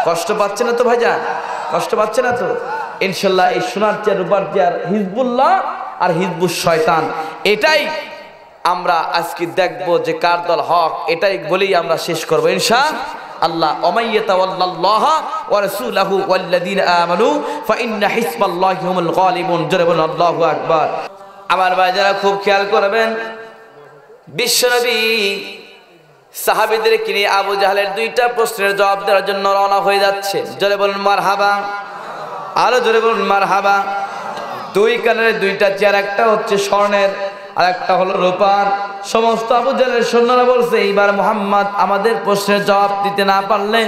কষ্ট পাচ্ছে না তো ভাইজান? কষ্ট পাচ্ছে না তো? ইনশাআল্লাহ এই সোনার চেয়ার রূপার চেয়ার হিজবুল্লাহ আর হিজবুশ শয়তান, এটাই আমরা আজকে দেখব যে কার দল হক। এটাই বলেই আমরা শেষ করবো ইনশাআল্লাহ। ওয়ামাইয়াতাওয়াল্লাল্লাহ ওয়া রাসূলাহু ওয়াল্লাযীনা আমানু ফাইন্না হিজবাল্লাহি হুমুল গালিবুন। জোরে বলুন আল্লাহু আকবার। আমার ভাই যারা খুব খেয়াল করবেন, বিশ্বনবী সাহাবীদেরকে নিয়ে আবু জাহলের 2টা প্রশ্নের জবাব দেওয়ার জন্য রওনা হয়ে যাচ্ছে। জোরে বলুন মারহাবা, আরো জোরে বলুন মারহাবা। 2 কানের 2টা চেয়ার, একটা হচ্ছে স্বর্ণের আর একটা হলো রূপার। সমস্ত আবু জাহলের সৈন্যরা বলছে, এইবার মুহাম্মদ আমাদের প্রশ্নের জবাব দিতে না পারলে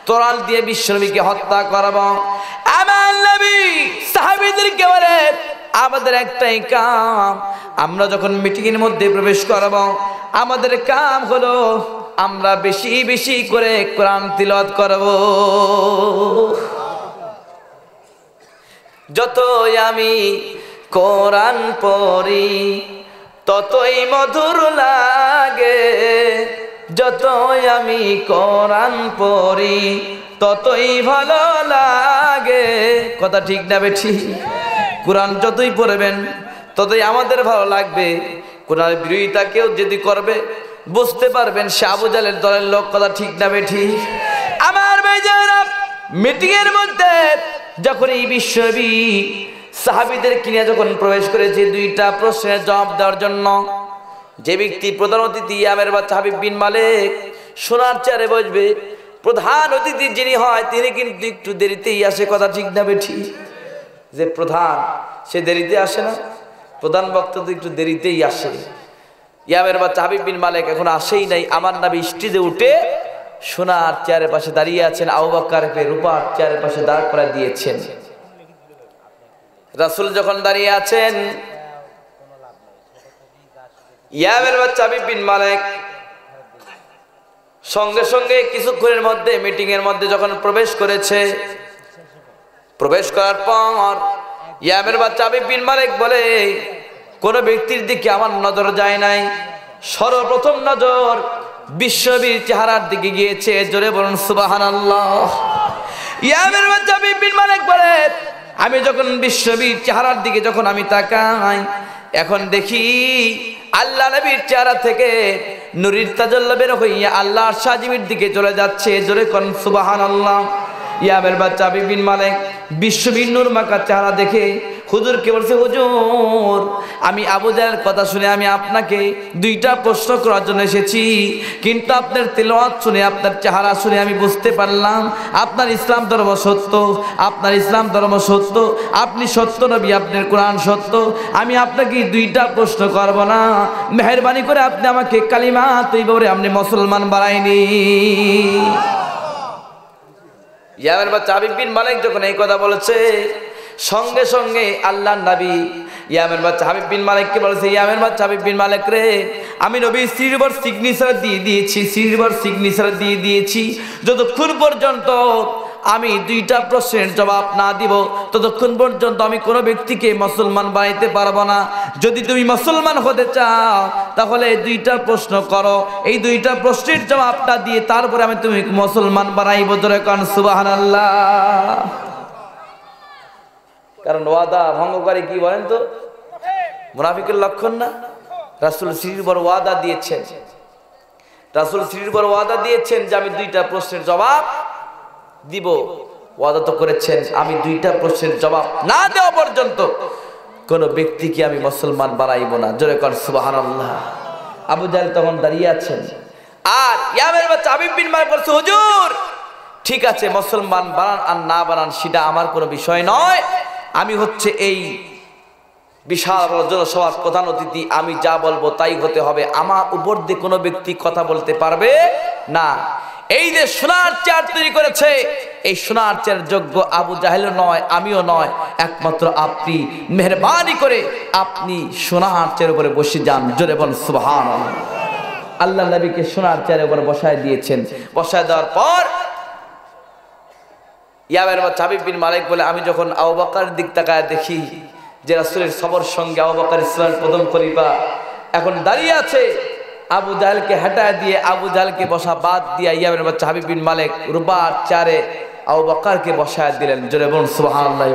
তরোয়াল দিয়ে বিশ্বনবীকে হত্যা করব। আমার নবী সাহাবীদেরকে বলে, আমাদের একটাই কাম, আমরা যখন মিটিং এর মধ্যে প্রবেশ করব, আমাদের কাম হলো আমরা বেশি বেশি করে কোরআন তিলাওয়াত করব। যতই আমি কোরআন পড়ি ততই মধুর লাগে, যতই আমি কোরআন পড়ি ততই ভালো লাগে। কথা ঠিক না বেঠি? কোরআন যতই পড়বেন ততই আমাদের ভালো লাগবে। কোরআনের বিরোধিতা কেউ যদি করবে বুঝতে পারবেন সে আবু জাহলের দলের লোক। কথা ঠিক না বেঠি? আমার ভাইজানেরা, মিটিং এর মধ্যে যখন এই বিশ্বনবী সাহাবীদের কিনে যখন প্রবেশ করেছে 2টা প্রশ্নের জবাব দেওয়ার জন্য, যে ব্যক্তি প্রধান অতিথি ইয়ামের বাচ্চা হাবিব বিন মালিক সোনার চেয়ারে বসবে, প্রধান অতিথি যিনি হয় তিনি কিন্তু একটু দেরিতেই আসে। কথা ঠিক না বেঠি? যে প্রধান সে দেরিতে আসে না, প্রধান বক্তা তো একটু দেরিতেই আসে। ইয়ামের বাচ্চা হাবিব বিন মালিক এখন আসেই নাই। আমার নবী স্টেজে উঠে সোনার চেয়ারের পাশে দাঁড়িয়ে আছেন, আবু বকরকে রূপার চেয়ারের পাশে দাঁড় করায় দিয়েছেন। রাসূল যখন দাঁড়িয়ে আছেন, ইয়ামের বাচ্চা হাবিব বিন মালিক সঙ্গে সঙ্গে কিছুক্ষণের মধ্যে মিটিং এর মধ্যে যখন প্রবেশ করেছে, প্রবেশ করার পর ইয়ামের বাচ্চা হাবিব বিন মালিক বলে, কোন ব্যক্তির দিকে আমার নজর যায় নাই, সর্বপ্রথম নজর বিশ্বনবীর চেহারার দিকে গিয়েছে। জোরে বলুন সুবহানাল্লাহ। ইয়ামের বাচ্চা আবিব বিন মালিক বলে আমি যখন বিশ্ববীর চেহারার দিকে যখন আমি তাকাই এখন দেখি আল্লাহ নবীর চেহারা থেকে নূরের তাজাল্লি বের হইয়া আল্লাহর সাজিমের দিকে চলে যাচ্ছে। জোরে কোন সুবহানাল্লাহ। ইয়ামের বাচ্চা আবিব বিন মালিক বিশ্ববীর নূর মাখা চেহারা দেখে হুজুরকে বলছে, হুজুর আমি আবু জাহেলের কথা শুনে আমি আপনাকে দুইটা প্রশ্ন করার জন্য এসেছি, কিন্তু আপনার তেলাওয়াত শুনে আপনার চেহারা শুনে আমি বুঝতে পারলাম আপনার ইসলাম ধর্ম সত্য, আপনার ইসলাম ধর্ম সত্য, আপনি সত্য নবী, আপনার কোরআন সত্য। আমি আপনাকে দুইটা প্রশ্ন করব না, মেহেরবানি করে আপনি আমাকে কালিমা তৈয়বা আপনি মুসলমান বানাইনি। ইয়ামের বাচ্চা আবিব বিন মালিক যখন এই কথা বলেছে সঙ্গে সঙ্গে আল্লাহর নবী ইয়ামের বাচ্চা হাবিব বিন মালিককে বলেছে, ইয়ামের বাচ্চা হাবিব বিন মালিক রে, আমি নবী সিলভার সিগনেচার দিয়ে দিয়েছি, সিলভার সিগনেচার দিয়ে দিয়েছি। যতক্ষণ পর্যন্ত আমি দুইটা প্রশ্নের জবাব না দিব ততক্ষণ পর্যন্ত আমি কোনো ব্যক্তিকে মুসলমান বানাইতে পারবো না। যদি তুমি মুসলমান হতে চাও তাহলে দুইটা প্রশ্ন করো, এই দুইটা প্রশ্নের জবাবটা দিয়ে তারপরে আমি তুমি মুসলমান বানাইব। জোরে কোন সুবহানাল্লাহ। কারণ ওয়াদা ভঙ্গকারী কি বলেন তো মুনাফিকের লক্ষণ না? রাসূল সিরির বড় ওয়াদা দিয়েছেন, রাসূল সিরির বড় ওয়াদা দিয়েছেন যে আমি দুইটা প্রশ্নের জবাব দিব। ওয়াদা তো করেছেন আমি দুইটা প্রশ্নের জবাব না দেওয়া পর্যন্ত কোন ব্যক্তিকে আমি মুসলমান বানাইব না। জোরে কোন সুবহানাল্লাহ। আবু জাহেল তখন দাঁড়িয়ে আছেন, আর ইয়ামের বাচ্চা আবিব বিন মালিক বলছে, হুজুর ঠিক আছে মুসলমান বানান আর না বানান সেটা আমার কোনো বিষয় নয়, আমি হচ্ছে এই বিশাল জনসভার প্রধান অতিথি, আমি যা বলবো তাই হতে হবে, আমার উপর দিয়ে কোনো ব্যক্তি কথা বলতে পারবে না। এই যে সোনার চেয়ার তৈরি করেছে এই সোনার চেয়ার যোগ্য আবু জাহেলও নয় আমিও নয়, একমাত্র আপনি। মেহেরবানি করে আপনি সোনার চেয়ারের উপরে বসে যান। জোরে বল সুবহানাল্লাহ। আল্লাহ নবীকে সোনার চেয়ারের উপরে বসায় দিয়েছেন। বসায় দেওয়ার পর ইয়ামের বাচ্চা হাবিব বিন মালিক বলে আমি যখন আবু বকরের দিক তাকায় দেখি যে রাসূলের সবার সঙ্গে আবু বকর ইসলামের প্রথম খলিফা এখন দাঁড়িয়ে আছে, আবু জাহেলকে হটায় দিয়ে আবু জাহেলকে বসা বাদ দিয়ে ইয়ামের বাচ্চা হাবিব বিন মালিক রুবার চেয়ারে আবু বকরকে বসায় দিলেন। জোরে বলুন সুবহানাল্লাহ।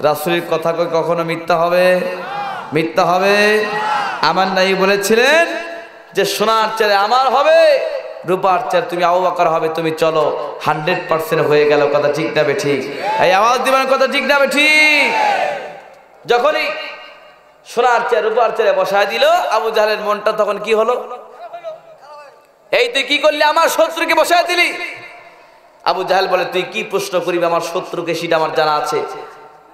রাসূলের কথা কখনো মিথ্যা হবে? মিথ্যা হবে? আমার নাই বলেছিলেন যে সোনার চেয়ারে আমার হবে, রূপার চেয়ার তুমি আবু বকর হবে, তুমি চলো। 100% হয়ে গেল। কথা ঠিক না বেঠিক? এই আওয়াজ দিবেন, কথা ঠিক না বেঠিক? যখনই সোনার চেয়ার রূপার চেয়ারে বসায় দিল আবু জাহেলের মনটা তখন কি হলো? এই তুই কি করলি? আমার শত্রুকে বসায় দিলি। আবু জাহেল বলে, তুই কি প্রশ্ন করিবি আমার শত্রুকে সেটা আমার জানা আছে।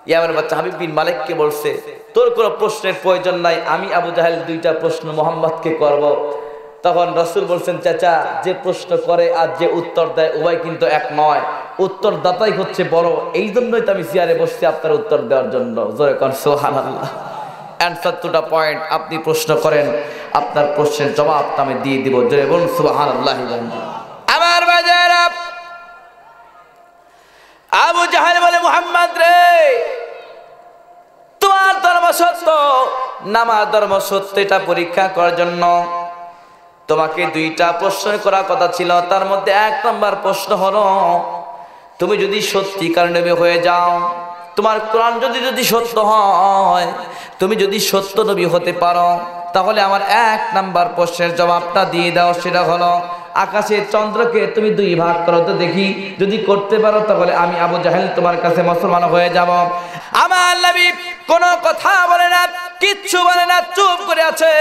ইয়ামের বাচ্চা হাবিব বিন মালিককে বলছে, তোর কোনো প্রশ্নের প্রয়োজন নাই, আমি আবু জাহেল দুইটা প্রশ্ন মুহাম্মদকে করব। তখন রাসূল বলছেন, চাচা যে প্রশ্ন করে আর যে উত্তর দেয় উভয় কিন্তু এক নয়, উত্তরদাতাই হচ্ছে বড়, এই জন্যই তো আমি চেয়ারে বসছি আপনার উত্তর দেওয়ার জন্য। জোরে কোন সুবহানাল্লাহ। অ্যানসার টু দা পয়েন্ট, আপনি প্রশ্ন করেন আপনার প্রশ্নের জবাব আমি দিয়ে দিব। জোরে বলুন সুবহানাল্লাহ। আমার বাজারা আবু জাহেল বলে, মুহাম্মদ রে তোমার ধর্ম সত্য না আমার ধর্ম সত্য এটা পরীক্ষা করার জন্য তোমাকে দুইটা প্রশ্ন করার কথা ছিল। তার মধ্যে 1 নম্বর প্রশ্ন হলো, তুমি যদি সত্যিকার নবী হয়ে যাও, তোমার কোরআন যদি সত্য হয়, তুমি যদি সত্য নবী হতে পারো, তাহলে আমার 1 নম্বর প্রশ্নের জবাবটা দিয়ে দাও। সেটা হলো আকাশের চন্দ্রকে তুমি 2 ভাগ করো তো দেখি, যদি করতে পারো তাহলে আমি আবু জাহেল তোমার কাছে মুসলমান হয়ে যাব। আমার নবী কোনো কথা বলে না, কিচ্ছু বলে না, চুপ করে আছে।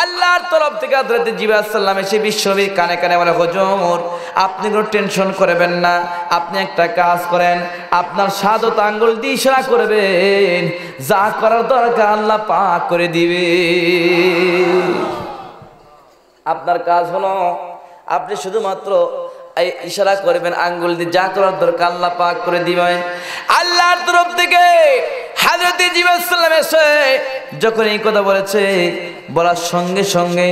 আল্লাহর তরফ থেকে হযরত জিবরাইল আলাইহিস সালাম এসে বিশ্বনবীর কানে কানে বলে, হুজুর আপনি কোনো টেনশন করবেন না, আপনি একটা কাজ করেন, আপনার শাহাদাত আঙ্গুল দিয়ে ইশারা করবেন, যা করার দরকার আল্লাহ পাক করে দিবে। আপনার কাজ হলো আপনি শুধুমাত্র এই ইশারা করবেন আঙ্গুল দিয়ে, যা করার দরকার আল্লাহ পাক করে দিবে। আল্লাহর তরফ থেকে হযরত জিবরাইল আলাইহিস সালাম এসে যখন এই কথা বলেছে, বলার সঙ্গে সঙ্গে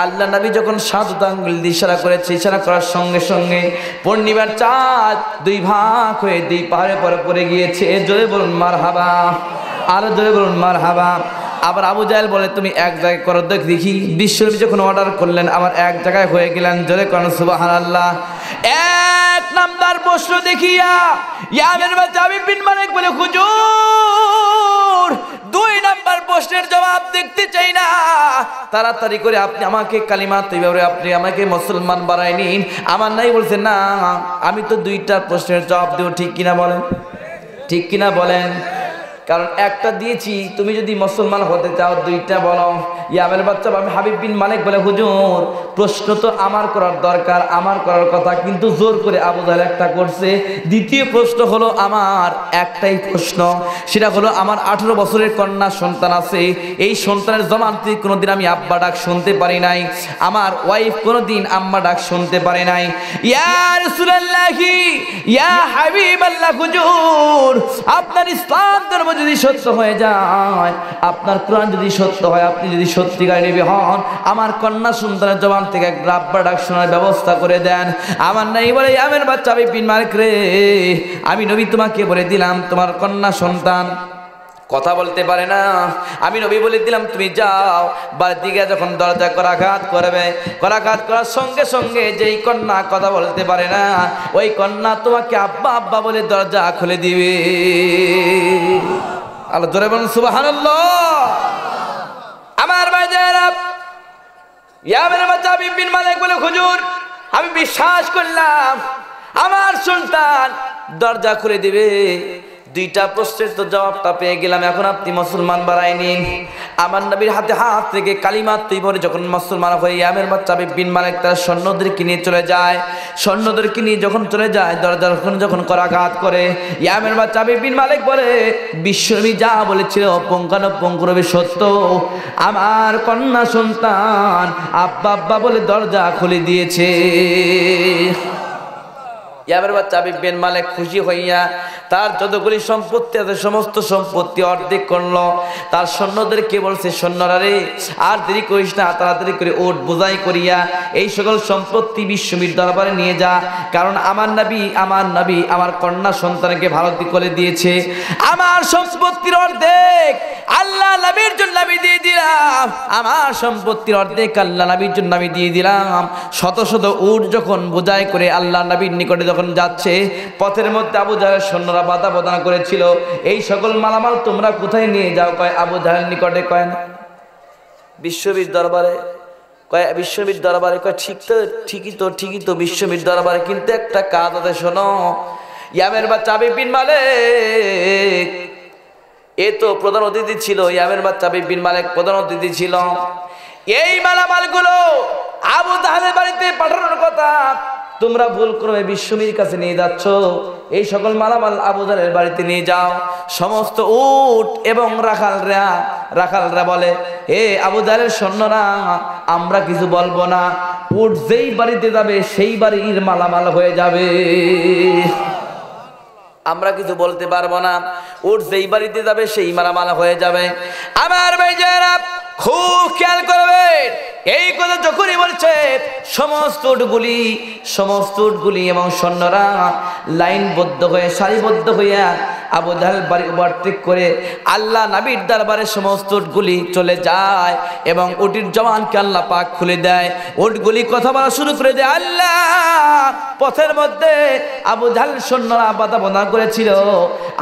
আল্লাহ নবী যখন শাহাদাত আঙ্গুল দিয়ে ইশারা করেছে, ইশারা করার সঙ্গে সঙ্গে পূর্ণিমার চাঁদ 2 ভাগ হয়ে 2 পাহাড়ে পড়ে গিয়েছে। জোরে বলুন মারহাবা, আরো জোরে বলুন মারহাবা। আবার আবু জাহেল বলে, তুমি এক জায়গায় করো দেখি। বিশ্বনবী যখন অর্ডার করলেন আবার এক জায়গায় হয়ে গেলেন। জোরে কোন সুবহানাল্লাহ। এক নাম্বার প্রশ্ন দেখিয়া ইয়ামের বাচ্চা হাবিব বিন মালিক বলে হুজুর 2 নাম্বার প্রশ্নের জবাব দেখতে চাই না, তাড়াতাড়ি করে আপনি আমাকে কালিমা তৈয়বা আপনি আমাকে মুসলমান বানায় নিন। আমার নাই বলছে না আমি তো 2টা প্রশ্নের জবাব দেব, ঠিক কিনা বলেন, ঠিক কিনা বলেন? কারণ একটা দিয়েছি, তুমি যদি মুসলমান হতে চাও 2টা বলো। ইয়ামের বাচ্চা আমি হাবিব বিন মালিক বলে হুজুর প্রশ্ন তো আমার করার দরকার, আমার করার কথা, কিন্তু জোর করে আবু জাহেল একটা করছে। দ্বিতীয় প্রশ্ন হলো আমার একটাই প্রশ্ন, সেটা হলো আমার 18 বছরের কন্যা সন্তান আছে, এই সন্তানের জবান থেকে কোনোদিন আমি আব্বা ডাক শুনতে পারি নাই, আমার ওয়াইফ কোনোদিন আম্মা ডাক শুনতে পারে নাই। ইয়া রাসূলুল্লাহি ইয়া হাবিবাল্লাহ হুজুর আপনার ইসলাম ধর্ম যদি সত্য হয়ে যায়, আপনার কোরআন যদি সত্য হয়, আপনি যদি সত্যিকার নবী হন, আমার কন্যা সন্তানের জবান থেকে এক আব্বা ডাক শোনার ব্যবস্থা করে দেন। আমার নাই বলে ইয়ামের বাচ্চা হাবিব বিন মালিক রে, আমি নবী তোমাকে বলে দিলাম তোমার কন্যা সন্তান কথা বলতে পারে না, আমি নবী বলে দিলাম তুমি যাও বাড়ির দিকে, যখন দরজা করাঘাত করবে, করাঘাত করার সঙ্গে সঙ্গে যেই কন্যা কথা বলতে পারে না ওই কন্যা তোমাকে আব্বা আব্বা বলে দরজা খুলে দিবে। আল্লাহ জোরে বলুন সুবহানাল্লাহ। আমার ভাইজারা ইয়ামের বাচ্চা হাবিব বিন মালিক বলে হুজুর আমি বিশ্বাস করলাম আমার সন্তান দরজা খুলে দিবে, 2টা প্রশ্নের তো জবাবটা পেয়ে গেলাম, এখন আপনি মুসলমান বানায় নিন। আমার নবীর হাতে হাত থেকে কালিমা তৈয়বা যখন মুসলমান হয়ে ইয়ামের বাচ্চা হাবিব বিন মালিক তার সৈন্যদেরকে নিয়ে চলে যায়, সৈন্যদেরকে নিয়ে যখন চলে যায় দরজার যখন করাঘাত করে, ইয়ামের বাচ্চা হাবিব বিন মালিক বলে বিশ্বনবী যা বলেছিল পুঙ্খানুপুঙ্খভাবে সত্য, আমার কন্যা সন্তান আব্বা আব্বা বলে দরজা খুলে দিয়েছে। ইয়ামের বাচ্চা হাবিব বিন মালিক খুশি হইয়া তার যতগুলি সম্পত্তি আছে সমস্ত সম্পত্তি অর্ধেক করলো, তার সৈন্যদেরকে বলছে সৈন্যরা রে আর দেরি করিস না, তাড়াতাড়ি করে ওট বোঝাই করিয়া এই সকল সম্পত্তি বিশ্বনবীর দরবারে নিয়ে যা, কারণ আমার নবী আমার কন্যা সন্তানকে ভালো করে দিয়েছে, আমার সম্পত্তির অর্ধেক আল্লাহ নবীর জন্য আমি দিয়ে দিলাম, আমার সম্পত্তির অর্ধেক আল্লাহ নবীর জন্য আমি দিয়ে দিলাম। শত শত উট যখন বোঝাই করে আল্লাহ নবীর নিকটে যখন যাচ্ছে, পথের মধ্যে আবু জাহেলের সৈন্যরা বাধা প্রদান করেছিল, এই সকল মালামাল তোমরা কোথায় নিয়ে যাও? কয় আবু জাহেল নিকটে। কয় না বিশ্বনবীর দরবারে, কয় বিশ্বনবীর দরবারে, কয় ঠিকই তো বিশ্বনবীর দরবারে, কিন্তু একটা কাজ আছে শোনো। ইয়ামের বাচ্চা হাবিব বিন মালিক এ তো প্রধান অতিথি ছিল, ইয়ামের বাচ্চা হাবিব বিন মালিক প্রধান অতিথি ছিল, এই মালামালগুলো আবু জাহেলের বাড়িতে পাঠানোর কথা তোমরা ভুল করে বিশ্বনবীর কাছে নিয়ে যাচ্ছ, এই সকল মালামাল আবু জাহেলের বাড়িতে নিয়ে যাও। সমস্ত উট এবং রাখালরা বলে এ আবু জাহেলের সৈন্যরা আমরা কিছু বলবো না, উট যেই বাড়িতে যাবে সেই বাড়ির মালামাল হয়ে যাবে, আমরা কিছু বলতে পারবো না, উট যেই বাড়িতে যাবে সেই মালামাল হয়ে যাবে। আমার ভাইজারা খুব খেয়াল করবেন, এই কথা যখনই বলছে সমস্ত উটগুলি এবং সৈন্যরা লাইনবদ্ধ হয়ে সারিবদ্ধ হইয়া আবু জাহেল বাড়ি ওভারটেক করে আল্লাহ নবীর দরবারে সমস্ত উটগুলি চলে যায় এবং উটের জবানকে আল্লাহ পাক খুলে দেয়, উটগুলি কথা বলা শুরু করে দেয়। আল্লাহ পথের মধ্যে আবু জাহেল সৈন্যরা বাধা প্রদান করেছিল,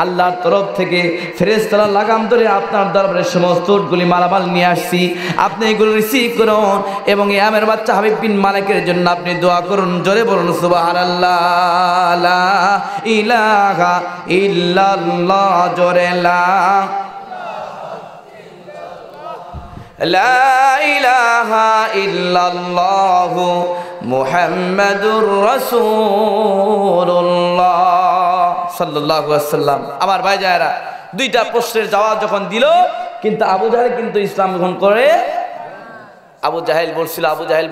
আল্লাহর তরফ থেকে ফেরেশতারা লাগাম ধরে আপনার দরবারে সমস্ত উটগুলি মালামাল নিয়ে আসছি, আপনি এগুলো রিসিভ করুন এবং ইয়ামের বাচ্চা হাবিব বিন মালিকের জন্য আপনি দোয়া করুন। জোরে বলুন সুবহানাল্লাহ, লা ইলাহা ইল্লাল্লাহ, জোরে লা ইলাহা ইল্লাল্লাহ মুহাম্মাদুর রাসূলুল্লাহ সাল্লাল্লাহু আলাইহি ওয়াসাল্লাম। আমার ভাইজানেরা 2টা প্রশ্নের জবাব যখন দিল, কিন্তু আবু জাহেল কিন্তু ইসলাম গ্রহণ করে। আবু জাহেল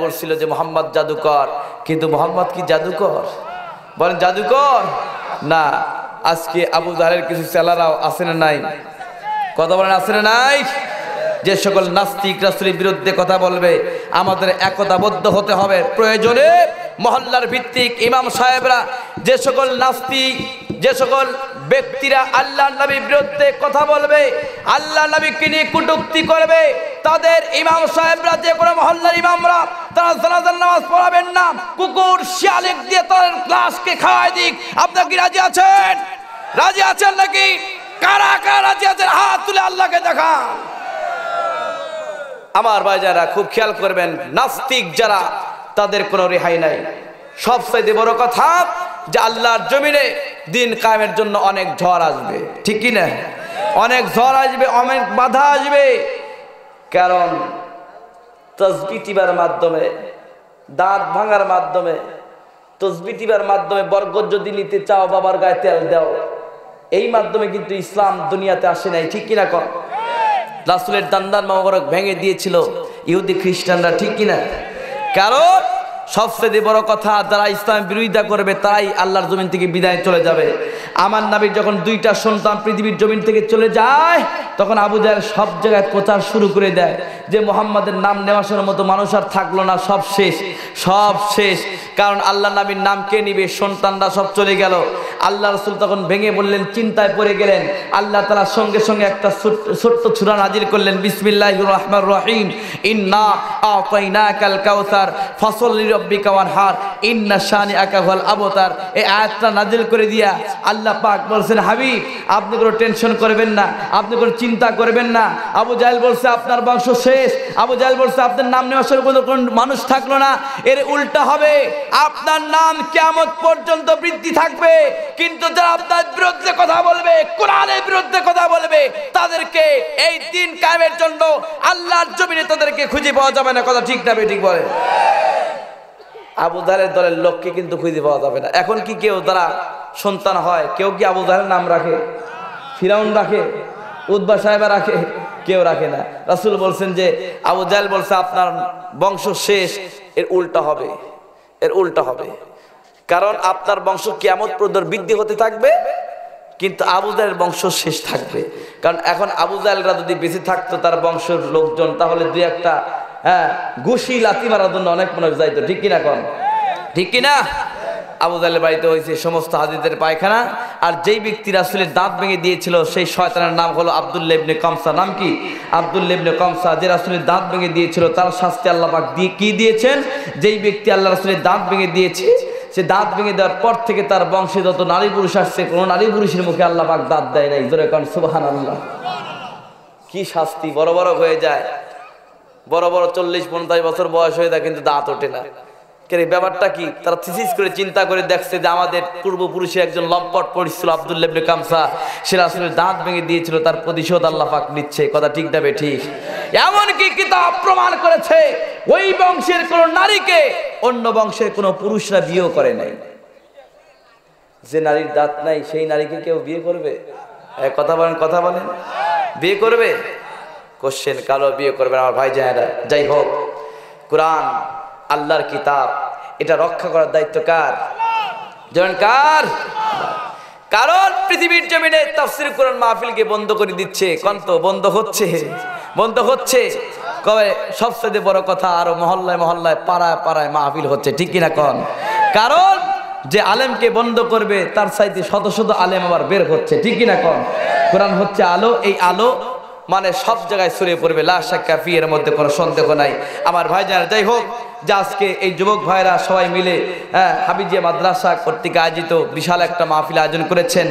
বলছিল যে মোহাম্মদ জাদুকর, কিন্তু মোহাম্মদ কি জাদুকর? বলেন জাদুকর না। আজকে আবু জাহেলের কিছু চেলারাও আছে না নাই? কথা বলেন আছে না নাই? যে সকল নাস্তিক রাসূলের বিরুদ্ধে কথা বলবে আমাদের একতাবদ্ধ হতে হবে। প্রয়োজনে মহল্লার ভিত্তিক ইমাম সাহেবরা, যে সকল নাস্তিক, যে সকল ব্যক্তিরা আল্লাহ নবীর বিরুদ্ধে কথা বলবে, আল্লাহ নবীকে নিয়ে কটূক্তি করবে, তাদের ইমাম সাহেবরা, যে কোনো মহল্লার ইমামরা, তারা জানাজার নামাজ পড়াবেন না, কুকুর শিয়ালিক দিয়ে তার ক্লাসকে খাওয়াই দিক। আপনারা কি রাজি আছেন? রাজি আছেন নাকি? কারা কারা রাজি আছেন হাত তুলে আল্লাহকে দেখান। আমার ভাইজারা খুব খেয়াল করবেন, নাস্তিক যারা তাদের কোনো রেহাই নাই। সবচেয়ে বড় কথা যে আল্লাহর জমিনে দিন কায়েমের জন্য অনেক ঝড় আসবে, ঠিক কি না? অনেক ঝড় আসবে, অনেক বাধা আসবে। কারণ তাসবিহ টিপার মাধ্যমে, দাঁত ভাঙার মাধ্যমে, তাসবিহ টিপার মাধ্যমে বরকত যদি নিতে চাও বাবার গায়ে তেল দাও, এই মাধ্যমে কিন্তু ইসলাম দুনিয়াতে আসে নাই, ঠিক কিনা? কর রাসূলের দান্দান মোবারক ভেঙে দিয়েছিল ইহুদি খ্রিস্টানরা, ঠিক কিনা? কারণ সবচেয়ে বড় কথা, যারা ইসলাম বিরোধিতা করবে তারাই আল্লাহর জমিন থেকে বিদায় চলে যাবে। আমার নবীর যখন 2টা সন্তান পৃথিবীর জমিন থেকে চলে যায়, তখন আবু জাহেল সব জায়গায় প্রচার শুরু করে দেয় যে মুহাম্মাদের নাম নেওয়ার মতো মানুষ আর থাকলো না, সব শেষ, সব শেষ। কারণ আল্লাহ নবীর নাম কে নিবে? সন্তানরা সব চলে গেল। আল্লাহ রাসূল তখন ভেঙে বললেন, চিন্তায় পড়ে গেলেন। আল্লাহ তাআলা সঙ্গে সঙ্গে একটা ছোট্ট সূরা নাজিল করলেন, বিসমিল্লাহির রহমানির রহিম, ইন্না আতাইনাকাল কাউসার ফাসল্লি লিরাব্বিকা ওয়ানহার ইন্না শানিআকা হুয়াল আবতার। এই আয়াতটা নাজিল করে দিয়া আল্লাহ পাক বলছেন, হাবিব আপনি কোনো টেনশন করবেন না, আপনি কোনো চিন্তা করবেন না। আবু জাহেল বলছে আপনার বংশ শেষ, আবু জাহেল বলছে আপনার নাম নেওয়ার মতো কোনো মানুষ থাকলো না। এর উল্টা হবে, আপনার নাম কিয়ামত পর্যন্ত বৃদ্ধি থাকবে। কিন্তু যারা আপনার বিরুদ্ধে কথা বলবে, কোরআনের বিরুদ্ধে কথা বলবে, তাদেরকে এই দিন কায়েমের জন্য আল্লাহর জমিনে তাদেরকে খুঁজে পাওয়া যাবে না। কথা ঠিক না ঠিক বলে? আবু জাহেলের দলের লোককে কিন্তু খুঁজে পাওয়া যাবে না। এখন কি কেউ যারা সন্তান হয়, কেউ কি আবু জাহেলের নাম রাখে? ফিরাউন রাখে? উতবা সাহেবা রাখে? কেউ রাখে না। রাসূল বলছেন যে আবু জাহেল বলছে আপনার বংশ শেষ, এর উল্টা হবে, এর উল্টা হবে। কারণ আপনার বংশ কিয়ামত পর্যন্ত বৃদ্ধি হতে থাকবে, কিন্তু আবু জাহেলের বংশ শেষ থাকবে। কারণ এখন আবু জাহেলরা যদি বেঁচে থাকতো তার বংশের লোকজন, তাহলে দুই একটা ঘুষি লাথি মারার জন্য অনেক মানুষ যাইতো, ঠিক কিনা? কম ঠিক কিনা? আবু জাহেলের বাড়িতে হয়েছে সমস্ত হাদিদের পায়খানা। আর যেই ব্যক্তি রাসূলের দাঁত ভেঙে দিয়েছিল সেই শয়তানের নাম হলো আব্দুল্লাহ ইবনে কমসা। নাম কি? আব্দুল্লাহ ইবনে কমসা। যে রাসূলের দাঁত ভেঙে দিয়েছিল তার শাস্তি আল্লাহ পাক দিয়ে কি দিয়েছেন? যেই ব্যক্তি আল্লাহ রাসূলের দাঁত ভেঙে দিয়েছে, সে দাঁত ভেঙে দেওয়ার পর থেকে তার বংশে যত নারী পুরুষ আসছে, কোন নারী পুরুষের মুখে আল্লাহ পাক দাঁত দেয় নাই। জোরে কারণ সুবহানাল্লাহ। কি শাস্তি! বড় বড় হয়ে যায়, বড় বড় 40-50 বছর বয়স হয়ে যায়, কিন্তু দাঁত ওঠে না। ব্যাপারটা কি? তারা থিসিস করে চিন্তা করে দেখছে যে আমাদের পূর্বপুরুষের একজন লম্পট পরিছিল আব্দুল্লাহ ইবনে কামসা, সে রাসূলের দাঁত ভেঙে দিয়েছিল, তার প্রতিশোধ আল্লাহ পাক নিচ্ছে। কথা ঠিক না ঠিক? এমনকি কিতাব প্রমাণ করেছে ওই বংশের কোন নারীকে অন্য বংশের কোন পুরুষরা বিয়ে করে নাই। যে নারীর দাঁত নাই সেই নারীকে কেউ বিয়ে করবে? কথা বলেন, কথা বলেন, বিয়ে করবে? কোশ্চেন, কালো বিয়ে করবে আমার ভাই জানেরা। যাই হোক, কোরআন আল্লাহর কিতাব, এটা রক্ষা করার দায়িত্ব কার? জানেন কার? কারণ পৃথিবীর জমিনে তাফসীর কোরআন মাহফিলকে বন্ধ করে দিচ্ছে। কন্ত বন্ধ হচ্ছে, বন্ধ হচ্ছে। কবে? সবচেয়ে বড় কথা, আরো মহল্লায় মহল্লায় পাড়ায় পাড়ায় মাহফিল হচ্ছে, ঠিক কিনা? কোন কারণ যে আলেমকে বন্ধ করবে তার চাইতে শত শত আলেম আবার বের হচ্ছে, ঠিক কিনা? কোন কোরআন হচ্ছে আলো, এই আলো মানে সব জায়গায় ছড়িয়ে পড়বে, লা শাক্কা ফি, এর মধ্যে কোনো সন্দেহ নাই আমার ভাইজান। যাই হোক, যে আজকে এই যুবক ভাইরা সবাই মিলে হাফিজিয়া মাদ্রাসা কর্তৃক আয়োজিত বিশাল একটা মাহফিল আয়োজন করেছেন।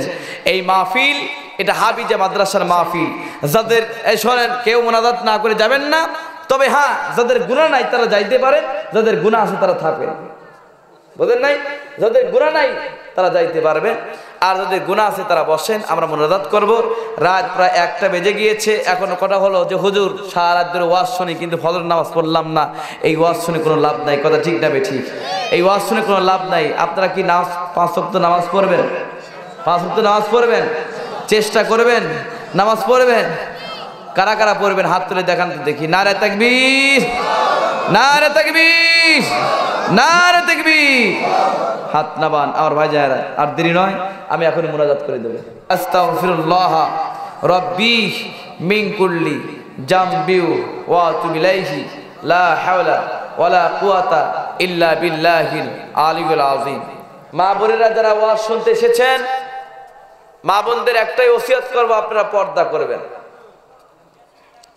এই মাহফিল, এটা হাফিজিয়া মাদ্রাসার মাহফিল। যাদের শোনেন, কেউ মুনাজাত না করে যাবেন না, তবে হ্যাঁ, যাদের গুনাহ নাই তারা যাইতে পারেন, যাদের গুনাহ আছে তারা থাকবেন। বুঝেন নাই? যাদের গুনাহ নাই তারা যাইতে পারবে, আর যাদের গুনাহ আছে তারা বসেন। আমরা মুনাজাত করব। রাত প্রায় 1টা বেজে গিয়েছে। এখনো কথা হলো যে হুজুর সারা রাত ধরে ওয়াজ শুনি, কিন্তু ফজর নামাজ পড়লাম না। এই ওয়াজ শুনে কোনো লাভ নাই। কথা ঠিক না ঠিক? এই ওয়াজ শুনে কোনো লাভ নাই। আপনারা কি নামাজ 5 ওয়াক্ত নামাজ পড়বেন? 5 ওয়াক্ত নামাজ পড়বেন? চেষ্টা করবেন, নামাজ পড়বেন। কারা কারা পড়বেন হাত তুলে দেখান তো দেখি। নারে তাকবীর, নারে তাকবীর, নারে তাকবীর। হাত নামান আমার ভাই জানেরা। আর দেরি নয়, আমি এখন মুনাজাত করে দেব। আস্তাগফিরুল্লাহ রাব্বি মিন কুল্লি জামবি ওয়া আতুবু ইলাইহি লা হাওলা ওয়ালা কুওয়াতা ইল্লা বিল্লাহিল আলিয়্যিল আযীম। মা বোনেরা যারা ওয়াজ শুনতে এসেছেন, মা বোনদের একটাই ওসিয়ত করব, আপনারা পর্দা করবেন।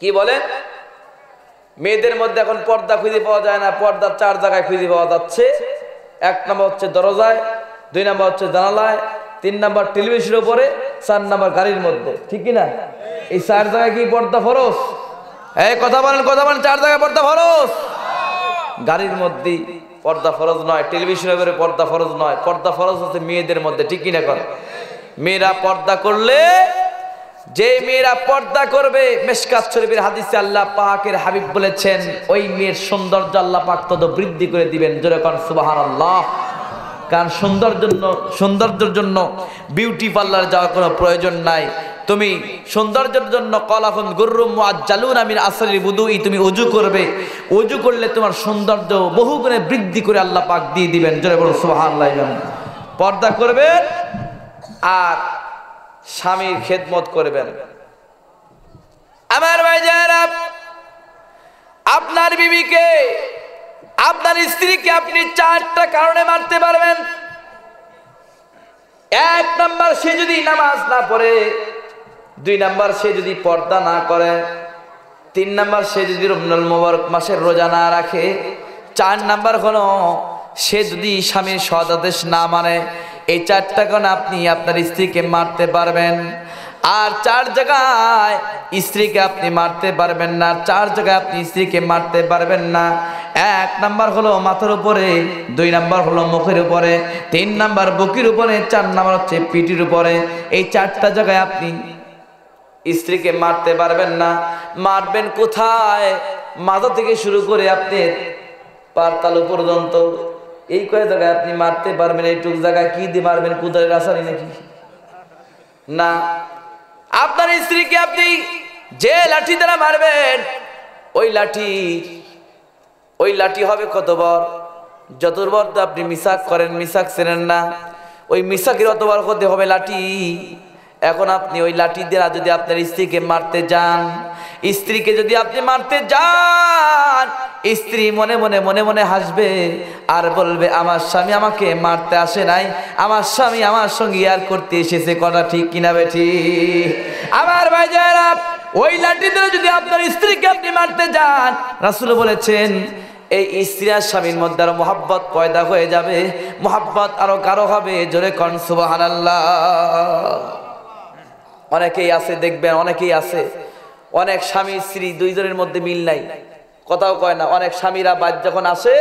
কি বলেন? মেয়েদের মধ্যে এখন পর্দা খুঁজে পাওয়া যায় না, পর্দা 4 জায়গায় খুঁজে পাওয়া যাচ্ছে। 1 নম্বর হচ্ছে দরজায়, 2 নম্বর হচ্ছে জানালায়, 3 নম্বর টেলিভিশনের উপরে, 4 নম্বর গাড়ির মধ্যে, ঠিক কি না? এই 4 জায়গায় কি পর্দা ফরজ? এই কথা বলেন 4 জায়গায় পর্দা ফরজ? গাড়ির মধ্যে পর্দা ফরজ নয়, টেলিভিশনের উপরে পর্দা ফরজ নয়, পর্দা ফরজ হচ্ছে মেয়েদের মধ্যে, ঠিক কি না? মেয়েরা পর্দা করলে, যে মেয়েরা পর্দা করবে, মিশকাত শরীফের হাদিসে আল্লাহ পাকের হাবিব বলেছেন ওই মেয়ের সৌন্দর্য আল্লাহ পাক তত বৃদ্ধি করে দিবেন। জোরে কোন সুবহানাল্লাহ। কারণ সৌন্দর্যের জন্য বিউটি পার্লার যাওয়ার কোনো প্রয়োজন নাই। তুমি সৌন্দর্যের জন্য কলাকুন গুররুম মুআজ্জালুনা মিন আসরিল বুদুই, তুমি ওযু করবে, ওযু করলে তোমার সৌন্দর্য বহুগুণে বৃদ্ধি করে আল্লাহ পাক দিয়ে দিবেন। জোরে বলুন সুবহানাল্লাহ। পর্দা করবেন আর স্বামীর খেদমত করবেন। আমার ভাইজানেরা, আপনার বিবিকে, আপনার স্ত্রীকে আপনি 4টা কারণে মারতে পারবেন। 1 নাম্বার, সে যদি নামাজ না পড়ে, 2 নাম্বার সে যদি পর্দা না করে, 3 নাম্বার সে যদি রমজানুল মুবারক মাসের রোজা না রাখে, 4 নাম্বার হলো সে যদি স্বামীর সদাদেশ না মানে। এই 4টা কারণে আপনি আপনার স্ত্রীকে মারতে পারবেন। আর 4 জায়গায় স্ত্রীকে আপনি মারতে পারবেন না, 4 জায়গায় আপনি স্ত্রীকে মারতে পারবেন না। 1 নাম্বার হলো মাথার উপরে, 2 নাম্বার হলো মুখের উপরে, 3 নাম্বার বুকের উপরে, 4 নাম্বার হচ্ছে পিঠের উপরে। এই 4টা জায়গায় আপনি স্ত্রীকে মারতে পারবেন না। মারবেন কোথায়? মাথা থেকে শুরু করে আপনি পার তালু পর্যন্ত, এই কয় জায়গায় আপনি মারতে পারবেন। এইটুক জায়গায় কি দিয়ে মারবেন? কুদারের আসারি নাকি? না। আপনার স্ত্রীকে আপনি যে লাঠি দ্বারা মারবেন, ওই লাঠি হবে কত বড়? যত বড় আপনি মিসাক করেন, মিসাক চেনেন না, ওই মিসাকের অত বড় হতে হবে লাঠি। এখন আপনি ওই লাঠি দ্বারা যদি আপনার স্ত্রীকে মারতে যান, স্ত্রীকে যদি আপনি মারতে যান, স্ত্রী মনে মনে হাসবে আর বলবে আমার স্বামী আমাকে মারতে আসে নাই, আমার স্বামী আমার সঙ্গে ইয়ার করতে এসেছে। কথা ঠিক কিনা বেঠি? আমার ভাইজানেরা, ওই লাঠি দ্বারা যদি আপনার স্ত্রীকে আপনি মারতে যান, রাসূল বলেছেন এই স্ত্রী আর স্বামীর মধ্যে আরো মহব্বত পয়দা হয়ে যাবে, মহব্বত আরো গাঢ় হবে। জোরে কোন সুবহানাল্লাহ। অনেকেই আছে, দেখবেন অনেকেই আছে, অনেক স্বামী স্ত্রী 2 জনের মধ্যে মিল নাই, কথাও কয় না। অনেক স্বামীরা বাদ যখন আসে,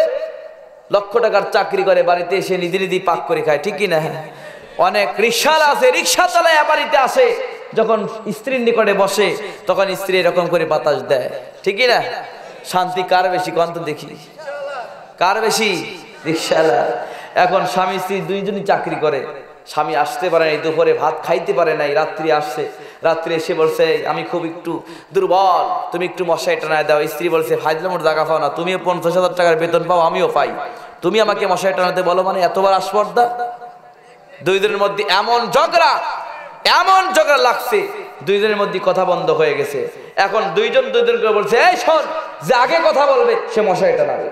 লক্ষ টাকার চাকরি করে, বাড়িতে এসে নিজে পাক করে খায়, ঠিক কিনা? অনেক রিকশাওয়ালা আছে, রিকশা চালায় বাড়িতে আসে, যখন স্ত্রীর নিকটে বসে তখন স্ত্রী এরকম করে বাতাস দেয়, ঠিক কিনা? শান্তি কার বেশি? কোন তো দেখি, কার বেশি? রিকশাওয়ালা। এখন স্বামী স্ত্রী 2 জনই চাকরি করে, স্বামী আসতে পারে নাই, দুপুরে ভাত খাইতে পারে নাই, রাত্রি আসছে, রাত্রে এসে বলছে আমি খুব একটু দুর্বল, তুমি একটু মশাই টানায় দাও। স্ত্রী বলছে ফাজলামোর জায়গা পাও না, তুমিও 50,000 টাকার বেতন পাও, আমিও পাই, তুমি আমাকে মশাই টানাতে বলো মানে এতবার আসপর্দা? 2 জনের মধ্যে এমন ঝগড়া লাগছে, 2 জনের মধ্যে কথা বন্ধ হয়ে গেছে। এখন 2 জন করে বলছে এই শোন, যে আগে কথা বলবে সে মশাই টানাবে।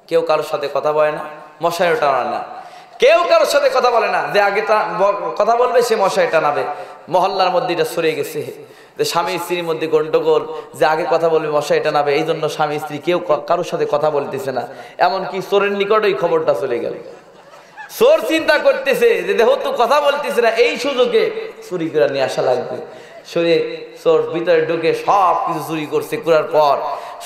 কেউ কারোর সাথে কথা বলে না, মশাই টানায় না। কেউ কারোর সাথে কথা বলে না, যে আগে কথা বলবে সে মশাই টানাবে। মহল্লার মধ্যে এটা সরে গেছে যে স্বামী স্ত্রীর মধ্যে গন্ডগোল, যে আগে কথা বলবে মশাই টানাবে। এই জন্য স্বামী স্ত্রী কেউ কারোর সাথে কথা বলতেছে না। এমনকি চোরের নিকটেই খবরটা চলে গেল। চোর চিন্তা করতেছে যে দেখো তো কথা বলতেছে না, এই সুযোগে চুরি করে নিয়ে আসা লাগবে। সরে চোর ভিতরে ঢুকে সব কিছু চুরি করছে, করার পর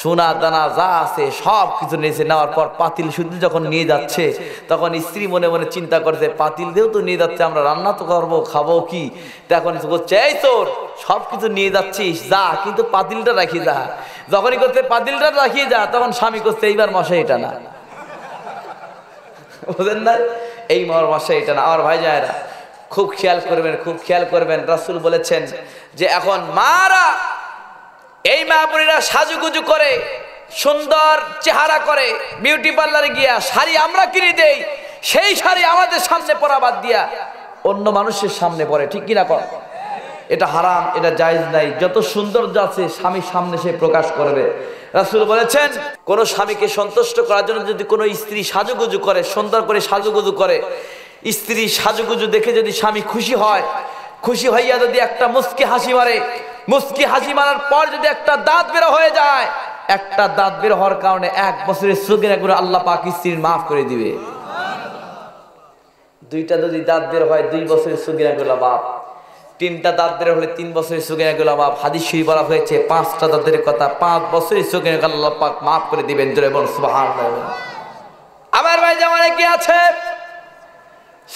সোনা দানা যা আছে সব কিছু নিয়েছে। নেওয়ার পর পাতিল শুদ্ধ যখন নিয়ে যাচ্ছে, তখন স্ত্রী মনে চিন্তা করছে পাতিল দিয়েও তো নিয়ে যাচ্ছে, আমরা রান্না তো করবো, খাবো কি? তখন বলছে এই চোর, সব কিছু নিয়ে যাচ্ছিস যা, কিন্তু পাতিলটা রাখি যা। যখনই করতে পাতিলটা রাখিয়ে যা, তখন স্বামী করছে এইবার মশাই এটা না, বুঝলেন না? এই মশাই এটা না। আমার ভাই যায়রা খুব খেয়াল করবেন, খুব খেয়াল করবেন। রাসূল বলেছেন যে এখন মারা, এই মা বোনেরা সাজুগুজু করে, সুন্দর চেহারা করে, বিউটি পার্লারে গিয়া শাড়ি আমরা কিনে দেই, সেই শাড়ি আমাদের সামনে পরা বাদ দিয়া অন্য মানুষের সামনে পরে, ঠিক কিনা? কর, এটা হারাম, এটা জায়েজ নাই। যত সৌন্দর্য আছে স্বামীর সামনে সে প্রকাশ করবে। রাসূল বলেছেন কোন স্বামীকে সন্তুষ্ট করার জন্য যদি কোনো স্ত্রী সাজুগুজু করে, সুন্দর করে সাজুগুজু করে, স্ত্রী সাজুগুজু দেখে যদি স্বামী খুশি হয়, খুশি হইয়া যদি একটা মুচকি হাসি মারে, মুস্কি হাসি মারার পর যদি একটা দাঁত বের হয়ে যায়, একটা দাঁত বের হওয়ার কারণে 1 বছরের সগীরা গুনাহ আল্লাহ পাক স্ত্রীর মাফ করে দিবে। দুইটা যদি দাঁত বের হয় 2 বছরের সগীরা গুনাহ মাফ, 3টা দাঁত বের হলে 3 বছরের সগীরা গুনাহ মাফ। হাদিস শরীফে বলা হয়েছে 5টা দাঁতের কথা 5 বছরের সগীরা গুনাহ আল্লাহ পাক মাফ করে দিবেন। জোরে বলুন সুবহানাল্লাহ। আমার ভাই জামানে কি আছে,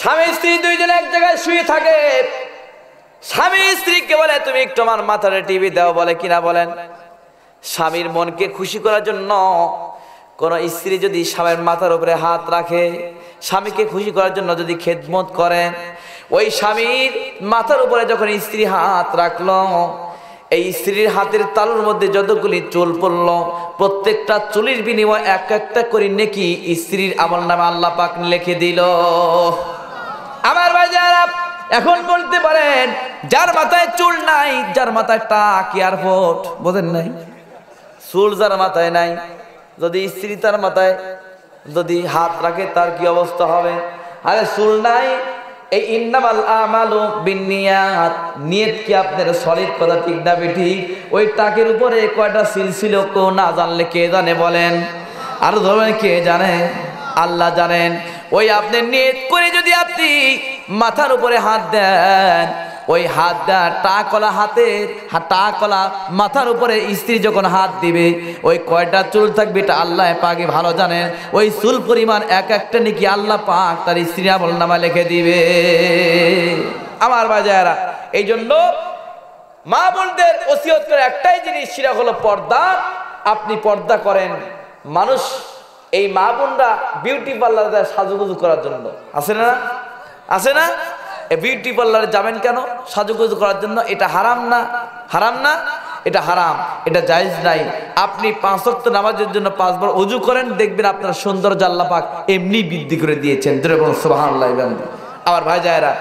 স্বামী স্ত্রী দুইজনে এক জায়গায় শুয়ে থাকে, স্বামী স্ত্রীকে বলে তুমি একটু আমার মাথায় টিভি দাও, বলে কিনা বলেন? স্বামীর মনকে খুশি করার জন্য কোন স্ত্রী যদি স্বামীর মাথার উপরে হাত রাখে, স্বামীকে খুশি করার জন্য যদি খেদমত করেন, ওই স্বামীর মাথার উপরে যখন স্ত্রী হাত রাখলো, এই স্ত্রীর হাতের তালুর মধ্যে যতগুলি চুল পড়লো, প্রত্যেকটা চুলের বিনিময়ে এক একটা করে নেকি স্ত্রীর আমলনামে আল্লাহ পাক লিখে দিল। আমার ভাই যারা এখন বলতে পারেন, যার মাথায় চুল নাই, যার মাথায় টাক এয়ারপোর্ট, বোঝেন নাই? চুল যার মাথায় নাই, যদি স্ত্রী তার মাথায় যদি হাত রাখে তার কি অবস্থা হবে? আরে চুল নাই, এই ইন্নামাল আমালু বিন্নিয়াত, নিয়ত কি আপনার সলিড কথা ঠিক না বেঠি? ওই টাকের উপরে কয়টা সিল ছিল কেউ না জানলে কে জানে বলেন? আর ধরবেন কে জানে? আল্লাহ জানেন। ওই আপনি নিয়ত করে যদি আপনি মাথার উপরে হাত দেন, ওই হাত দেন টাকলা হাতের টাকলা মাথার উপরে স্ত্রী যখন হাত দিবে, ওই কয়টা চুল থাকবে এটা আল্লাহ পাকে ভালো জানেন। ওই চুল পরিমাণ এক একটা নাকি আল্লাহ পাক তার স্ত্রী আমলনামা লিখে দিবে। আমার বাজারা, এই জন্য মা বোনদের ওসিয়ত করে একটাই জিনিস, সেটা হলো পর্দা। আপনি পর্দা করেন। মানুষ এই মা বোনরা বিউটি পার্লারে যায় সাজুগুজু করার জন্য, আছে না? আছে না? বিউটি পার্লারে যাবেন কেন? সাজুগুজু করার জন্য। এটা হারাম না? হারাম না? এটা হারাম, এটা জায়েজ নাই। আপনি 5 ওয়াক্ত নামাজের জন্য 5 বার ওযু করেন, দেখবেন আপনার সৌন্দর্য আল্লাহ পাক এমনি বৃদ্ধি করে দিয়েছেন। জোরে বলুন সুবহানাল্লাহ। আমার ভাই জায়েরা,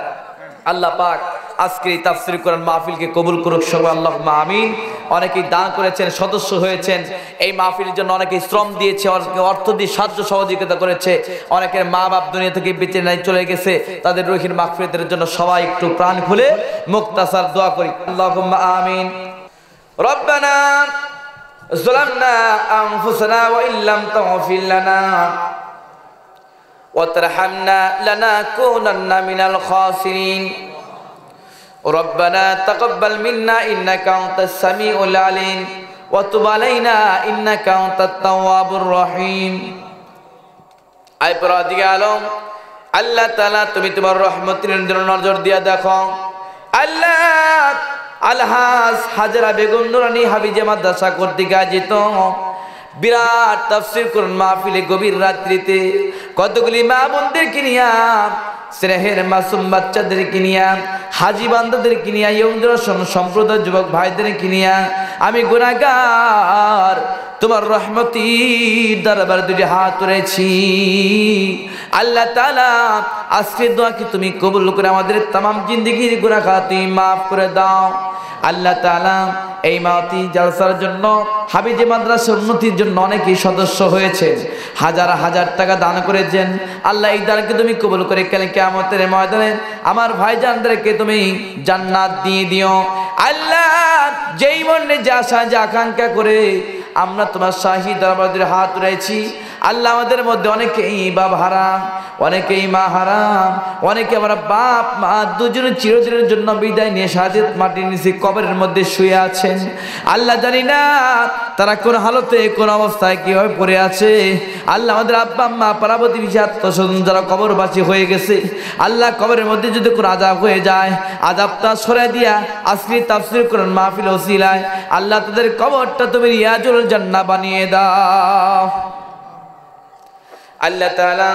আল্লাহ পাক আজকে এই তাফসীর কোরআন মাহফিলকে কবুল করুক সবাই, আল্লাহুম্মা আমিন। অনেকেই দান করেছেন, সদস্য হয়েছেন, এই মাহফিলের জন্য অনেকেই শ্রম দিয়েছে, অনেকে অর্থ দিয়ে সাহায্য সহযোগিতা করেছে, অনেকের মা বাপ দুনিয়া থেকে বেঁচে নাই চলে গেছে, তাদের রুহের মাগফিরাতের জন্য সবাই একটু প্রাণ খুলে মুক্তাসার দোয়া করি। আল্লাহুম্মা আমিন। রব্বানা যালামনা আনফুসানা ওয়া ইল্লাম তাগফির লানা ওয়া তারহামনা লানাকুনান্না মিনাল খাসিরিন। ربنا تقبل منا إنك أنت السميع العليم وتب علينا إنك أنت التواب الرحيم। আয় পরদিগার আলম, আল্লাহ তাআলা তুমি তোমার রহমতের নজর দিয়া দেখো। আল্লাহ আলহাজ হাজরা বেগম নুরানী হাফিজা মাদ্রাসা কর্তৃক আয়োজিত বিরাট তাফসীর কোরআন মাহফিলে গভীর রাত্রিতে কতগুলি মা বোনদেরকে নিয়া, স্নেহের মাসুম বাচ্চাদেরকে নিয়া, হাজি বান্দাদেরকে নিয়া, ইয়ং জেনারেশন সম্প্রদায়ের যুবক ভাইদেরকে নিয়া আমি গুনাহগার তোমার রহমতের দরবারে দুটি হাত তুলেছি। আল্লাহ তাআলা আজকের দোয়া কি তুমি কবুল করে আমাদের तमाम জিন্দেগির গুনাহ খাতা মাফ করে দাও। আল্লাহ তাআলা এই মাহফিল জলসার জন্য হাফিজে মাদ্রাসার উন্নতির জন্য অনেকেই সদস্য হয়েছে, হাজার হাজার টাকা দান করেছেন। আল্লাহ এই দানকে তুমি কবুল করে কাল কিয়ামতের ময়দানে আমার ভাইজানদেরকে তুমি জান্নাত দিয়ে দিও। আল্লাহ যেই মনে যে আশা যে আকাঙ্ক্ষা করে আমরা তোমার শাহী দরবারে হাত উঠাইছি, আল্লাহ আমাদের মধ্যে অনেকেই বাপ হারাম, অনেকেই মা হারাম, অনেকে আমরা বাপ মা দুজনে চিরদিনের জন্য বিদায় নিয়ে শাহাদাত মাটির নিচে কবরের মধ্যে শুয়ে আছেন। আল্লাহ জানি না তারা কোন হালতে কোন অবস্থায় কিভাবে পড়ে আছে। আল্লাহ আমাদের আব্বা আম্মা পারাবতী আত্মস্বজন যারা কবরবাসী হয়ে গেছে, আল্লাহ কবরের মধ্যে যদি কোনো আযাব হয়ে যায়, আযাবটা সরিয়ে দিয়া আজকে তাফসীর কোরআন মাহফিল ওসিলায় আল্লাহ তাদের কবরটা তুমি রিয়াজুল জান্নাহ বানিয়ে দাও। আল্লাহ তাআলা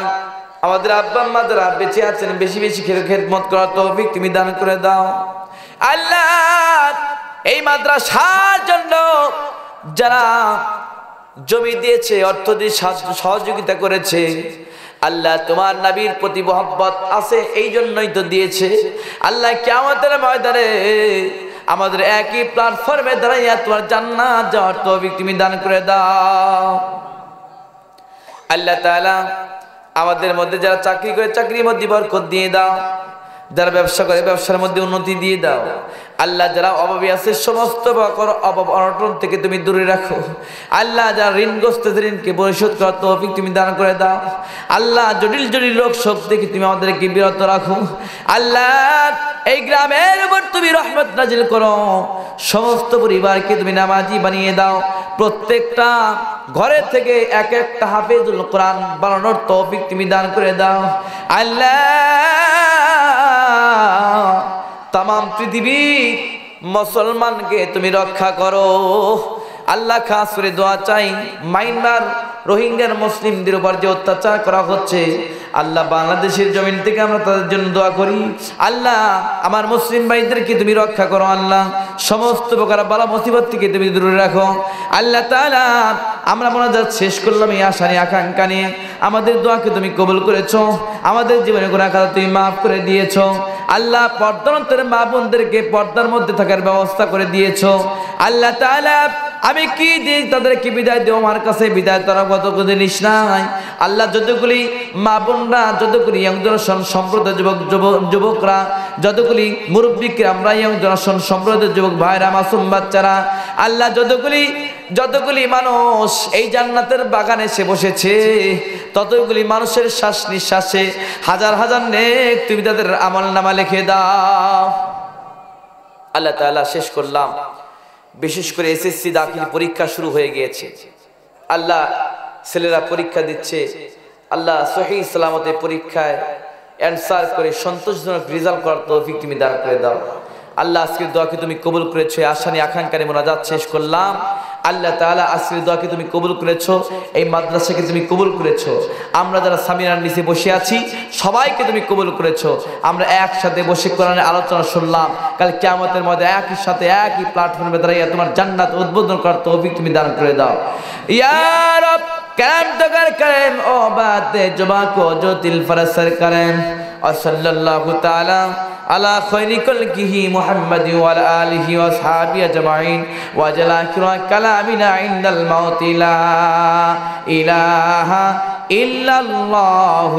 আমাদের আব্বা আম্মা যারা বেঁচে আছেন বেশি বেশি খেদমত করার তৌফিক তুমি দান করে দাও। আল্লাহ এই মাদ্রাসার জন্য যারা জমি দিয়েছে, অর্থ দিয়ে সহযোগিতা করেছে, আল্লাহ তোমার নবীর প্রতি মহব্বত আছে এই জন্যই তো দিয়েছে। আল্লাহ কিয়ামতের ময়দানে আমাদের একই প্ল্যাটফর্মে দাঁড়াইয়া তোমার জান্নাত যাওয়ার তৌফিক তুমি দান করে দাও। আল্লাহ তাআলা আমাদের মধ্যে যারা চাকরি করে চাকরির মধ্যে বরকত দিয়ে দাও, যারা ব্যবসা করে ব্যবসার মধ্যে উন্নতি দিয়ে দাও আল্লাহ। যারা অভাবী আছে সমস্ত অভাব অনটন থেকে তুমি দূরে রাখো আল্লাহ। যারা ঋণগ্রস্ত ঋণকে পরিশোধ করার তৌফিক তুমি দান করে দাও আল্লাহ। জটিল জটিল রোগ শোক থেকে তুমি আমাদেরকে বিরত রাখো আল্লাহ। এই গ্রামের উপর তুমি রহমত নাজিল করো, সমস্ত পরিবারকে তুমি নামাজি বানিয়ে দাও, প্রত্যেকটা ঘরে থেকে এক একটা হাফেজুল কোরআন বানানোর তৌফিক তুমি দান করে দাও আল্লাহ। তাম পৃথিবীর মুসলমানকে তুমি রক্ষা করো আল্লাহ। খাস করে দোয়া চাই মায়ানমার রোহিঙ্গার মুসলিমদের উপর যে অত্যাচার করা হচ্ছে আল্লাহ, বাংলাদেশের জমিন থেকে আমরা তাদের জন্য দোয়া করি আল্লাহ। আমার মুসলিম ভাইদেরকে তুমি রক্ষা করো আল্লাহ, সমস্ত প্রকার বালা মুসিবত থেকে তুমি দূরে রাখো আল্লাহ তাআলা। আমরা মোনাজাত শেষ করলাম এই আশা নিয়ে আকাঙ্ক্ষা নিয়ে, আমাদের দোয়াকে তুমি কবুল করেছো, আমাদের জীবনে গুনাহ খাতা তুমি মাফ করে দিয়েছো আল্লাহ। পর্দার অন্তরে মা বোনদেরকে পর্দার মধ্যে থাকার ব্যবস্থা করে দিয়েছো আল্লাহ তাআলা। আমি কি দিই তাদেরকে বিদায় দেব, আমার কাছে বিদায় তারা কত জিনিস নাই আল্লাহ। যতগুলি মা বোনরা, যতগুলি ইয়ং জেনারেশন সম্প্রদায়ের যুবকরা, যতগুলি মুরব্বীকে আমরা ইয়ং জেনারেশন সম্প্রদায়ের যুবক ভাইরা, মাসুম বাচ্চারা আল্লাহ, যতগুলি মানুষ এই জান্নাতের বাগানে এসে বসেছে, ততগুলি মানুষের শ্বাস নিঃশ্বাসে হাজার হাজার নেক তুমি তাদের আমল নামা লিখে দাও আল্লাহ তাআলা। শেষ করলাম, বিশেষ করে এসএসসি দাখিল পরীক্ষা শুরু হয়ে গিয়েছে আল্লাহ। ছেলেরা পরীক্ষা দিচ্ছে আল্লাহ, সহিহ সালামতে পরীক্ষায় অ্যানসার করে সন্তোষজনক রেজাল্ট করার তৌফিক তুমি দান করে দাও আল্লাহ। আজকের দোয়াকে তুমি কবুল করেছো, আশা নিয়ে আকাঙ্ক্ষায় মোনাজাত শেষ করলাম আল্লাহ তাআলা। আজকের দোয়াকে তুমি কবুল করেছো, এই মাদ্রাসাকে তুমি কবুল করেছো, আমরা যারা সামিনার নিচে বসে আছি সবাইকে তুমি কবুল করেছো। আমরা একসাথে বসে কোরআনের আলোচনা শুনলাম, কাল কিয়ামতের মধ্যে একই সাথে একই প্ল্যাটফর্মে দাঁড়িয়ে তোমার জান্নাত উদ্বোধন করার তৌফিক তুমি দান করে দাও ইয়া রব। کرم تو کر کرم او بات جبا کو جو دل فرسر کرم اور صلی اللہ تعالی على خیر کلکہ محمد وعلى آلہ واصحابہ اجمعین وجل آخر کلامنا عند الموت لا الہ الا اللہ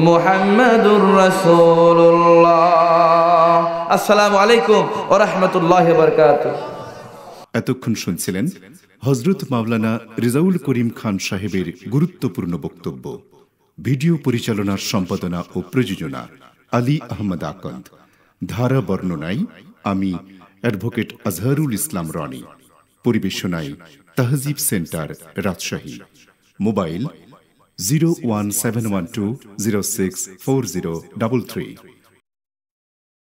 محمد رسول اللہ۔ السلام علیکم ورحمۃ اللہ وبرکاتہ۔ এতক্ষণ শুনছিলেন হযরত মাওলানা রেজাউল করিম খান সাহেবের গুরুত্বপূর্ণ বক্তব্য। ভিডিও পরিচালনার সম্পাদনা ও প্রযোজনা আলী আহমদ আকন্দ। ধারা বর্ণনায় আমি advocate Azharul Islam Roni. পরিবেশনায় তাহজিব centre Rajshahi. Mobile 01712064033।